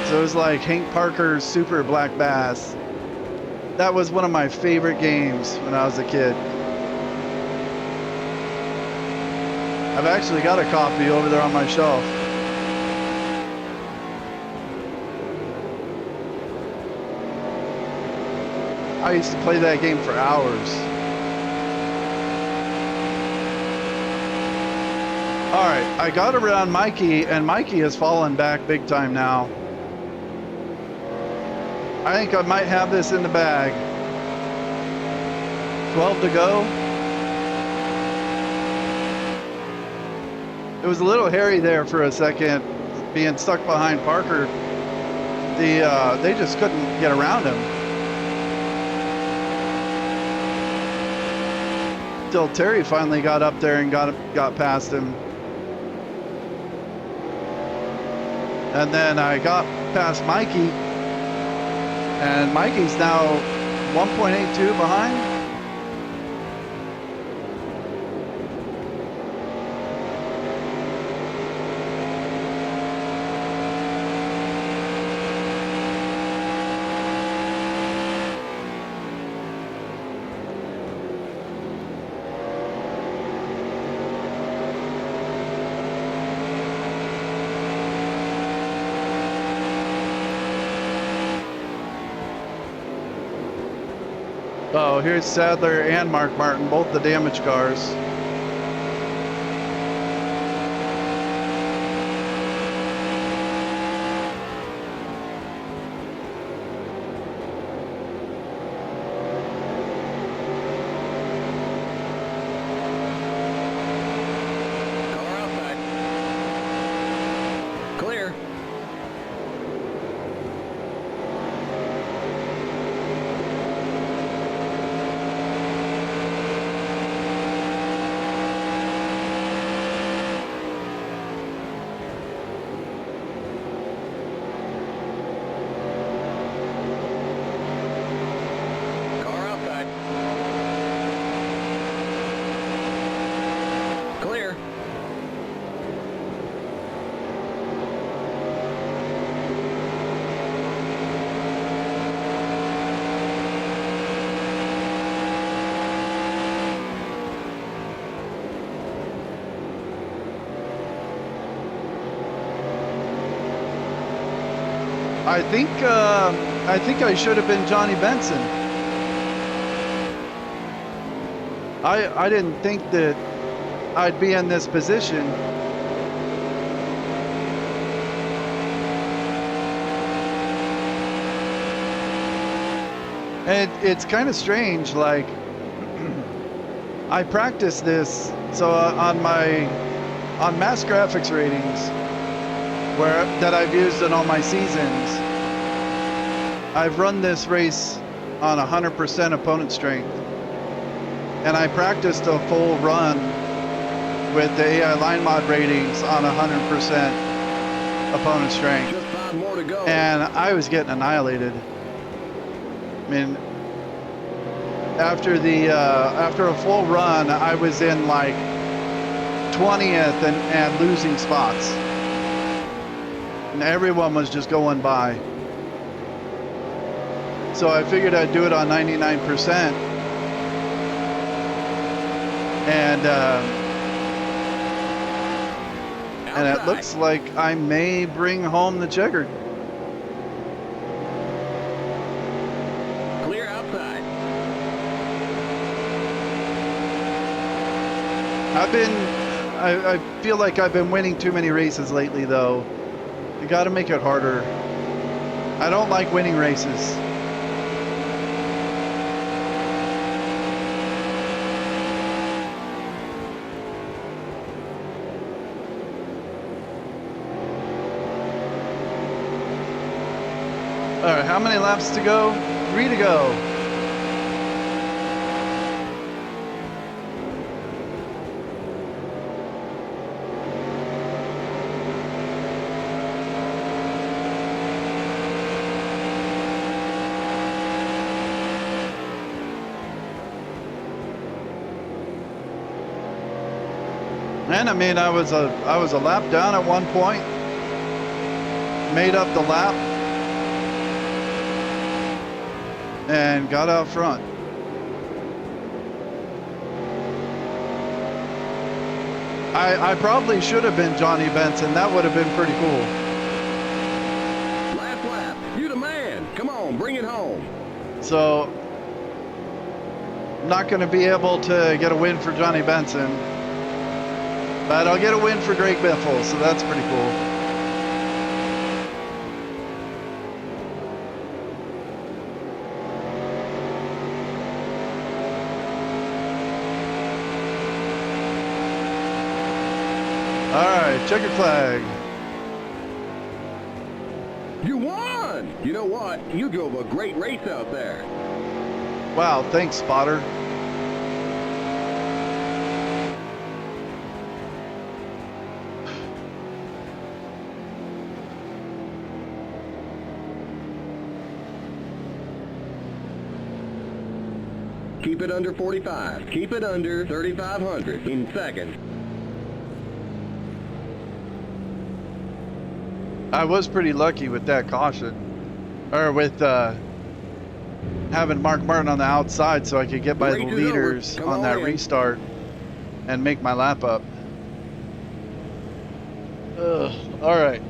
So it was like Hank Parker's Super Black Bass. That was one of my favorite games when I was a kid. I've actually got a copy over there on my shelf. I used to play that game for hours. All right, I got around Mikey, and Mikey has fallen back big time now. I think I might have this in the bag. 12 to go. It was a little hairy there for a second, being stuck behind Parker. They just couldn't get around him. Till Terry finally got up there and got past him. And then I got past Mikey, and Mikey's now 1.82 behind. Oh, here's Sadler and Mark Martin, both the damaged cars. Car outside. Clear. Car outside. Clear. I think I should have been Johnny Benson. I didn't think that I'd be in this position. And it's kind of strange, like, I practice this, so on mass graphics ratings, that I've used in all my seasons, I've run this race on 100% opponent strength, and I practiced a full run with the AI line mod ratings on 100% opponent strength, Just 5 more to go. and I was getting annihilated. I mean, after a full run, I was in like 20th and losing spots, and everyone was just going by. So I figured I'd do it on 99%, and it looks like I may bring home the checkered. Clear outside. I feel like I've been winning too many races lately, though. You got to make it harder. I don't like winning races. All right, how many laps to go? 3 to go. And I mean, I was a lap down at one point. Made up the lap and got out front. I probably should have been Johnny Benson. That would have been pretty cool. Last lap. You the man. Come on, bring it home. So, not going to be able to get a win for Johnny Benson, but I'll get a win for Greg Biffle, so that's pretty cool. All right, checkered flag. You won! You know what? You drove a great race out there. Wow, thanks, spotter. Keep it under 45. Keep it under 3,500 in seconds. I was pretty lucky with that caution, or with having Mark Martin on the outside so I could get by the Race is leaders over. Come on that in. restart and make my lap up. Ugh, all right.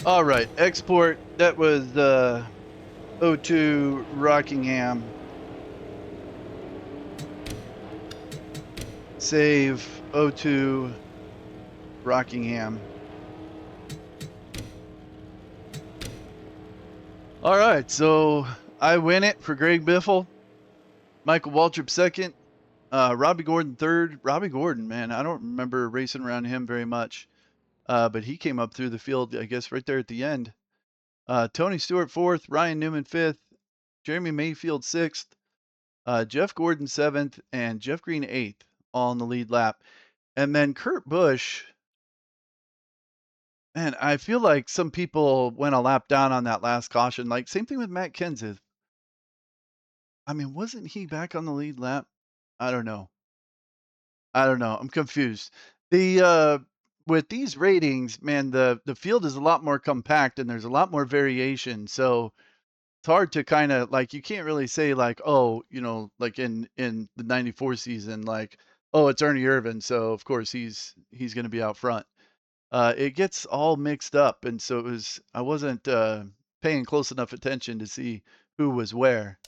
All right, export. That was 02 Rockingham. Save 02 Rockingham. All right, so I win it for Greg Biffle, Michael Waltrip second, Robbie Gordon third. Robbie Gordon, man, I don't remember racing around him very much, but he came up through the field, I guess, right there at the end. Tony Stewart fourth, Ryan Newman fifth, Jeremy Mayfield sixth, Jeff Gordon seventh, and Jeff Green eighth, all in the lead lap. And then Kurt Busch, man, I feel like some people went a lap down on that last caution. Like, same thing with Matt Kenseth. I mean, wasn't he back on the lead lap? I don't know. I'm confused. The with these ratings, man, the field is a lot more compact and there's a lot more variation. So it's hard to kind of like you can't really say like, oh, like in the '94 season, like, oh, it's Ernie Irvan, so of course he's going to be out front. It gets all mixed up, and so I wasn't paying close enough attention to see who was where.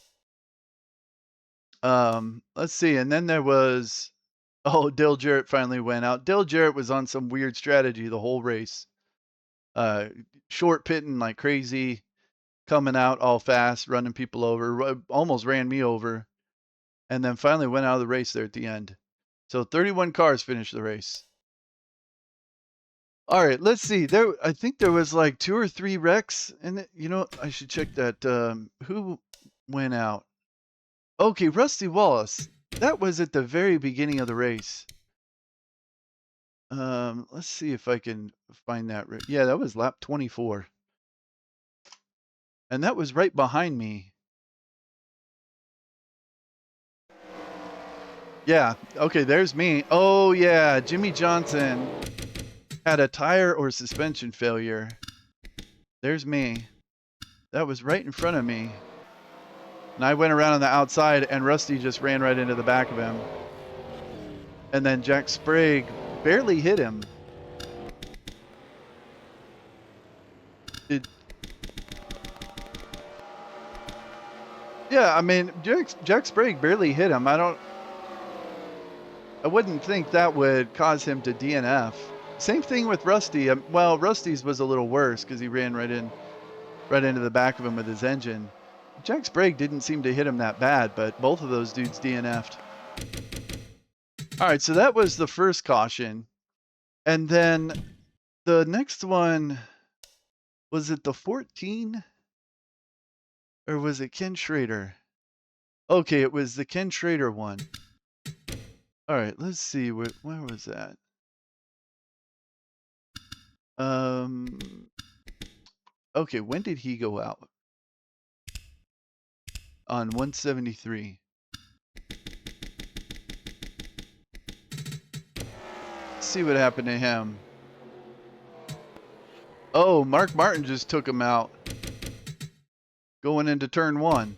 Let's see, and then there was, oh, Dale Jarrett finally went out. Dale Jarrett was on some weird strategy the whole race. Short pitting like crazy, coming out all fast, running people over, almost ran me over, and then finally went out of the race there at the end. So 31 cars finished the race. All right, let's see. I think there was like 2 or 3 wrecks, and I should check that. Who went out? Okay, Rusty Wallace. That was at the very beginning of the race. Let's see if I can find that. Yeah, that was lap 24, and that was right behind me. Yeah. Okay, there's me. Oh yeah, Jimmy Johnson had a tire or suspension failure. There's me. That was right in front of me. And I went around on the outside, and Rusty just ran right into the back of him. And then Jack Sprague barely hit him. Yeah, I mean, Jack Sprague barely hit him. I wouldn't think that would cause him to DNF. Same thing with Rusty. Well, Rusty's was a little worse because he ran right into the back of him with his engine. Jack Sprague didn't seem to hit him that bad, but both of those dudes DNF'd. All right, so that was the first caution. And then the next one, was it the 14? Or was it Ken Schrader? Okay, it was the Ken Schrader one. All right, let's see. Where was that? Okay, when did he go out? On 173. Let's see what happened to him. Oh, Mark Martin just took him out. Going into turn 1.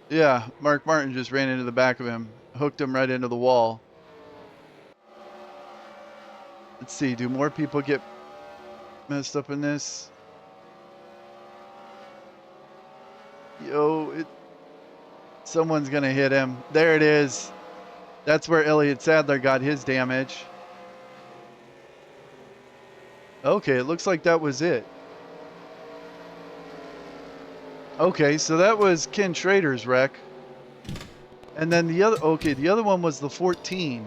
Yeah, Mark Martin just ran into the back of him. Hooked him right into the wall. Let's see, do more people get messed up in this? Someone's going to hit him. There it is. That's where Elliott Sadler got his damage. Okay, it looks like that was it. Okay, so that was Ken Schrader's wreck. And then the other one was the 14.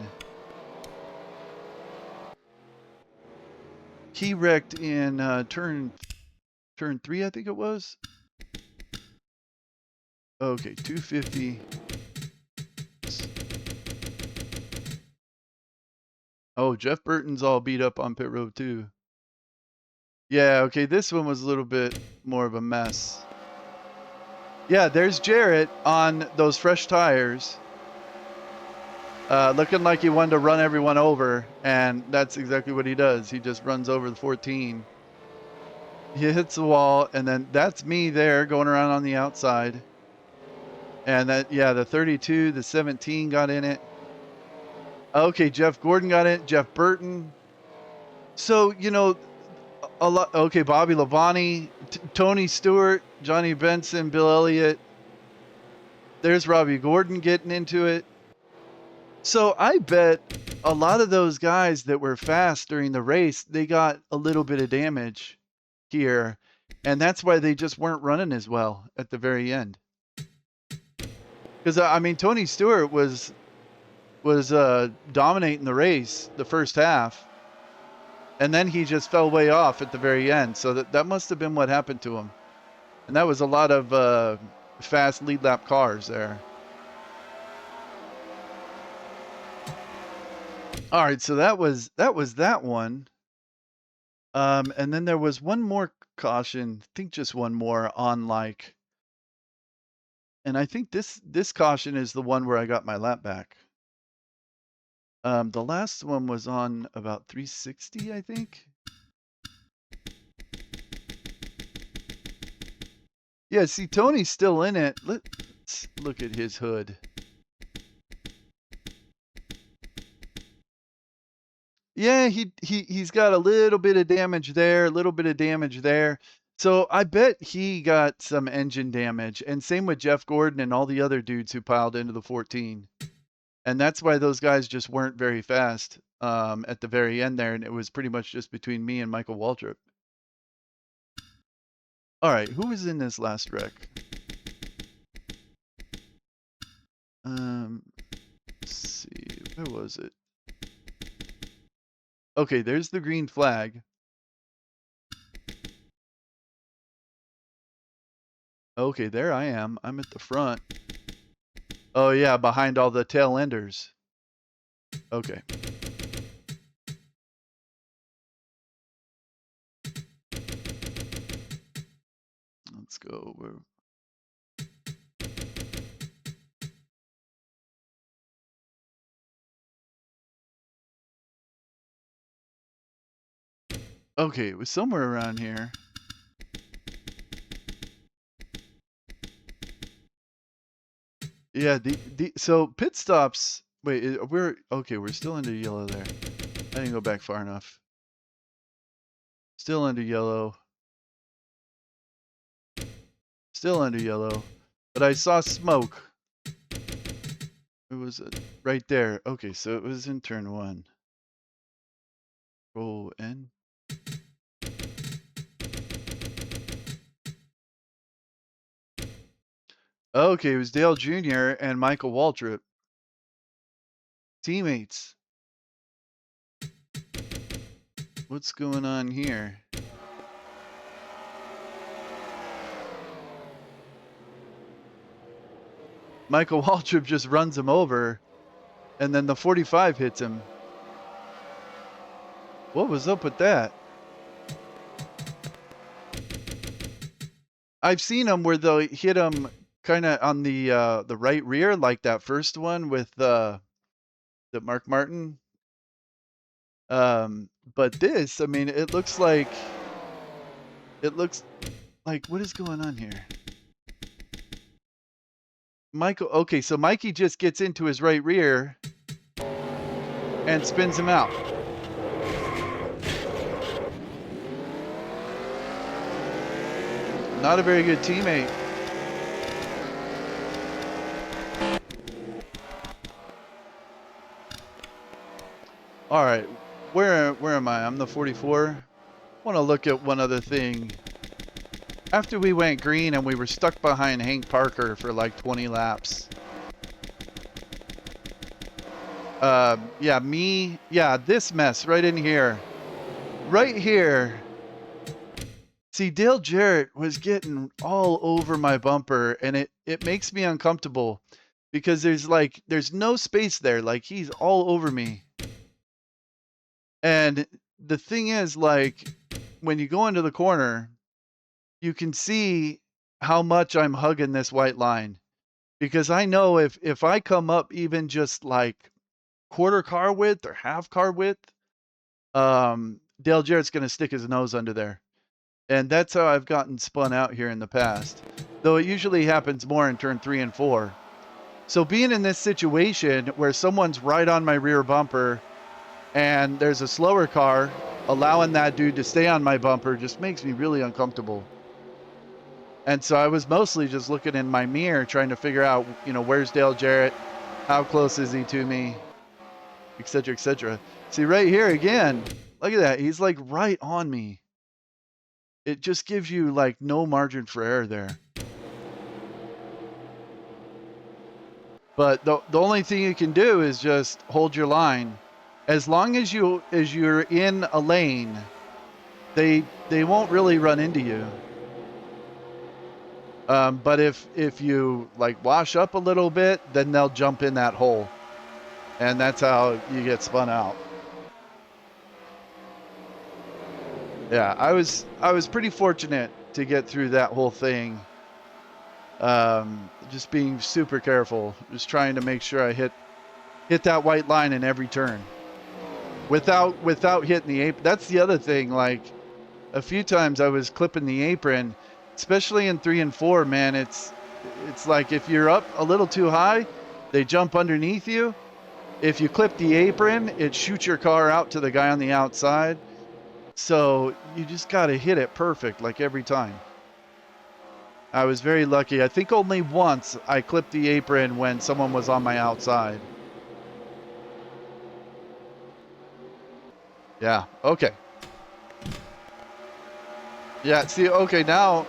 He wrecked in turn 3, I think it was. Okay, 250. Oh, Jeff Burton's all beat up on pit road too. Yeah, okay, this one was a little bit more of a mess. Yeah, there's Jarrett on those fresh tires. Looking like he wanted to run everyone over, and that's exactly what he does. He just runs over the 14. He hits the wall, and then that's me there going around on the outside. And the 32, the 17 got in it. Okay, Jeff Gordon got in. Jeff Burton. So, you know, a lot. Okay, Bobby Labonte, Tony Stewart, Johnny Benson, Bill Elliott. There's Robbie Gordon getting into it. So I bet a lot of those guys that were fast during the race, they got a little bit of damage here, and that's why they just weren't running as well at the very end. Because I mean, Tony Stewart was dominating the race the first half, and then he just fell way off at the very end. So that must have been what happened to him, and that was a lot of fast lead lap cars there. All right, so that was that one. And then there was one more caution, I think just one more on like, and I think this caution is the one where I got my lap back. The last one was on about 360, I think. Yeah, see, Tony's still in it. Let's look at his hood. Yeah, he's got a little bit of damage there, a little bit of damage there. So I bet he got some engine damage, and same with Jeff Gordon and all the other dudes who piled into the 14. And that's why those guys just weren't very fast at the very end there, and it was pretty much just between me and Michael Waltrip. All right, who was in this last wreck? Let's see, where was it? Okay, there's the green flag. Okay, there I am. I'm at the front. Oh yeah, behind all the tail enders. Okay. Let's go. Okay, it was somewhere around here. Yeah, so pit stops. Wait, we're still under yellow there. I didn't go back far enough. Still under yellow. Still under yellow. But I saw smoke. It was right there. Okay, so it was in turn 1. Roll N. Okay, it was Dale Jr. and Michael Waltrip. Teammates. What's going on here? Michael Waltrip just runs him over, and then the 45 hits him. What was up with that? I've seen them where they'll hit him kind of on the right rear, like that first one with the Mark Martin. But this, I mean, it looks like what is going on here? Michael, okay, so Mikey just gets into his right rear and spins him out. Not a very good teammate. All right, where am I? I'm the 44. I want to look at one other thing. After we went green and we were stuck behind Hank Parker for like 20 laps. Yeah, this mess right in here. Right here. See, Dale Jarrett was getting all over my bumper, and it makes me uncomfortable because there's no space there. Like, he's all over me. And the thing is, like, when you go into the corner, you can see how much I'm hugging this white line, because I know if I come up even just like quarter car width or half car width, Dale Jarrett's going to stick his nose under there. And that's how I've gotten spun out here in the past, though it usually happens more in turn 3 and 4. So being in this situation where someone's right on my rear bumper and there's a slower car allowing that dude to stay on my bumper just makes me really uncomfortable. And so I was mostly just looking in my mirror trying to figure out, where's Dale Jarrett? How close is he to me? Et cetera, et cetera. See, right here again, look at that. He's like right on me. It just gives you like no margin for error there. But the only thing you can do is just hold your line. As long as you're in a lane, they won't really run into you. But if you like wash up a little bit, then they'll jump in that hole, and that's how you get spun out. Yeah, I was pretty fortunate to get through that whole thing. Just being super careful, just trying to make sure I hit that white line in every turn, without hitting the apron. That's the other thing. Like a few times I was clipping the apron, especially in 3 and 4. Man, it's like if you're up a little too high, they jump underneath you. If you clip the apron, it shoots your car out to the guy on the outside. So you just got to hit it perfect, like every time. I was very lucky. I think only once I clipped the apron when someone was on my outside. Yeah, okay. Yeah, see, okay, now,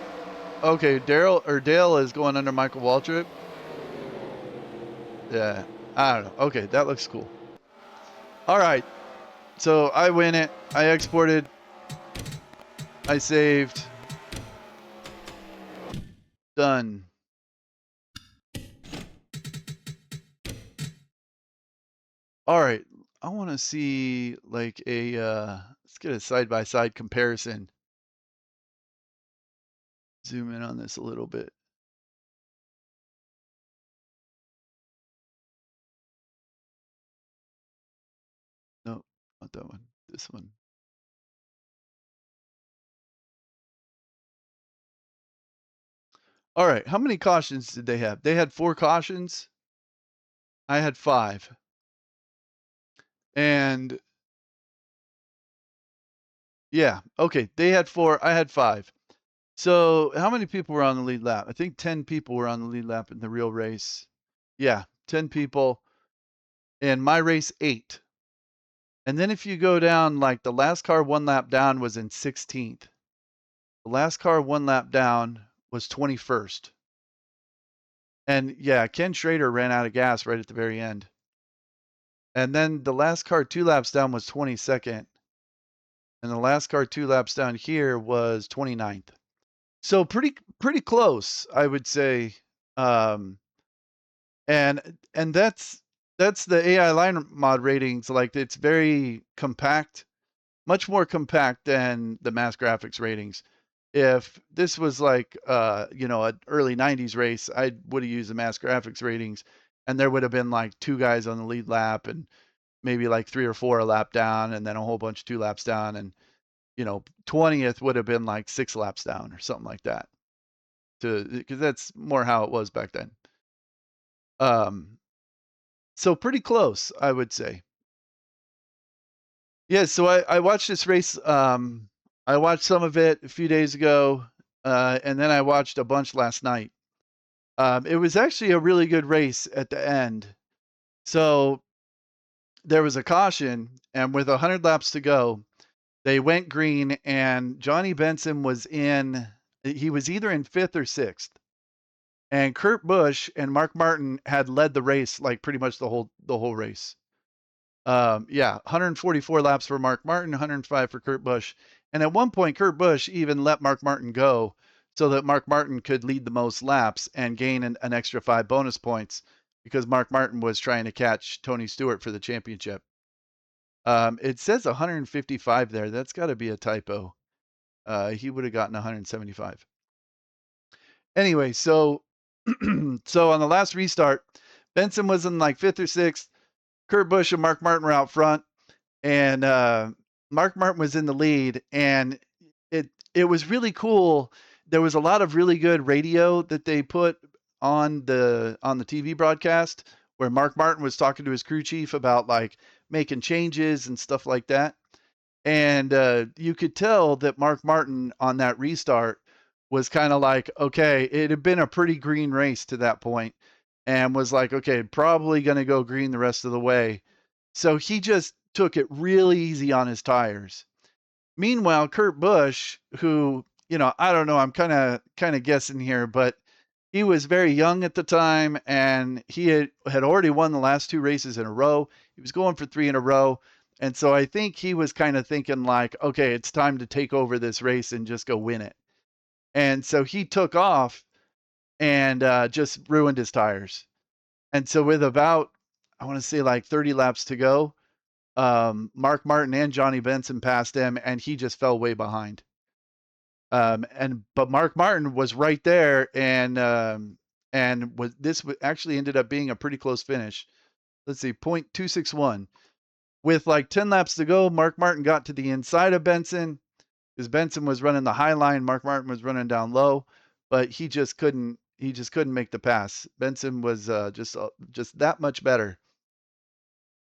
okay, Dale is going under Michael Waltrip. Yeah, I don't know. Okay, that looks cool. All right, so I win it. I exported. I saved. Done. All right, I want to see like a, let's get a side-by-side comparison. Zoom in on this a little bit. No, not that one. This one. All right, how many cautions did they have? They had 4 cautions. I had 5. And yeah, okay, they had 4, I had 5. So how many people were on the lead lap? I think 10 people were on the lead lap in the real race. Yeah, 10 people. And my race, 8. And then if you go down, like the last car 1 lap down was in 16th. The last car 1 lap down was 21st. And yeah, Ken Schrader ran out of gas right at the very end. And then the last car 2 laps down was 22nd. And the last car 2 laps down here was 29th. So pretty close, I would say. And that's the AI line mod ratings. Like it's very compact, much more compact than the mass graphics ratings. If this was like an early 90s race, I would have used the mass graphics ratings, and there would have been like 2 guys on the lead lap and maybe like 3 or 4 a lap down, and then a whole bunch of 2 laps down, and 20th would have been like 6 laps down or something like that. Because that's more how it was back then. So pretty close, I would say. Yeah, so I watched this race. I watched some of it a few days ago, and then I watched a bunch last night. It was actually a really good race at the end. So there was a caution, and with 100 laps to go, they went green, and Johnny Benson was he was either in 5th or 6th. And Kurt Busch and Mark Martin had led the race like pretty much the whole race. Yeah, 144 laps for Mark Martin, 105 for Kurt Busch. And at one point, Kurt Busch even let Mark Martin go so that Mark Martin could lead the most laps and gain an extra 5 bonus points because Mark Martin was trying to catch Tony Stewart for the championship. It says 155 there. That's got to be a typo. He would have gotten 175. Anyway, so so on the last restart, Benson was in like 5th or 6th. Kurt Busch and Mark Martin were out front, and Mark Martin was in the lead, and it was really cool. There was a lot of really good radio that they put on the TV broadcast where Mark Martin was talking to his crew chief about like making changes and stuff like that. And you could tell that Mark Martin on that restart was kind of like, okay, it had been a pretty green race to that point, and was like, okay, probably going to go green the rest of the way. So he just took it really easy on his tires. Meanwhile, Kurt Busch, who, I don't know, I'm kind of guessing here, but he was very young at the time, and he had already won the last 2 races in a row. He was going for 3 in a row. And so I think he was kind of thinking like, okay, it's time to take over this race and just go win it. And so he took off and just ruined his tires. And so with about, I want to say like 30 laps to go, Mark Martin and Johnny Benson passed him, and he just fell way behind. But Mark Martin was right there, and this actually ended up being a pretty close finish. Let's see, 0.261. With like 10 laps to go, Mark Martin got to the inside of Benson, because Benson was running the high line, Mark Martin was running down low, but he just couldn't make the pass. Benson was just that much better.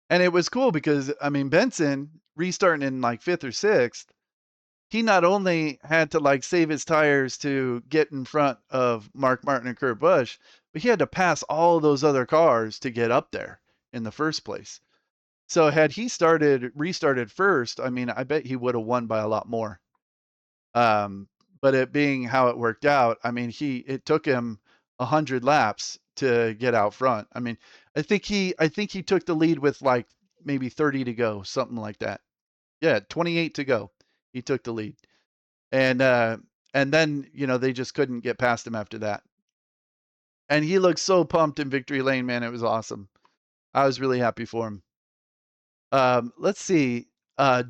And it was cool because I mean Benson restarting in like 5th or 6th, he not only had to like save his tires to get in front of Mark Martin and Kurt Busch, but he had to pass all of those other cars to get up there in the first place. So had he restarted first, I mean, I bet he would have won by a lot more. But it being how it worked out, I mean, it took him 100 laps to get out front. I mean, I think he took the lead with like maybe 30 to go, something like that. Yeah, 28 to go. He took the lead. And then, they just couldn't get past him after that. And he looked so pumped in victory lane, man. It was awesome. I was really happy for him. Let's see.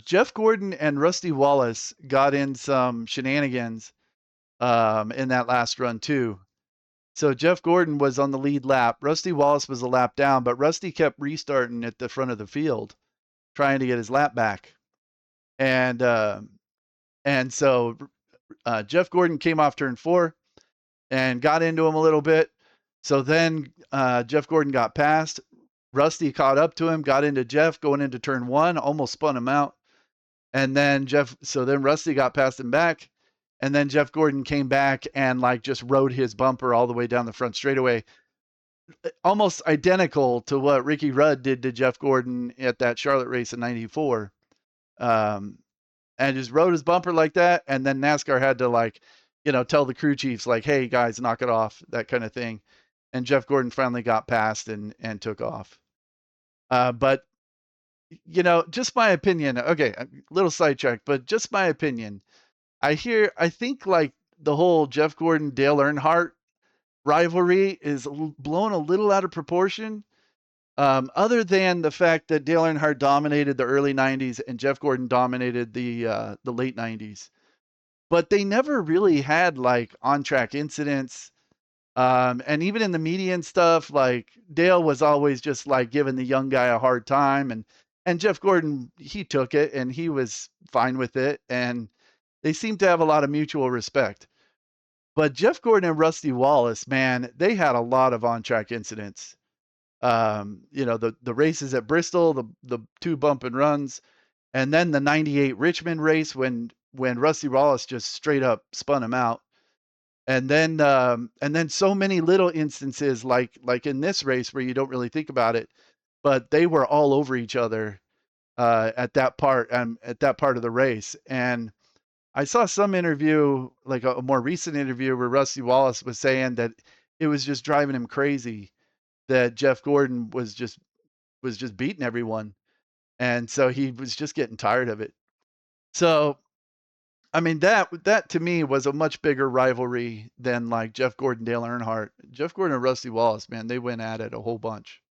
Jeff Gordon and Rusty Wallace got in some shenanigans in that last run too. So Jeff Gordon was on the lead lap. Rusty Wallace was a lap down, but Rusty kept restarting at the front of the field, trying to get his lap back. And so Jeff Gordon came off turn 4 and got into him a little bit. So then Jeff Gordon got passed. Rusty caught up to him, got into Jeff going into turn 1, almost spun him out. And then then Rusty got past him back. And then Jeff Gordon came back and like just rode his bumper all the way down the front straightaway. Almost identical to what Ricky Rudd did to Jeff Gordon at that Charlotte race in 94. And just rode his bumper like that. And then NASCAR had to like, tell the crew chiefs like, hey guys, knock it off, that kind of thing. And Jeff Gordon finally got past and took off. But just my opinion. Okay, a little sidetrack, but just my opinion. I think like the whole Jeff Gordon Dale Earnhardt rivalry is blown a little out of proportion. Other than the fact that Dale Earnhardt dominated the early 90s and Jeff Gordon dominated the late 90s. But they never really had like on-track incidents. And even in the media and stuff, like Dale was always just like giving the young guy a hard time, and Jeff Gordon, he took it and he was fine with it, and they seemed to have a lot of mutual respect. But Jeff Gordon and Rusty Wallace, man, they had a lot of on-track incidents. The races at Bristol, the 2 bump and runs, and then the 98 Richmond race when Rusty Wallace just straight up spun him out. And then so many little instances like in this race where you don't really think about it, but they were all over each other at that part of the race. And I saw some interview, like a more recent interview, where Rusty Wallace was saying that it was just driving him crazy that Jeff Gordon was just beating everyone, and so he was just getting tired of it. So I mean, that to me was a much bigger rivalry than like Jeff Gordon, Dale Earnhardt. Jeff Gordon and Rusty Wallace, man, they went at it a whole bunch.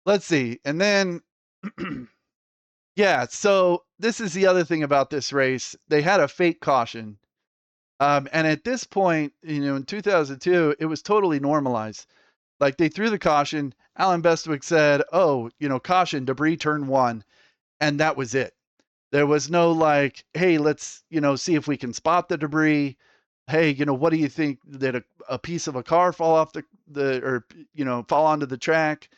Let's see. And then, yeah, so this is the other thing about this race. They had a fake caution. And at this point, in 2002, it was totally normalized. Like they threw the caution. Alan Bestwick said, oh, caution, debris turn 1. And that was it. There was no like, hey, let's, see if we can spot the debris. Hey, what do you think that a piece of a car fall off or fall onto the track?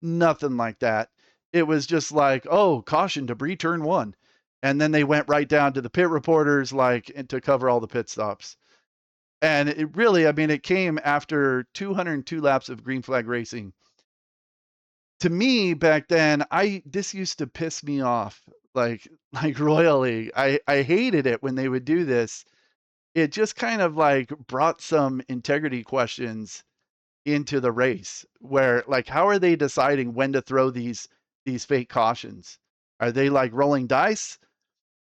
Nothing like that. it was just like, oh, caution, debris, turn 1. And then they went right down to the pit reporters, like, and to cover all the pit stops. And it really, I mean, it came after 202 laps of green flag racing. To me, back then, this used to piss me off, like royally. I hated it when they would do this. It just kind of like brought some integrity questions into the race where, like, how are they deciding when to throw these fake cautions? Are they like rolling dice?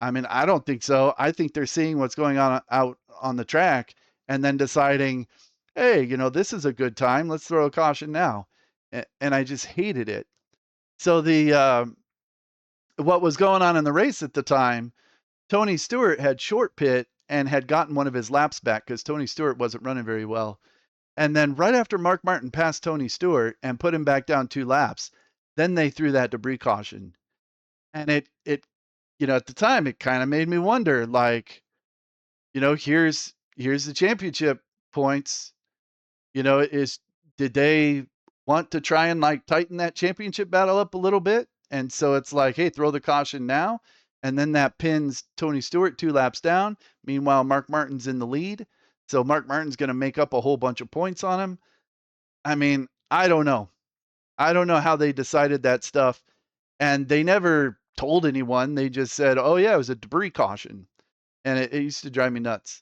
I mean, I don't think so. I think they're seeing what's going on out on the track and then deciding, hey, this is a good time. Let's throw a caution now. And I just hated it. So what was going on in the race at the time, Tony Stewart had short pit and had gotten one of his laps back because Tony Stewart wasn't running very well. And then right after Mark Martin passed Tony Stewart and put him back down 2 laps, then they threw that debris caution. And it at the time it kind of made me wonder, like, here's the championship points. Is did they want to try and like tighten that championship battle up a little bit? And so it's like, hey, throw the caution now. And then that pins Tony Stewart 2 laps down. Meanwhile, Mark Martin's in the lead. So Mark Martin's going to make up a whole bunch of points on him. I mean, I don't know. I don't know how they decided that stuff. And they never told anyone. They just said, oh, yeah, it was a debris caution. And it used to drive me nuts.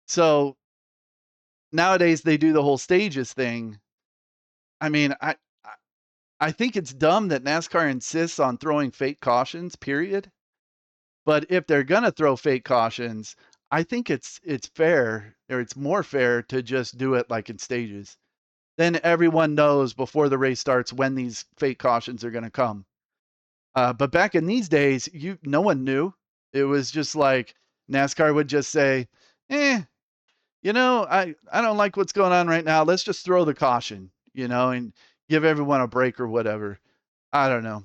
So nowadays they do the whole stages thing. I mean, I think it's dumb that NASCAR insists on throwing fake cautions, period. But if they're gonna throw fake cautions, I think it's fair, or it's more fair to just do it like in stages. Then everyone knows before the race starts when these fake cautions are gonna come. But back in these days, no one knew. It was just like NASCAR would just say, "Eh, I don't like what's going on right now. Let's just throw the caution, and give everyone a break or whatever." I don't know.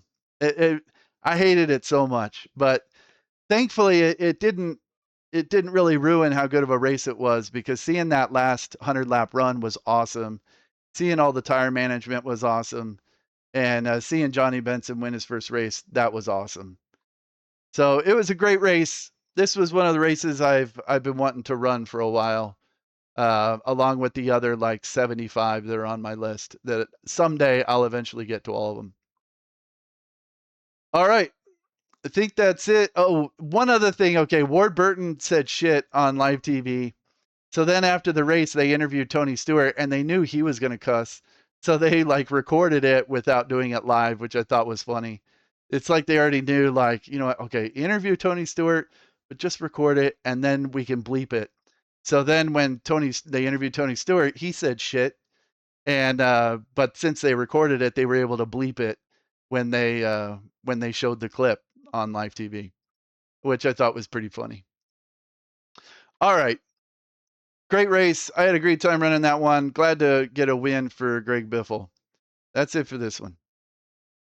I hated it so much, but thankfully it didn't really ruin how good of a race it was, because seeing that last 100 lap run was awesome. Seeing all the tire management was awesome. And seeing Johnny Benson win his first race, that was awesome. So it was a great race. This was one of the races I've been wanting to run for a while. Along with the other like 75 that are on my list, that someday I'll eventually get to all of them. All right. I think that's it. Oh, one other thing. Okay. Ward Burton said shit on live TV. So then after the race, they interviewed Tony Stewart and they knew he was going to cuss. So they like recorded it without doing it live, which I thought was funny. It's like they already knew, like, what? Okay, interview Tony Stewart, but just record it and then we can bleep it. So then when they interviewed Tony Stewart, he said shit. And but since they recorded it, they were able to bleep it when they showed the clip on live TV, which I thought was pretty funny. All right. Great race. I had a great time running that one. Glad to get a win for Greg Biffle. That's it for this one.